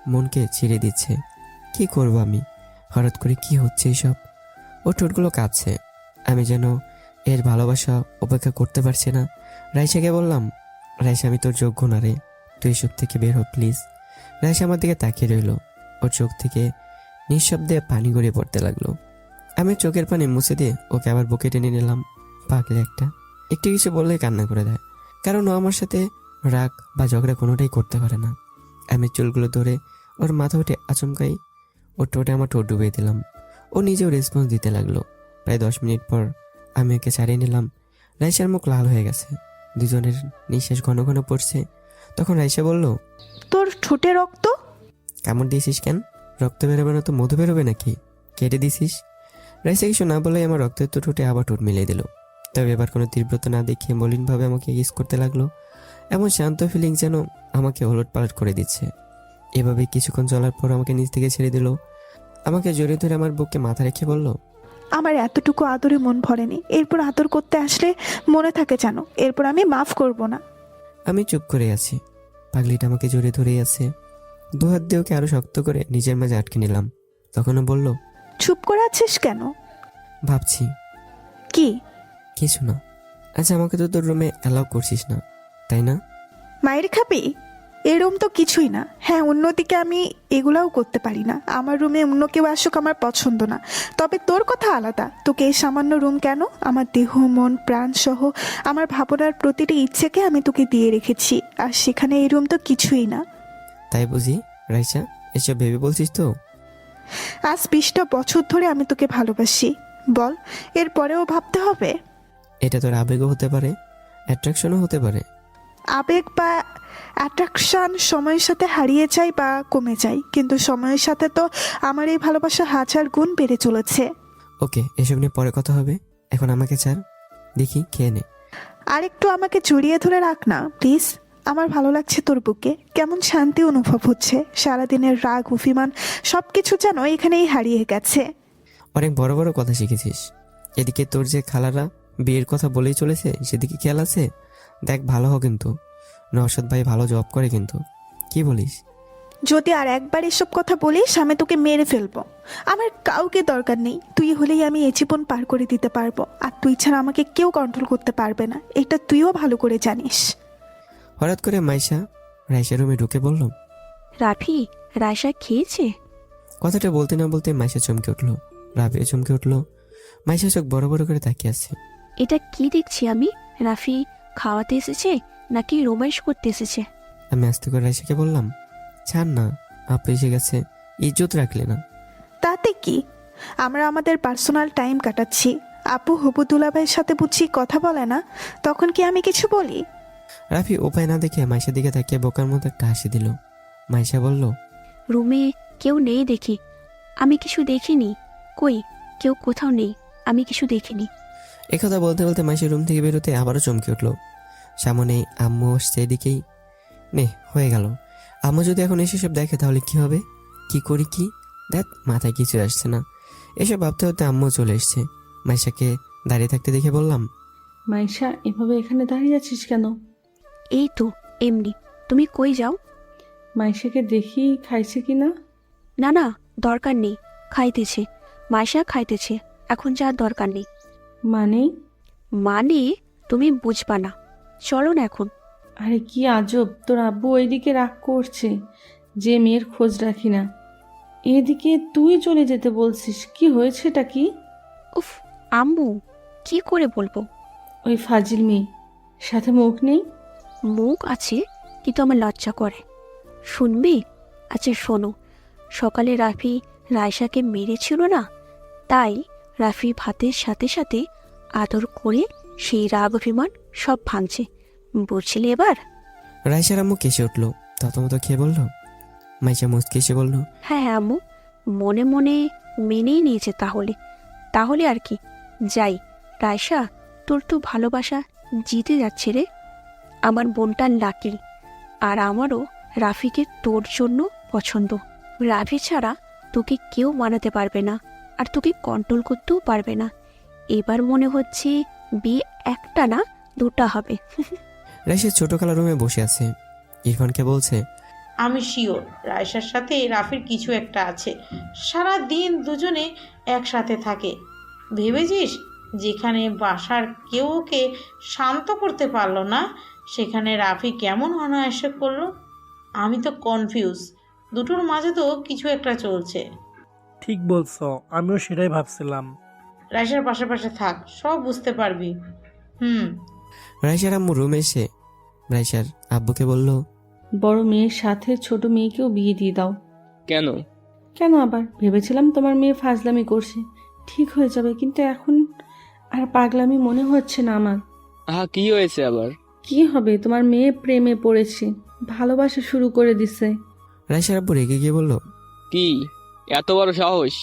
[SPEAKER 1] মনকে ছিঁড়ে দিচ্ছে। কি করব আমি? হঠাৎ করে কি হচ্ছে এসব? ওর ঠোঁটগুলো কাঁপছে। আমি যেন এর ভালোবাসা উপেক্ষা করতে পারছি না। রাইসাকে বললাম, রাইসা আমি তোর যোগ্য না রে, তুই এসব থেকে বের হ প্লিজ। রাইসা আমার দিকে তাকিয়ে রইল। ওর চোখ থেকে নিঃশব্দে পানি গড়িয়ে পড়তে লাগলো। আমি চোখের পানি মুছে দিয়ে ওকে আবার বুকে টেনে নিলাম। পাগলে একটা, একটু কিছু বললেই কান্না করে দেয়। কারণ ও আমার সাথে রাগ বা ঝগড়া কোনোটাই করতে পারে না। আমি চুলগুলো ধরে ওর মাথা উঠে আচমকাই ওর ঠোঁটে আমার ঠোঁট ডুবিয়ে দিলাম। ও নিজেও রেসপন্স দিতে লাগলো। প্রায় 10 মিনিট পর আমি ওকে ছাড়িয়ে নিলাম। রাইসার মুখ লাল হয়ে গেছে, দুজনের নিঃশ্বাস ঘন ঘন পড়ছে। তখন রাইসা বলল,
[SPEAKER 2] তোর ঠোঁটে রক্ত?
[SPEAKER 1] কামড় দিয়েছিস কেন? রক্ত বেরোবে না তো মধু বেরোবে নাকি? কেটে দিছিস? রাইসা কিছু না বলে আমার রক্তের তো ঠোঁটে আবার ঠোঁট মিলিয়ে দিল। তবে এবার কোনো তীব্রতা না দেখিয়ে মলিনভাবে আমাকে ইস করতে লাগলো। এমন শান্ত ফিলিং যেন আমাকে ওলট পালট করে দিচ্ছে। এভাবে কিছুক্ষণ চলার পর আমাকে নিচ থেকে ছেড়ে দিল। আমাকে জড়িয়ে ধরে আমার বুকে মাথা রেখে বলল,
[SPEAKER 2] আমার এতটুকু আদরে মন ভরেনি, এরপর আদর করতে আসলে মনে থাকে জানো, এরপর আমি মাফ করব না।
[SPEAKER 1] আমি চুপ করে আছি। পাগলিটা আমাকে জড়িয়ে ধরেই আছে। দুহাত দিয়ে ওকে আরো শক্ত করে নিজের মাঝে আটকে নিলাম। তখনও বলল,
[SPEAKER 2] চুপ করে আছিস কেন?
[SPEAKER 1] ভাবছি।
[SPEAKER 2] কি?
[SPEAKER 1] কিছু না। আচ্ছা, আমাকে তো তোর রুমে অ্যালাউ করছিস না, তাই না?
[SPEAKER 2] মায়ের খাবি? এরম তো কিছুই না। হ্যাঁ, অন্যদিকে আমি এগুলাও করতে পারি না। আমার রুমে অন্য কেউ আসুক আমার পছন্দ না, তবে তোর কথা আলাদা। তোকে এই সামান্য রুম কেন, আমার দেহ মন প্রাণ সহ আমার ভাবনার প্রতিটি ইচ্ছেকে আমি তোকে দিয়ে রেখেছি, আর সেখানে এই রুম তো কিছুই না।
[SPEAKER 1] তাই বুঝি রাইসা? এসব ভেবে বলছিস তো?
[SPEAKER 2] আজ 20টা বছর ধরে আমি তোকে ভালোবাসি, বল এরপরেও ভাবতে হবে?
[SPEAKER 1] এটা তোর আবেগও হতে পারে, অ্যাট্রাকশনও হতে পারে।
[SPEAKER 2] আবেগ বা অ্যাট্রাকশন সময়ের সাথে হারিয়ে যায় বা কমে যায়, কিন্তু সময়ের সাথে তো আমার এই ভালোবাসা 1000 গুণ বেড়ে চলেছে।
[SPEAKER 1] ওকে, এসব নিয়ে পরে কথা হবে। এখন আমাকে ছাড়, দেখি খেয়ে নে।
[SPEAKER 2] আর একটু আমাকে জড়িয়ে ধরে রাখ না প্লিজ। আমার ভালো লাগছে তোর বুকে, কেমন শান্তি অনুভব হচ্ছে। সারাদিনের রাগ অভিমান সবকিছু যেন এখানেই হারিয়ে গেছে।
[SPEAKER 1] অনেক বড় বড় কথা শিখেছিস। এদিকে তোর যে খালারা বিয়ের কথা বলেই চলেছে, সেদিকে খেয়াল আছে? দেখ, ভালো হোক কিন্তু। নওশাদ ভাই ভালো জব করে কিন্তু। কি বলিস?
[SPEAKER 2] যদি আর একবার এসব কথা বলিস আমি তোকে মেরে ফেলবো। আমার কাউকে দরকার নেই, তুই হলেই আমি এ জীবন পার করে দিতে পারবো, আর তুই ছাড়া আমাকে কেউ কন্ট্রোল করতে পারবে না, এটা তুইও ভালো করে জানিস।
[SPEAKER 1] হঠাৎ করে রাইসা রুমে ঢুকে বলল,
[SPEAKER 5] রাফি, রায়সা খেয়েছে?
[SPEAKER 1] কথাটা বলতে না বলতে মাইশা চমকে উঠলো। রাবিও চমকে উঠলো। মাইশা চোখ বড় বড় করে তাকিয়ে আছে।
[SPEAKER 5] এটা কি দেখছি আমি? রাফি খাওয়াতে এসেছে নাকি রোমান্স করতে এসেছে?
[SPEAKER 1] আমি আস্তে করে রাইসাকে বললাম, ছাড় না, আপু এসে গেছে, ইজ্জত রাখলে না।
[SPEAKER 2] তাতে কি, আমরা আমাদের পার্সোনাল টাইম কাটাচ্ছি। আপু হবু দুলাভাইয়ের সাথে বুঝছি কথা বলে না, তখন কি আমি কিছু বলি?
[SPEAKER 1] রাফি উপায় না দেখে মাইশার দিকে তাকিয়ে বোকার মতো একটা হাসি দিল। মাইশা বলল,
[SPEAKER 5] রুমে কেউ নেই দেখি। আমি কিছু দেখিনি। কই, কেউ কোথাও নেই, আমি কিছু দেখিনি।
[SPEAKER 1] একথা বলতে বলতে মাইশা রুম থেকে বেরোতে আবারও চমকে উঠলো। সামনে আম্মু আসছে, এদিকেই নে হয়ে গেল। আম্মু যদি এখন এসে সব দেখে তাহলে কি হবে? কি করি কি? দেখ, মাথায় কিছু আসছে না। এসব ভাবতে হতে আম্মু চলে এসছে। মাইশাকে দাঁড়িয়ে থাকতে দেখে বললাম,
[SPEAKER 3] মাইশা, এভাবে এখানে দাঁড়িয়ে আছিস কেন?
[SPEAKER 5] এই তো এমনি। তুমি কই যাও?
[SPEAKER 3] মাইশাকে দেখি খাইছে কি না।
[SPEAKER 5] না না, দরকার নেই, খাইতেছে। মাইশা খাইতেছে, এখন যাওয়ার দরকার নেই।
[SPEAKER 3] মানে?
[SPEAKER 5] মানে তুমি বুঝবা না, চলো না এখন।
[SPEAKER 3] আরে কি আজব, তোর আব্বু ওইদিকে রাগ করছে যে মেয়ের খোঁজ রাখি না, এদিকে তুই চলে যেতে বলছিস। কি হয়েছেটা কি?
[SPEAKER 5] উফ আম্মু, কি করে বলবো?
[SPEAKER 3] ওই ফাজিল মেয়ে, সাথে মুখ নেই।
[SPEAKER 5] মুখ আছে কিন্তু আমার লজ্জা করে। শুনবি? আচ্ছা শোনো, সকালে রাফি রায়সাকে মেরেছিল না, তাই রাফি ভাতের সাথে সাথে আদর করে সেই রাগ অভিমান সব ভাঙছে, বুঝলি এবার?
[SPEAKER 1] রাইসার আম্মু কেসে উঠলো। ততমতো খেয়ে বলল। মাইশা মুচকে এসে বলল,
[SPEAKER 5] হ্যাঁ হ্যাঁ আম্মু, মনে মনে মেনেই নিয়েছে তাহলে। তাহলে আর কি, যাই। রায়সা, তোর তো ভালোবাসা জিতে যাচ্ছে রে। আমার বোনটা লাকি, আর আমারও রাফিকে তোর জন্য পছন্দ। রাফি ছাড়া তোকে কেউ মানাতে পারবে না, আর তোকে কন্ট্রোল করতেও পারবে না। এবার মনে হচ্ছে বিয়ে একটা না দুটা হবে।
[SPEAKER 1] রাইসা ছোট খালা রুমে বসে আছে। ইরফানকে বলছে,
[SPEAKER 6] আমি শিওর রায়সার সাথে রাফির কিছু একটা আছে। সারা দিন দুজনে একসাথে থাকে। ভেবেছিস যেখানে বাসার কেউ ওকে শান্ত করতে পারলো না, সেখানে রাফি কেমন অনায়াসে করলো? আমি তো কনফিউজ, দুটোর মাঝে তো কিছু একটা চলছে।
[SPEAKER 10] ঠিক বলছো, আমিও সেটাই ভাবছিলাম।
[SPEAKER 6] রায়সার পাশে পাশে থাক, সব বুঝতে পারবি।
[SPEAKER 1] রাইসার আম্মু রুমে এসে রাইসার আব্বুকে বলল,
[SPEAKER 3] বড় মেয়ের সাথে ছোট মেয়েকেও বিয়ে দিয়ে দাও।
[SPEAKER 7] কেন?
[SPEAKER 3] কেন আবার? ভেবেছিলাম তোমার মেয়ে ফাজলামি করছে, ঠিক হয়ে যাবে, কিন্তু এখন আর পাগলামি মনে হচ্ছে না আমার।
[SPEAKER 7] আহা, কি হয়েছে আবার?
[SPEAKER 3] কি হবে, তোমার মেয়ে প্রেমে পড়েছে, ভালোবাসা শুরু করে দিছে।
[SPEAKER 1] রাইসার আব্বু রেগে গিয়ে বলল,
[SPEAKER 7] কি এত বড় সাহস?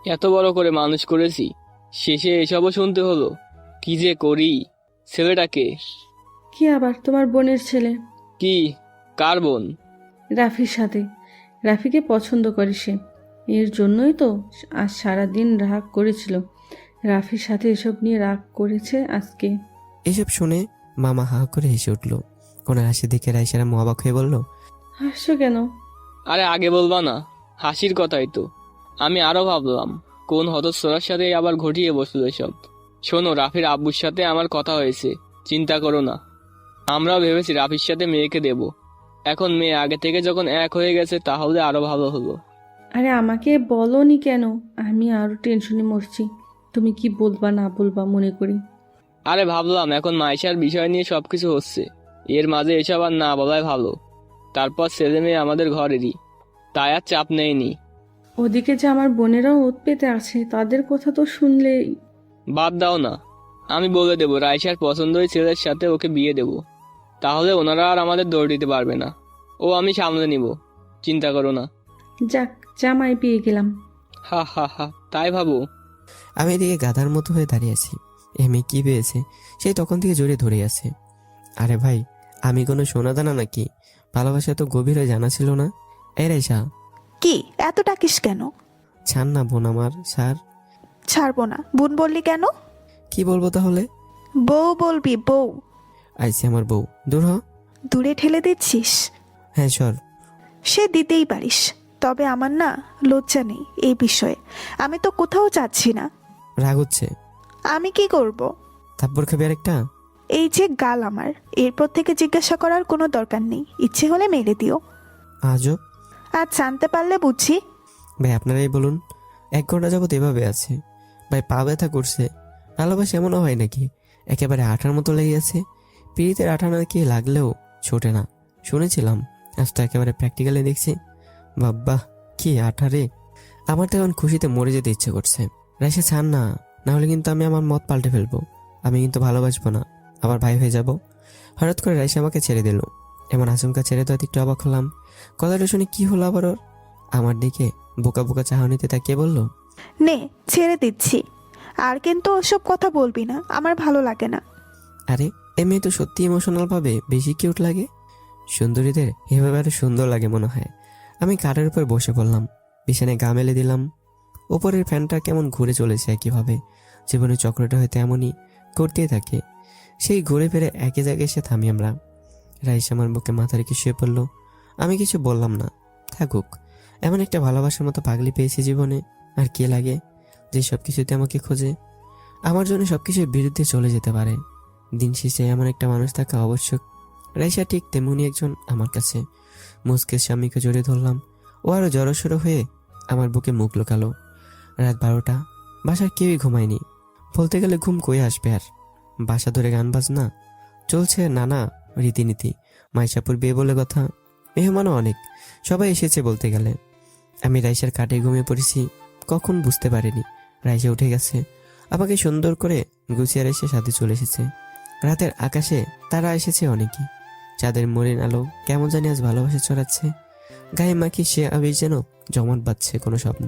[SPEAKER 7] এত বড় করে মানুষ করেছি, শেষে এসবও শুনতে হলো? কি যে করি? ছেলেটাকে?
[SPEAKER 3] কি আবার, তোমার বোনের ছেলে।
[SPEAKER 7] কি? কার বোন?
[SPEAKER 3] রাফির সাথে। রাফিকে পছন্দ করে সে। এর জন্যই তো আজ সারাদিন রাগ করেছিল। রাফির সাথে এসব নিয়ে রাগ করেছে আজকে।
[SPEAKER 1] এসব শুনে মামা হা করে হেসে উঠল। ওনার হাসি দেখে রাইসার আম্মু অবাক হয়ে বলল,
[SPEAKER 3] হাসছো কেন?
[SPEAKER 7] আরে আগে বলবা না, হাসির কথাই তো। আমি আরো ভাবলাম কোন হতচ্ছাড়ার সাথে আবার ঘটিয়ে বসলো এসব। শোনো, রাফির আব্বুর সাথে আমার কথা হয়েছে, চিন্তা করো না। আমরাও ভেবেছি রাফির সাথে মেয়েকে দেব। এখন মেয়ে আগে থেকে যখন এক হয়ে গেছে তাহলে আরো ভালো হলো।
[SPEAKER 3] আরে আমাকে বলোনি কেন? আমি আরো টেনশনে মরছি। তুমি কি বলবা না বলবা মনে করি।
[SPEAKER 7] আরে ভাবলাম এখন মাইশার বিষয় নিয়ে সবকিছু হচ্ছে, এর মাঝে এসব আর না বলাই ভালো। তারপর ছেলে মেয়ে আমাদের ঘরেরই, তাই আর চাপ নেইনি।
[SPEAKER 3] ওদিকে যে আমার বোনেরাও ওত পেতে আছে, তাদের কথা তো শুনলেই।
[SPEAKER 7] বাদ দাও না, আমি বলে দেবো রাইসার পছন্দই ছেলের সাথে ওকে বিয়ে দেব। তাহলে ওনারা আর আমাদের দৌড় দিতে পারবে না। ও আমি সামলে নিব, চিন্তা করো না।
[SPEAKER 3] যাক, জামাই পেয়ে গেলাম।
[SPEAKER 7] হা হা হা, তাই ভাবো?
[SPEAKER 1] আমি এদিকে গাধার মতো হয়ে দাঁড়িয়ে আছি। এমএ কি পেয়েছে সেই তখন থেকে জড়িয়ে ধরে আছে। আরে ভাই, আমি কোনো সোনাদানা নাকি? ভালোবাসা তো গভীর হয়ে জানা ছিল না। এই রাইসা,
[SPEAKER 2] কি এত ডাকিস কেন?
[SPEAKER 1] ছাড় না বোন আমার, স্যার।
[SPEAKER 2] ছাড়বো না। বোন বললি কেন?
[SPEAKER 1] কি বলবো তাহলে?
[SPEAKER 2] বউ বলবি, বউ।
[SPEAKER 1] আইসি আমার বউ, দূর হ।
[SPEAKER 2] দূরে ঠেলে দিচ্ছিস?
[SPEAKER 1] হ্যাঁ সর।
[SPEAKER 2] সে দিতেই পারিস, তবে আমার না লজ্জা নেই এই বিষয়ে। আমি তো কোথাও যাচ্ছি না।
[SPEAKER 1] রাগ হচ্ছে?
[SPEAKER 2] আমি কি করব?
[SPEAKER 1] থাপ্পড় খাবি আরেকটা?
[SPEAKER 2] এই যে গাল আমার, এরপর থেকে জিজ্ঞাসা করার কোনো দরকার নেই। ইচ্ছে হলে মেরে দিও।
[SPEAKER 1] আজব।
[SPEAKER 2] আর জানতে পারলে বুঝি।
[SPEAKER 1] ভাই আপনারাই বলুন, 1 ঘন্টা যাবত এভাবে আছে। ভাই পা ব্যথা করছে। ভালোবাসা এমনও হয় নাকি একেবারে আঠার মতো লেগে আছে? পিড়িতের আঠা নাকি লাগলেও ছোটে না শুনেছিলাম, আজ তো একেবারে প্র্যাকটিক্যালি দেখছি। বাব্বা কি আঠা রে! আমার তো এখন খুশিতে মরে যেতে ইচ্ছে করছে। রাইসা ছাড় না, না হলে কিন্তু আমি আমার মত পাল্টে ফেলবো। আমি কিন্তু ভালোবাসবো না, আবার ভাই হয়ে যাব। হঠাৎ করে রাইসা আমাকে ছেড়ে দিল। এমন আচমকা ছেড়ে তো একটু অবাক হলাম। কথাটা শুনে কি হলো আবার ওর? আমার দিকে বোকা বোকা চাহনিতে তাকিয়ে বলল,
[SPEAKER 2] নে ছেড়ে দিচ্ছি। আর কিন্তু ওসব কথা বলবি না, আমার ভালো লাগে না।
[SPEAKER 1] আরে এ মেয়ে তো সত্যি ইমোশনাল ভাবে বেশি কিউট লাগে। সুন্দরীদের এভাবে আরো সুন্দর লাগে মনে হয়। আমি কাঠের উপর বসে পড়লাম, বিছানায় গা মেলে দিলাম। উপরের ফ্যানটা কেমন ঘুরে চলেছে একইভাবে। জীবনের চক্রটা হয়তো এমনই করতেই থাকে। সেই ঘুরে ফিরে একই জায়গায় এসে থামি আমরা। রাইস আমার বুকে মাথা রেখে শুয়ে পড়লো। আমি কিছু বললাম না, থাকুক। এমন একটা ভালোবাসার মতো পাগলি পেয়েছি জীবনে। আর কে লাগে যে সব কিছুতে আমাকে খোঁজে, আমার জন্য সবকিছুর বিরুদ্ধে চলে যেতে পারে। দিন শেষে এমন একটা মানুষ থাকা আবশ্যক। রাইসা ঠিক তেমনই একজন আমার কাছে। মুসকে স্বামীকে জড়িয়ে ধরলাম। ও আরো জড়সড়ো হয়ে আমার বুকে মুখ লুকালো। রাত 12টা, বাসার কেউই ঘুমায়নি। বলতে গেলে ঘুম কই আসবে আর। বাসা ধরে গান বাজনা চলছে, নানা রীতিনীতি। মাইশাপুর বিয়ে বলে কথা, মেহমানও অনেক, সবাই এসেছে বলতে গেলে। আমি রাইসার কাটে ঘুমিয়ে পড়েছি। কখন বুঝতে পারিনি রাইসা উঠে গেছে। আমাকে সুন্দর করে গুছিয়ে এসে সাথে চলে এসেছে। রাতের আকাশে তারা এসেছে অনেকই। চাঁদের মলিন আলো কেমন জানি আজ ভালোবাসা ছড়াচ্ছে। গায়ে মাখি সে আবির যেন জমাট বাঁধছে কোনো স্বপ্ন।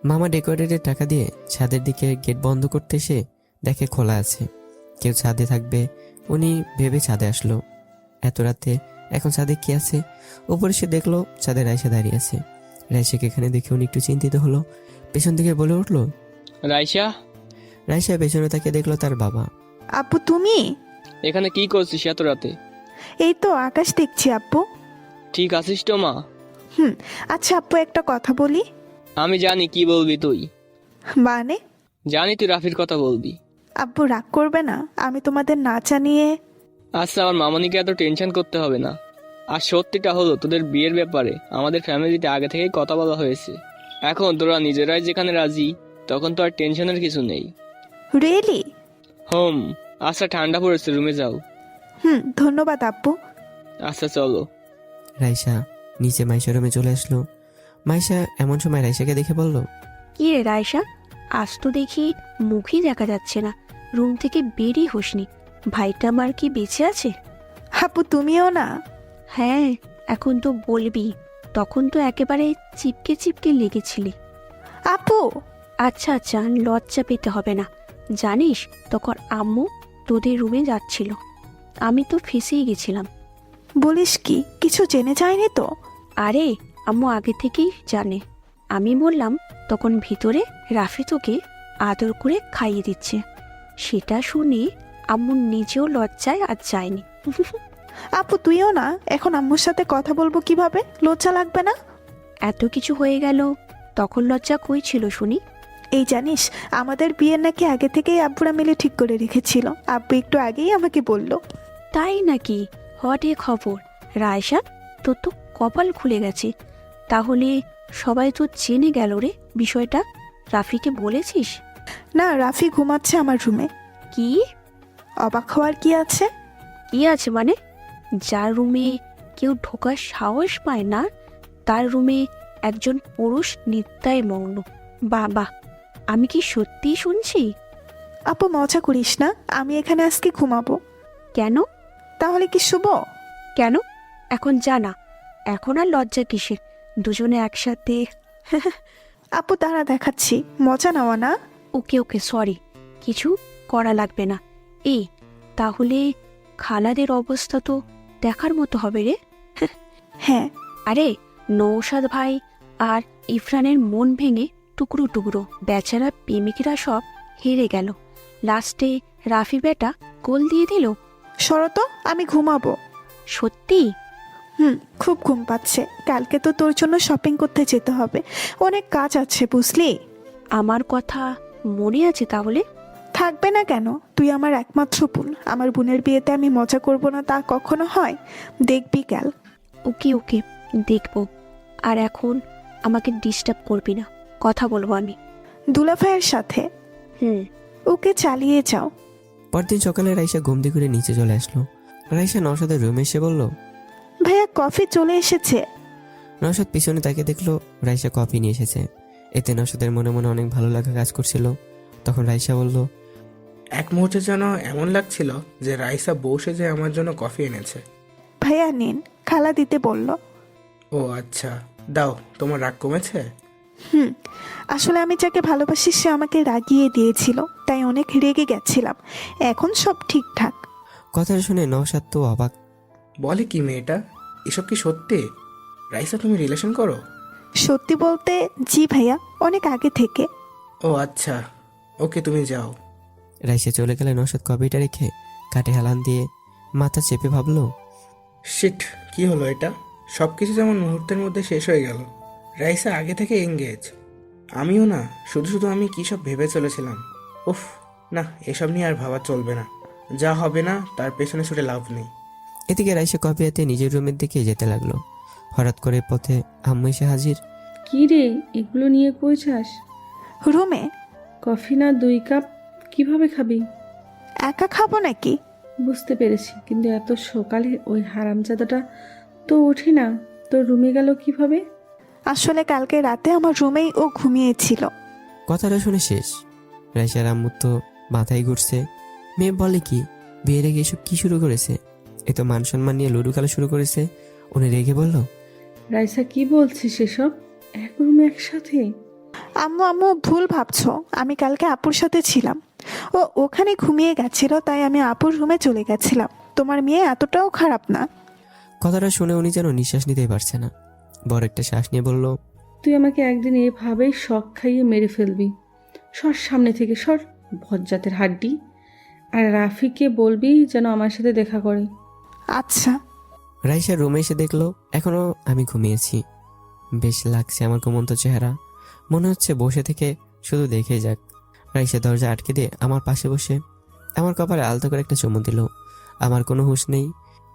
[SPEAKER 1] মামা ডেকোরেটের টাকা দিয়ে ছাদের দিকে গেট বন্ধ করতে এসে দেখে খোলা আছে। কেউ ছাদে থাকবে উনি ভেবে ছাদে আসলো। এত রাতে এখন ছাদে কি আছে? উপরে সে দেখলো ছাদে রাইসা দাঁড়িয়ে আছে। রাইসাকে এখানে দেখে উনি একটু চিন্তিত হলো। পেছন থেকে বলে উঠলো,
[SPEAKER 7] রাইসা।
[SPEAKER 1] রাইসা পেছনে তাকে দেখলো তার বাবা।
[SPEAKER 2] আব্বু তুমি
[SPEAKER 7] এখানে কি করছিস এত রাতে?
[SPEAKER 2] এই তো আকাশ দেখছি আব্বু।
[SPEAKER 7] ঠিক আছিস তো মা?
[SPEAKER 2] আচ্ছা আব্বু একটা কথা বলি।
[SPEAKER 7] আমি জানি কি বলবি তুই।
[SPEAKER 2] মানে?
[SPEAKER 7] জানি তুই রাফির কথা বলবি।
[SPEAKER 2] আব্বু রাগ করবে না, আমি তোমাদের না জানিয়ে।
[SPEAKER 7] আচ্ছা, আমার মামনিকে এত টেনশন করতে হবে না। আর সত্যিটা হলো তোদের বিয়ের ব্যাপারে আমাদের ফ্যামিলিতে আগে থেকেই কথা বলা হয়েছে। এখন তোরা নিজেরাই যেখানে রাজি, তখন তো আর টেনশনের কিছু নেই।
[SPEAKER 2] রিয়েলি?
[SPEAKER 7] আচ্ছা ঠান্ডা পড়েছে, রুমে যাও।
[SPEAKER 2] ধন্যবাদ আব্বু।
[SPEAKER 7] আচ্ছা চলো।
[SPEAKER 1] রাইসা নিচে মাইশা রুমে চলে আসলো। মাইশা এমন সময় রাইসাকে দেখে বলল,
[SPEAKER 5] কি রে রায়সা, আজ তো দেখি মুখই দেখা যাচ্ছে না, রুম থেকে বেরিয়ে হোসনি। ভাইটা আমার কি বেঁচে আছে?
[SPEAKER 2] আব্বু তুমিও না?
[SPEAKER 5] হ্যাঁ, এখন তো বলবি, তখন তো একেবারে চিপকে চিপকে লেগেছিলি।
[SPEAKER 2] আপু
[SPEAKER 5] আচ্ছা আচ্ছা, লজ্জা পেতে হবে না। জানিস তখন আম্মু তোদের রুমে যাচ্ছিল, আমি তো ফেসেই গেছিলাম।
[SPEAKER 2] বলিস কি? কিছু জেনে যায়নি তো?
[SPEAKER 5] আরে আম্মু আগে থেকেই জানে। আমি বললাম তখন ভিতরে রাফি তোকে আদর করে খাইয়ে দিচ্ছে। সেটা শুনে আম্মু নিজেও লজ্জায় আর যায়নি।
[SPEAKER 2] আপু তুইও না, এখন আম্মুর সাথে কথা বলবো কিভাবে? লজ্জা লাগবে না?
[SPEAKER 5] এত কিছু হয়ে গেল, তখন লজ্জা কই ছিল শুনি?
[SPEAKER 2] এই জানিস, আমাদের বিয়ের নাকি আগে থেকেই আব্বুরা মিলে ঠিক করে রেখেছিল। আব্বু একটু আগেই আমাকে বলল।
[SPEAKER 5] তাই নাকি? হটে খবর। রায়সা, তোর তো কপাল খুলে গেছে। তাহলে সবাই তো জেনে গেল রে বিষয়টা। রাফিকে বলেছিস?
[SPEAKER 2] না, রাফি ঘুমাচ্ছে আমার রুমে।
[SPEAKER 5] কি?
[SPEAKER 2] অবাক হওয়ার কি আছে?
[SPEAKER 5] কি আছে মানে? যার রুমে কেউ ঢোকার সাহস পায় না, তার রুমে একজন পুরুষ নিত্যায় মগ্ন। বাবা, আমি কি সত্যি শুনছি?
[SPEAKER 2] আপু মজা করিস না, আমি এখানে আজকে ঘুমাবো।
[SPEAKER 5] কেন?
[SPEAKER 2] তাহলে কি শুভ?
[SPEAKER 5] কেন? এখন জানা। এখন আর লজ্জা কিসের? দুজনে একসাথে।
[SPEAKER 2] আপু তারা দেখাচ্ছি, মজা নেওয়া না।
[SPEAKER 5] ওকে ওকে, সরি, কিছু করা লাগবে না। এই তাহলে খালাদের অবস্থা তো দেখার মতো হবে রে।
[SPEAKER 2] হ্যাঁ।
[SPEAKER 5] আরে নৌশাদ ভাই আর ইফরানের মন ভেঙে টুকরো টুকরো। বেচারা প্রেমিকেরা সব হেরে গেল। লাস্টে রাফি বেটা গোল দিয়ে দিল।
[SPEAKER 2] শরত, আমি ঘুমাবো।
[SPEAKER 5] সত্যি?
[SPEAKER 2] খুব ঘুম পাচ্ছে। কালকে তো তোর জন্য শপিং করতে যেতে হবে, অনেক কাজ আছে বুঝলি।
[SPEAKER 5] আমার কথা মনে আছে তাহলে?
[SPEAKER 2] থাকবে না কেন? তুই আমার একমাত্র বোন। আমার বোনের বিয়েতে আমি মজা করব না তা কখনো হয়? দেখবি কাল।
[SPEAKER 5] ওকে ওকে, দেখবো। আর এখন আমাকে ডিস্টার্ব করবি না, কথা বলবো আমি।
[SPEAKER 2] দুলাভাইয়ের সাথে? ওকে, চালিয়ে যাও।
[SPEAKER 1] পরদিন সকালে রাইসা ঘুম দিয়ে করে নিচে চলে আসলো। রাইসা নওশাদের রুমে এসে বলল,
[SPEAKER 2] ভাইয়া কফি চলে এসেছে।
[SPEAKER 1] নওশাদ পিছনে তাকে দেখলো রাইসা কফি নিয়ে এসেছে। এতে নওশাদের মনে মনে অনেক ভালো লাগা কাজ করছিল। তখন রাইসা বলল,
[SPEAKER 8] এক মুহূর্তে যেন এমন লাগছিল যে রাইসা বসে যে আমার জন্য কফি এনেছে।
[SPEAKER 2] ভাইয়া নিন, খালা দিতে বলল।
[SPEAKER 8] ও আচ্ছা, দাও। তোমার রাগ কমেছে?
[SPEAKER 2] আসলে আমি যাকে ভালোবাসি সে আমাকে রাগিয়ে দিয়েছিল, তাই অনেক রেগে গেছিলাম। এখন সব ঠিকঠাক।
[SPEAKER 1] কথাটা শুনে নওশাদ তো অবাক।
[SPEAKER 8] বলে কি মেয়েটা? এসব কি সত্যি? রাইসা তুমি রিলেশন করো?
[SPEAKER 2] সত্যি বলতে জি ভাইয়া, অনেক আগে থেকে।
[SPEAKER 8] ও আচ্ছা, ওকে তুমি যাও।
[SPEAKER 1] রাইসা চলে গেলে নওশাদ কফিটা রেখে কাটে হেলান দিয়ে মাথা চেপে ভাবলো,
[SPEAKER 8] শিট, কি হলো এটা? সব কিছু যেমন মুহূর্তের মধ্যে শেষ হয়ে গেল। রাইসা আগে থেকে এঙ্গেজ, আমিও না। শুধু শুধু আমি কী সব ভেবে চলেছিলাম। উফ, না, এসব নিয়ে আর ভাবা চলবে না। যা হবে না তার পেছনে ছুটে লাভ নেই।
[SPEAKER 1] এদিকে রাইসা কফি হাতে নিজের রুমের দিকে যেতে লাগলো। হঠাৎ করে পথে আম্মু এসে হাজির।
[SPEAKER 3] কি রে, এগুলো নিয়ে কই যাস?
[SPEAKER 2] রুমে।
[SPEAKER 3] কফি না 2 কাপ কিভাবে খাবি?
[SPEAKER 2] একা খাবো নাকি?
[SPEAKER 3] বুঝতে পেরেছি, কিন্তু এত সকালে ওই হারামজাদাটা তো ওঠে না। তোর রুমে গেল কিভাবে?
[SPEAKER 2] আসলে কালকে রাতে আমার রুমেই ও ঘুমিয়েছিল।
[SPEAKER 1] কথাটা শুনে শেষ। রাইসার আম্মু তো মাথায় ঘুরছে। মেয়ে বলে কি, বিয়ে রেগে এসব কি শুরু করেছে? এ তো মান সম্মান নিয়ে লুডু খেলা শুরু করেছে। উনি রেগে বলল,
[SPEAKER 3] রাইসা কি বলছিস এসব? এক রুমে একসাথে?
[SPEAKER 2] আম্মু ভুল ভাবছো। আমি কালকে আপুর সাথে ছিলাম, ও ওখানে ঘুমিয়ে গেছিল, তাই আমি আপুর রুমে চলে গেছিলাম। তোমার মেয়ে এতটাও খারাপ না।
[SPEAKER 1] কথাটা শুনে উনি যেন নিঃশ্বাস নিতেই পারছে না। বড় একটা শ্বাস নিয়ে বলল,
[SPEAKER 3] তুই আমাকে একদিন এভাবেই শখ খাইয়ে মেরে ফেলবি। সর সামনে থেকে, সর, বজ্জাতের হাড্ডি। আর রাফিকে বলবি যেন আমার সাথে দেখা করে।
[SPEAKER 2] আচ্ছা।
[SPEAKER 1] রাইসা রুমে এসে দেখলো এখনো আমি ঘুমিয়েছি। বেশ লাগছে আমার ঘুমন্ত চেহারা। মনে হচ্ছে বসে থেকে শুধু দেখে যাক। রাইসা দরজা আটকে দিয়ে আমার পাশে বসে আমার কপালে আলতো করে একটা চুমু দিল। আমার কোনো হুঁশ নেই।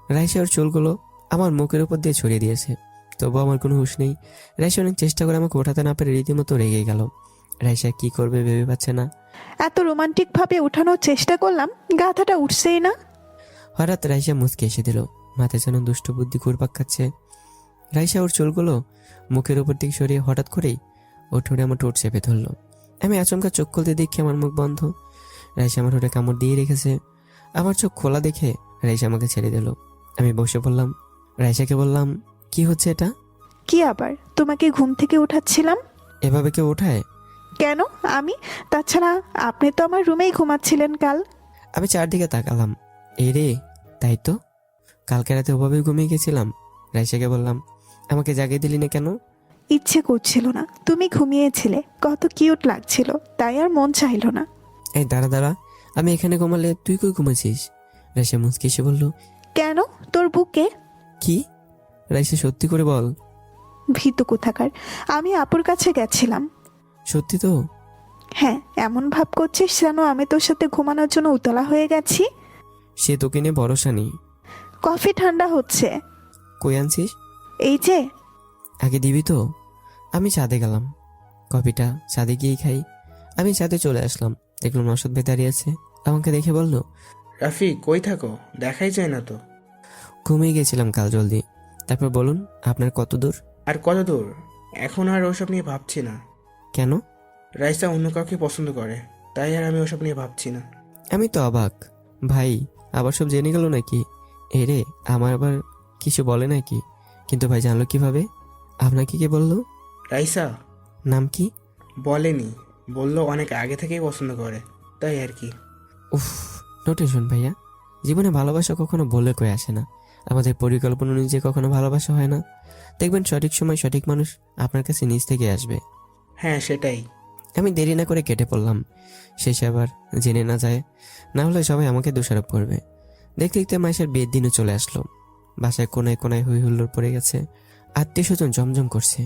[SPEAKER 1] রাইসা ওর চুলগুলো আমার মুখের উপর দিয়ে ছড়িয়ে দিয়েছে, তবু আমার কোনো হুঁশ নেই। রাইসা অনেক চেষ্টা করে আমাকে ওঠাতে না পেরে রীতিমতো রেগে গেল। রাইসা কি করবে ভেবে পাচ্ছে না।
[SPEAKER 2] এত রোমান্টিক ভাবে উঠানোর চেষ্টা করলাম, গাধাটা উঠছেই না।
[SPEAKER 1] হঠাৎ রাইসা মুচকে এসে দিল। মাথায় যেন দুষ্ট বুদ্ধি ঘুরপাক খাচ্ছে। রাইসা ওর চুলগুলো মুখের উপর দিকে সরিয়ে হঠাৎ করেই ও ঠোঁটে আমার ঠোঁট চেপে ধরলো। আমি আচমকা চোখ খুলতে দেখি আমার মুখ বন্ধ। রাইসা আমার ঠোঁটে কামড় দিয়ে রেখেছে। আমার চোখ খোলা দেখে রাইসা আমাকে ছেড়ে দিল। আমি বসে পড়লাম। রাইসাকে বললাম, কি হচ্ছে এটা?
[SPEAKER 2] কি আবার? তোমাকে ঘুম থেকে উঠাচ্ছিলাম।
[SPEAKER 1] এভাবে কেউ ওঠায়?
[SPEAKER 2] কেন আমি? তাছাড়া আপনি তো আমার রুমেই ঘুমাচ্ছিলেন কাল।
[SPEAKER 1] আমি চারদিকে তাকালাম। এই রে, তাই তো, কালকে রাতে ওভাবে ঘুমিয়ে গেছিলাম। রাইসাকে বললাম, আমাকে জাগিয়ে দিলি না কেন?
[SPEAKER 2] ইচ্ছে করছিল না, তুমি ঘুমিয়েছিলে, কত কিউট লাগছিল, তাই আর মন চাইলো না।
[SPEAKER 1] এই দাঁড়া দাঁড়া, আমি এখানে ঘুমালে তুই কই ঘুমাচ্ছিস? রাইসা মুচকি এসে বলল।
[SPEAKER 2] কেন, তোর বুকে?
[SPEAKER 1] কি? রাইসা সত্যি করে বল।
[SPEAKER 2] ভীতু কোথাকার, আমি আপুর কাছে গেছিলাম।
[SPEAKER 1] সত্যি তো?
[SPEAKER 2] হ্যাঁ, এমন ভাব করছিস যেন আমি তোর সাথে ঘুমানোর জন্য উতলা হয়ে গেছি।
[SPEAKER 1] সে তোকে নিয়ে ভরসা নেই।
[SPEAKER 2] কফি ঠান্ডা হচ্ছে।
[SPEAKER 1] কই আনছিস?
[SPEAKER 2] এই যে।
[SPEAKER 1] আগে দিবি তো? আমি ছাদে গেলাম, কফিটা ছাদে গিয়েই খাই। আমি ছাদে চলে আসলাম, দেখলাম নশদ ভাই দাঁড়িয়ে আছে। আমাকে দেখে বলল,
[SPEAKER 8] রাফি কই থাকো, দেখাই যায় না তো।
[SPEAKER 1] ঘুমিয়ে গেছিলাম কাল জলদি। তারপর বলুন, আপনার কত দূর?
[SPEAKER 8] আর কত দূর? এখন আর ওসব নিয়ে ভাবছি না।
[SPEAKER 1] কেন?
[SPEAKER 8] রাইসা অন্য কাউকে পছন্দ করে, তাই আর আমি ওসব নিয়ে ভাবছি না।
[SPEAKER 1] আমি তো অবাক, ভাই আবার সব জেনে গেল নাকি? এরে আমার আবার কিছু বলে নাকি? কিন্তু ভাই জানলো কিভাবে? আপনাকে কে বললো?
[SPEAKER 8] রাইসা।
[SPEAKER 1] নাম কি?
[SPEAKER 8] বলেনি, বললো অনেক আগে থেকেই পছন্দ করে, তাই আর কি।
[SPEAKER 1] উফ, নোটেশন ভাইয়া, জীবনে ভালোবাসা কখনো বলে কয়ে আসে না। আমাদের পরিকল্পনা অনুযায়ী কখনো ভালোবাসা হয় না। দেখবেন সঠিক সময় সঠিক মানুষ আপনার কাছে নিজ থেকে আসবে।
[SPEAKER 8] হ্যাঁ সেটাই।
[SPEAKER 1] আমি দেরি না করে কেটে পড়লাম, শেষে আবার জেনে না যায়, না হলে সবাই আমাকে দোষারোপ করবে। দেখতে দেখতে মাসের বিয়ের দিনও চলে আসলো। বাসায় কোনায় কোনায় হই হুল্লোড় পড়ে গেছে, আত্মীয় স্বজন জমজম করছে,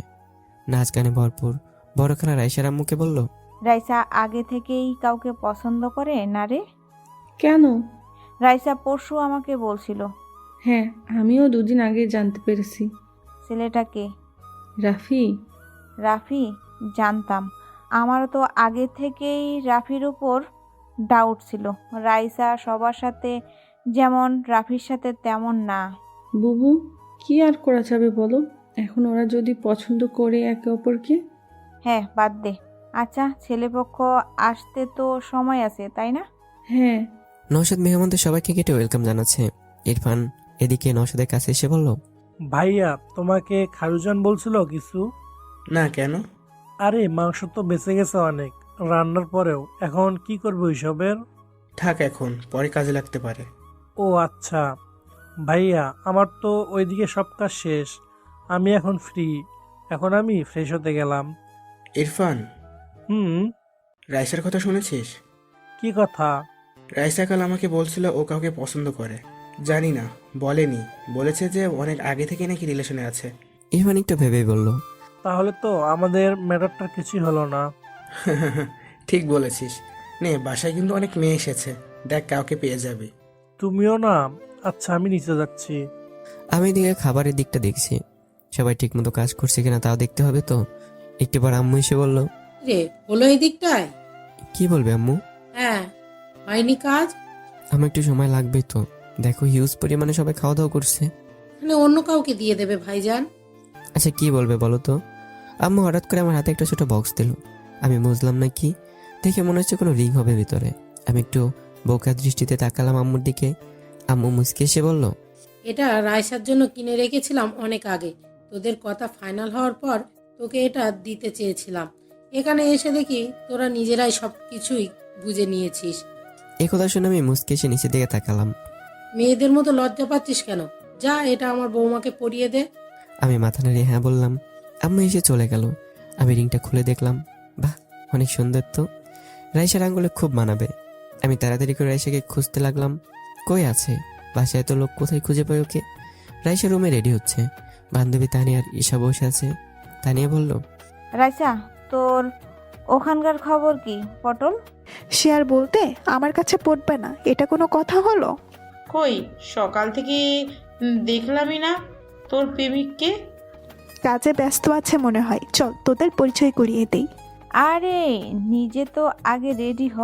[SPEAKER 1] নাচ গানে ভরপুর। বড় খালা রাইসার আম্মুকে বলল,
[SPEAKER 4] রাইসা আগে থেকেই কাউকে পছন্দ করে না রে?
[SPEAKER 3] কেন?
[SPEAKER 4] রাইসা পরশু আমাকে বলছিল।
[SPEAKER 3] হ্যাঁ, আমিও 2 দিন আগে জানতে পেরেছি।
[SPEAKER 4] ছেলেটাকে?
[SPEAKER 3] রাফি।
[SPEAKER 4] রাফি? জানতাম। আমারও তো আগে থেকেই রাফির উপর ডাউট ছিল। রাইসা সবার সাথে যেমন, রাফির সাথে তেমন না।
[SPEAKER 3] বুবু, কি আর করা যাবে বলো? এখন ওরা যদি পছন্দ করে একে অপরকে।
[SPEAKER 4] হ্যাঁ, বাদ দে। আচ্ছা, ছেলেপক্ষ আসতে তো সময় আছে, তাই না?
[SPEAKER 3] হ্যাঁ।
[SPEAKER 1] নওশাদ মেহমানদের সবাইকে কেটে ওয়েলকাম জানাচ্ছে। ইরফান এদিকে নওশাদের কাছে এসে বলল,
[SPEAKER 10] ভাইয়া তোমাকে খারুজান বলছিল কিছু?
[SPEAKER 8] না, কেন?
[SPEAKER 10] আরে মাংস তো বেঁচে গেছে অনেক রান্নার পরেও, এখন কি করবো ওইসবের?
[SPEAKER 8] থাক, এখন পরে কাজে লাগতে পারে।
[SPEAKER 10] ও আচ্ছা ভাইয়া, আমার তো ওইদিকে সব কাজ শেষ, আমি এখন ফ্রি। এখন আমি ফ্রেশ হতে গেলাম।
[SPEAKER 8] ইরফান, রাইসার কথা শুনেছিস?
[SPEAKER 10] কি কথা?
[SPEAKER 8] রাইসা কাল আমাকে বলছিল ও কাউকে পছন্দ করে। জানি না, বলেনি, বলেছে যে অনেক আগে থেকে নাকি রিলেশনে আছে।
[SPEAKER 1] ইরফান একটু ভেবেই বলল,
[SPEAKER 10] তাহলে তো আমাদের ম্যাটারটা কিছুই হলো না।
[SPEAKER 8] ঠিক বলেছিস। নে, বাসায় কিন্তু অনেক মেয়ে এসেছে, দেখ কাউকে পেয়ে যাবি।
[SPEAKER 10] তুমিও না? আচ্ছা, আমি নিচে যাচ্ছি।
[SPEAKER 1] আমি এদিকে খাবারের দিকটা দেখছি, সবাই ঠিক মতো কাজ করছে কিনা তাও দেখতে হবে তো। একটু পর আম্মু এসে বলল,
[SPEAKER 11] রে, হলো এই দিকটায়?
[SPEAKER 1] কি বলবে আম্মু?
[SPEAKER 11] হ্যাঁ, হয়নি কাজ?
[SPEAKER 1] আমার একটু সময় লাগবে তো, দেখো হিউজ পরিমাণে সবাই খাওয়া দাওয়া করছে।
[SPEAKER 11] মানে অন্য কাউকে দিয়ে দেবে ভাইজান।
[SPEAKER 1] আচ্ছা কি বলবে বলো তো? আম্মু হঠাৎ করে আমার হাতে একটা ছোট বক্স দিল। আমি বুঝলাম না কি, দেখে মনে হচ্ছে কোনো রিং হবে ভিতরে। আমি একটু বোকা দৃষ্টিতে তাকালাম আম্মুর দিকে। আম্মু মুচকে এসে বলল,
[SPEAKER 11] এটা রায়সার জন্য কিনে রেখেছিলাম অনেক আগে। তোদের কথা ফাইনাল হওয়ার পর তোকে এটা দিতে চেয়েছিলাম। এখানে এসে দেখি তোরা নিজেরাই সব কিছুই বুঝে নিয়েছিস।
[SPEAKER 1] এই কথা শুনে আমি মুচকে এসে নিচের দিকে তাকালাম।
[SPEAKER 11] মেয়েদের মতো লজ্জা পাচ্ছিস কেন? যা, এটা আমার বৌমাকে পরিয়ে দে।
[SPEAKER 1] আমি মাথা নাড়িয়ে হ্যাঁ বললাম। আম্মু এসে চলে গেল। আমি রিংটা খুলে দেখলাম, বাহ অনেক সুন্দর তো, রাইসার আঙ্গুলে খুব মানাবে। আমি তাড়াতাড়ি করে রাইসাকে খুঁজতে লাগলাম, কই আছে? বাসায় তো লোক, কোথায় খুঁজে পাই ওকে? রাইসা রুমে রেডি হচ্ছে, বান্ধবী তানিয়ার ঈশা বসে আছে। তানিয়া বলল,
[SPEAKER 4] রাইসা, তোর ওখানকার খবর কি পটল?
[SPEAKER 2] সে আর বলতে, আমার কাছে পড়বে না, এটা কোনো কথা হলো?
[SPEAKER 6] কই, সকাল থেকে দেখলামই না তোর প্রেমিককে।
[SPEAKER 2] কাজে ব্যস্ত আছে মনে হয়, চল তোদের পরিচয় করিয়ে দেই।
[SPEAKER 4] আরে নিজে তো আগে রেডি হ,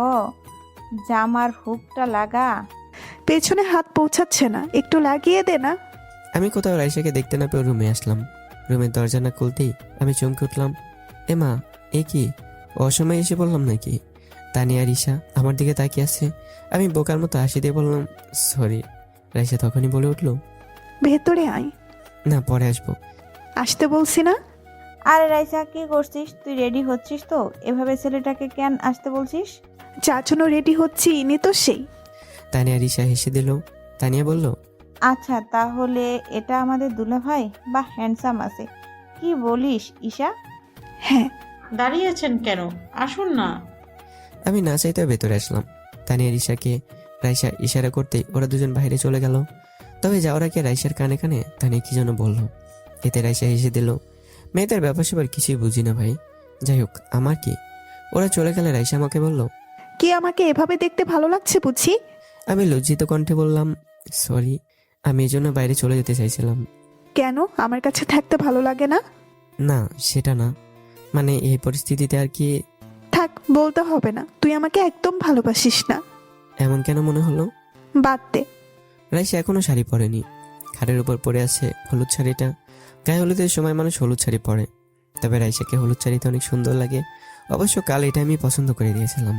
[SPEAKER 4] জামার হুকটা লাগা।
[SPEAKER 2] পেছনে হাত পৌঁছাচ্ছে না, একটু লাগিয়ে দে না।
[SPEAKER 1] আমি কোথাও রাইসাকে দেখতে না পেয়ে রুমে আসলাম। রুমের দরজা না খুলতেই আমি চমকে উঠলাম, এ মা, এ কি? অসময়ে এসে বললাম নাকি? তানিয়া আর ঈশা আমার দিকে তাকিয়ে আছে। আমি বোকার মতো হাসি দিয়ে বললাম, সরি। রাইসা তখনই বলে উঠল,
[SPEAKER 2] ভেতরে আয়।
[SPEAKER 1] না পরে আসবো।
[SPEAKER 2] আসতে বলছি না?
[SPEAKER 4] আরে রাইসা, কি করছিস তুই? রেডি হচ্ছিস তো? এভাবে ছেলেটাকে কেন আসতে বলছিস?
[SPEAKER 2] যার জন্য রেডি হচ্ছি ইনি তো সেই।
[SPEAKER 1] তানিয়া আর ঈশা হেসে দিল। তানিয়া বলল,
[SPEAKER 4] আচ্ছা তাহলে এটা আমাদের দুলাভাই? বা হ্যান্ডসাম আছে, কি বলিস ঈশা?
[SPEAKER 2] হ্যাঁ।
[SPEAKER 6] দাঁড়িয়ে আছেন কেন, আসুন না।
[SPEAKER 1] আমি না চাইতে ভেতরে আসলাম। তানিয়া রাইসা ইশারা করতেই ওরা দুজন বাইরে চলে গেল। তবে যাওয়ার আগে রাইসার কানে কানে তানিয়া কি যেন বলল। এতে রাইসা হেসে দিল। মেয়েদের ব্যাপার সেবার কিছুই বুঝি না ভাই। যাই হোক, আমার কি। ওরা চলে গেলে রাইসা আমাকে বলল,
[SPEAKER 2] কি আমাকে এভাবে দেখতে ভালো লাগছে বুঝি?
[SPEAKER 1] আমি লজ্জিত কণ্ঠে বললাম, সরি, আমি এই জন্য বাইরে চলে যেতে চাইছিলাম।
[SPEAKER 2] কেন আমার কাছে থাকতে ভালো লাগে না?
[SPEAKER 1] না, সেটা না, মানে এই পরিস্থিতিতে আর কি।
[SPEAKER 2] থাক, বলতে হবে না, তুই আমাকে একদম ভালোবাসিস না।
[SPEAKER 1] এমন কেন মনে হলো?
[SPEAKER 2] বাদ দে।
[SPEAKER 1] রাইসা এখনো শাড়ি পরেনি। খাটের উপর পরে আছে হলুদ শাড়িটা। গায়ে হলুদের সময় মানুষ হলুদ শাড়ি পরে, তবে রাইসাকে হলুদ শাড়িতে অনেক সুন্দর লাগে। অবশ্য কাল এটা আমি পছন্দ করে দিয়েছিলাম।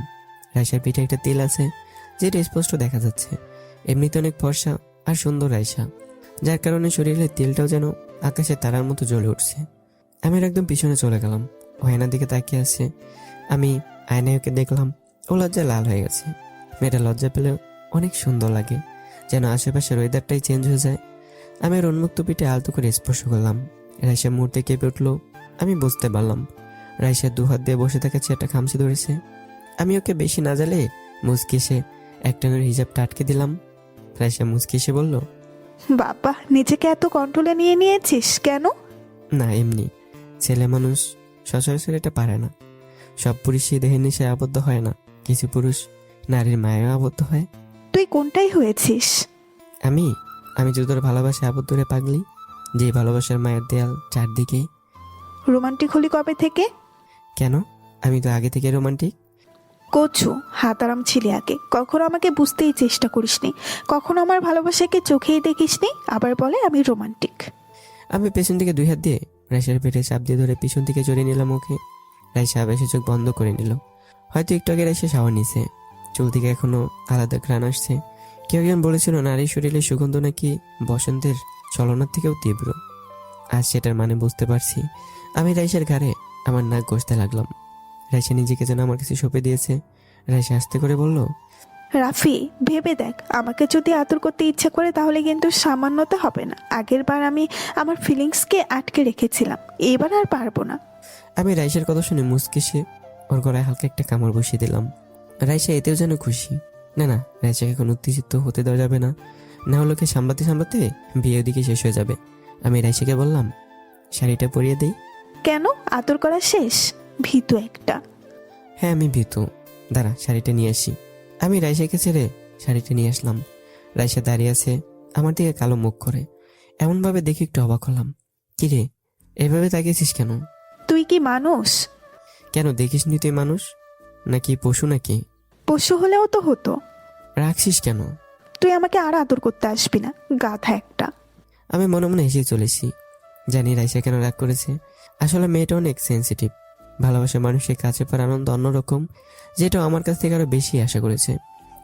[SPEAKER 1] রাইসার পিঠে একটা তিল আছে, যেটা স্পষ্ট দেখা যাচ্ছে। এমনিতে অনেক ফর্সা আর সুন্দর রাইসা, যার কারণে শরীরের তিলটাও যেন আকাশে তারার মতো জ্বলে উঠছে। আমি আর একদম পিছনে চলে গেলাম। ও আয়নার দিকে তাকিয়ে আছে। আমি আয়নায় ওকে দেখলাম। ও লজ্জায় লাল হয়ে গেছে। মেয়েটা লজ্জা পেলেও অনেক সুন্দর লাগে, যেন আশেপাশের ওয়েদারটাই চেঞ্জ হয়ে যায়। আমি ওর উন্মুক্ত পিঠে আলতো করে স্পর্শ করলাম। রাইসা মুহূর্তে কেঁপে উঠল। আমি বুঝতে পারলাম রাইসা দুহাত দিয়ে বসে থাকা চেয়ারটা খামচে ধরেছে। আমি ওকে বেশি না জ্বালে মুচকি এসে একটানের হিজাবটা আটকে দিলাম। রাইসা মুচকি এসে বলল,
[SPEAKER 2] বাবা, নিজেকে এত কন্ট্রোলে নিয়ে নিয়েছিস কেন?
[SPEAKER 1] না, এমনি। ছেলে মানুষ সচরাচর এটা পারে না। সব পুরুষই দেহের নেশায় আবদ্ধ হয় না। কিছু পুরুষ নারীর মায়ায় আবদ্ধ হয়।
[SPEAKER 2] তুই কোনটাই হয়েছিস?
[SPEAKER 1] আমি যুদ্ধর ভালোবাসায় আবদ্ধ রে পাগলি, যে ভালোবাসার মায়ের দেয়াল চারদিকে।
[SPEAKER 2] রোমান্টিক হলি কবে থেকে?
[SPEAKER 1] কেন, আমি তো আগে থেকে রোমান্টিক।
[SPEAKER 2] কচু হাতারাম ছিলি আগে, কখনো আমাকে বুঝতেই চেষ্টা করিসনি, কখনো আমার ভালোবাসাকে চোখেই দেখিসনি, আবার বলে আমি রোমান্টিক।
[SPEAKER 1] আমি পেছন থেকে দুই হাত দিয়ে রাইসার পেটে চাপ দিয়ে ধরে পিছন থেকে জড়িয়ে নিলাম ওকে। রাইসা আবেশে চোখ বন্ধ করে নিল। হয়তো একটু আগে রাইসা শাওয়ার নিছে, চুল থেকে এখনো আলাদা ঘ্রাণ আসছে। কেউ একজন বলেছিল নারীর শরীরের সুগন্ধ নাকি বসন্তের ছলনার থেকেও তীব্র। আজ সেটার মানে বুঝতে পারছি। আমি রাইসার ঘাড়ে আমার নাক ঘষতে লাগলাম। রাইসা নিজেকে যেন আমার কাছে সঁপে দিয়েছে। রাইসা আস্তে করে বলল,
[SPEAKER 2] রাফি, ভেবে দেখ, আমাকে যদি আদর করতে ইচ্ছা করে তাহলে কিন্তু সামান্যতা হবে না। আগের বার আমি আমার ফিলিংসকে আটকে রেখেছিলাম, এবার আর পারবো না।
[SPEAKER 1] আমি রাইসার কথা শুনে মুচকেসে ওর গলায় হালকা একটা কামড় বসিয়ে দিলাম। রাইসা এতেও যেন খুশি। না, রাইসাকে এখন উত্তেজিত হতে দেওয়া যাবে না, না হলে ওকে সামলাতে সামলাতে বিয়ে ওদিকে শেষ হয়ে যাবে। আমি রাইসাকে বললাম, শাড়িটা পরিয়ে দিই।
[SPEAKER 2] কেন, আদর করা শেষ? ভীতু একটা।
[SPEAKER 1] হ্যাঁ, আমি ভীতু। দাঁড়া, শাড়িটা নিয়ে আসি। আমি রাইসাকে ছেড়ে শাড়িটা নিয়ে আসলাম। রাইসা দাঁড়িয়ে আছে আমার দিকে কালো মুখ করে। এমনভাবে দেখে একটু অবাক হলাম। কিরে, এভাবে তাকিয়েছিস কেন?
[SPEAKER 2] তুই কি মানুষ?
[SPEAKER 1] কেন, দেখিস নি তুই মানুষ নাকি পশু নাকি?
[SPEAKER 2] পশু হলেও তো হতো।
[SPEAKER 1] রাখছিস কেন?
[SPEAKER 2] তুই আমাকে আর আদর করতে আসবি না, গাধা একটা।
[SPEAKER 1] আমি মনে মনে হেসে চলেছি। জানি রাইসা কেন রাগ করেছে। আসলে মেয়েটা অনেক সেন্সিটিভ। ভালোবাসা মানুষের কাছে পাওয়ার আনন্দ অন্যরকম, যেটা আমার কাছ থেকে আরো বেশি আশা করেছে।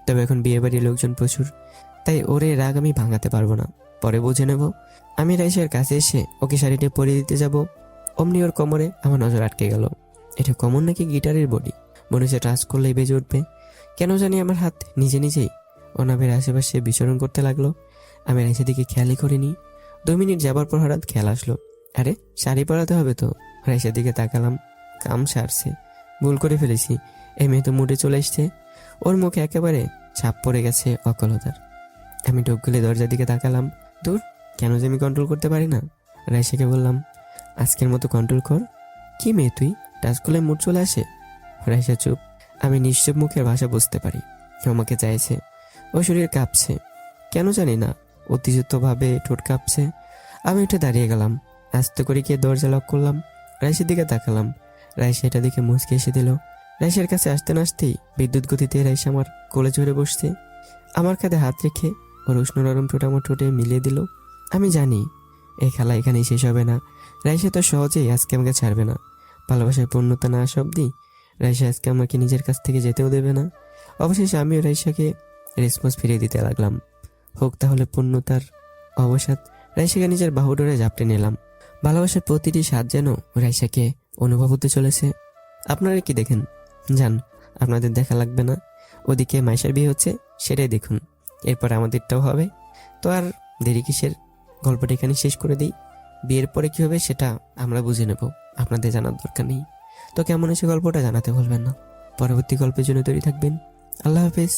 [SPEAKER 1] তবে এখন বিয়ে বাড়ির লোকজন প্রচুর, তাই ওরে রাগ আমি ভাঙাতে পারবো না, পরে বুঝে নেব। আমি রাইসার কাছে এসে ওকে শাড়িটা পরিয়ে দিতে যাব, অমনি ওর কোমরে আমার নজর আটকে গেল। এটা কমন নাকি গিটারের বডি? মনে হচ্ছে টাচ করলেই বেজে উঠবে। কেন জানি আমার হাত নিজে নিজেই ওনাবের আশেপাশে বিচরণ করতে লাগলো। আমি রাইসার দিকে খেয়ালই করিনি। 2 মিনিট যাবার পর হঠাৎ খেয়াল আসলো, আরে শাড়ি পরাতে হবে তো। রাইসার দিকে তাকালাম, কাম সারছে। ভুল করে ফেলেছি। এই মেয়ে তো মুডে চলে এসছে। ওর মুখে একেবারে ছাপ পড়ে গেছে অকলতার। আমি ঢোক গেলে দরজার দিকে তাকালাম। দূর, কেন যে আমি কন্ট্রোল করতে পারি না। রাইসাকে বললাম, আজকের মতো কন্ট্রোল কর। কি মেয়ে তুই, টাচ করলে মুড চলে আসে? রাইসা চুপ। আমি নিশ্চুপ মুখের ভাষা বুঝতে পারি আমাকে চাইছে। ও শরীর কাঁপছে, কেন জানি না, অতিযুক্তভাবে ঠোঁট কাঁপছে। আমি উঠে দাঁড়িয়ে গেলাম, আস্তে করে গিয়ে দরজা লক করলাম। রাইসের দিকে তাকালাম। রাইসা এটা দিকে মুচকে এসে দিল। রাইসার কাছে আসতে না আসতেই বিদ্যুৎ গতিতে রাইসা আমার কোলে চড়ে বসছে। আমার কাঁধে হাত রেখে ওর উষ্ণ নরম ঠোঁট আমার ঠোঁটে মিলিয়ে দিল। আমি জানি এই খেলা এখানেই শেষ হবে না। রাইসা তো সহজেই আজকে আমাকে ছাড়বে না। ভালোবাসার পূর্ণতা না আসা অব্দি রাইসা আজকে আমাকে নিজের কাছ থেকে যেতেও দেবে না। অবশেষে আমিও রাইসাকে রেসপন্স ফিরিয়ে দিতে লাগলাম। হোক তাহলে পূর্ণতার অবসাদ। রাইসাকে নিজের বাহু ডোরে জাপটে নিলাম। ভালোবাসার প্রতিটি স্বাদ যেন রাইসাকে অনুভব হতে চলেছে। আপনারা কি দেখেন? যান, আপনাদের দেখা লাগবে না। ওদিকে মাইশার বিয়ে হচ্ছে, সেটাই দেখুন। এরপর আমাদেরটাও হবে। তো আর দেরি কিসের? গল্পটা এখানে শেষ করে দিই। বিয়ের পরে কী হবে সেটা আমরা বুঝে নেব, আপনাদের জানার দরকার নেই। তো কেমন হয়েছে গল্পটা জানাতে ভুলবেন না। পরবর্তী গল্পের জন্য তৈরি থাকবেন। আল্লাহ হাফেজ।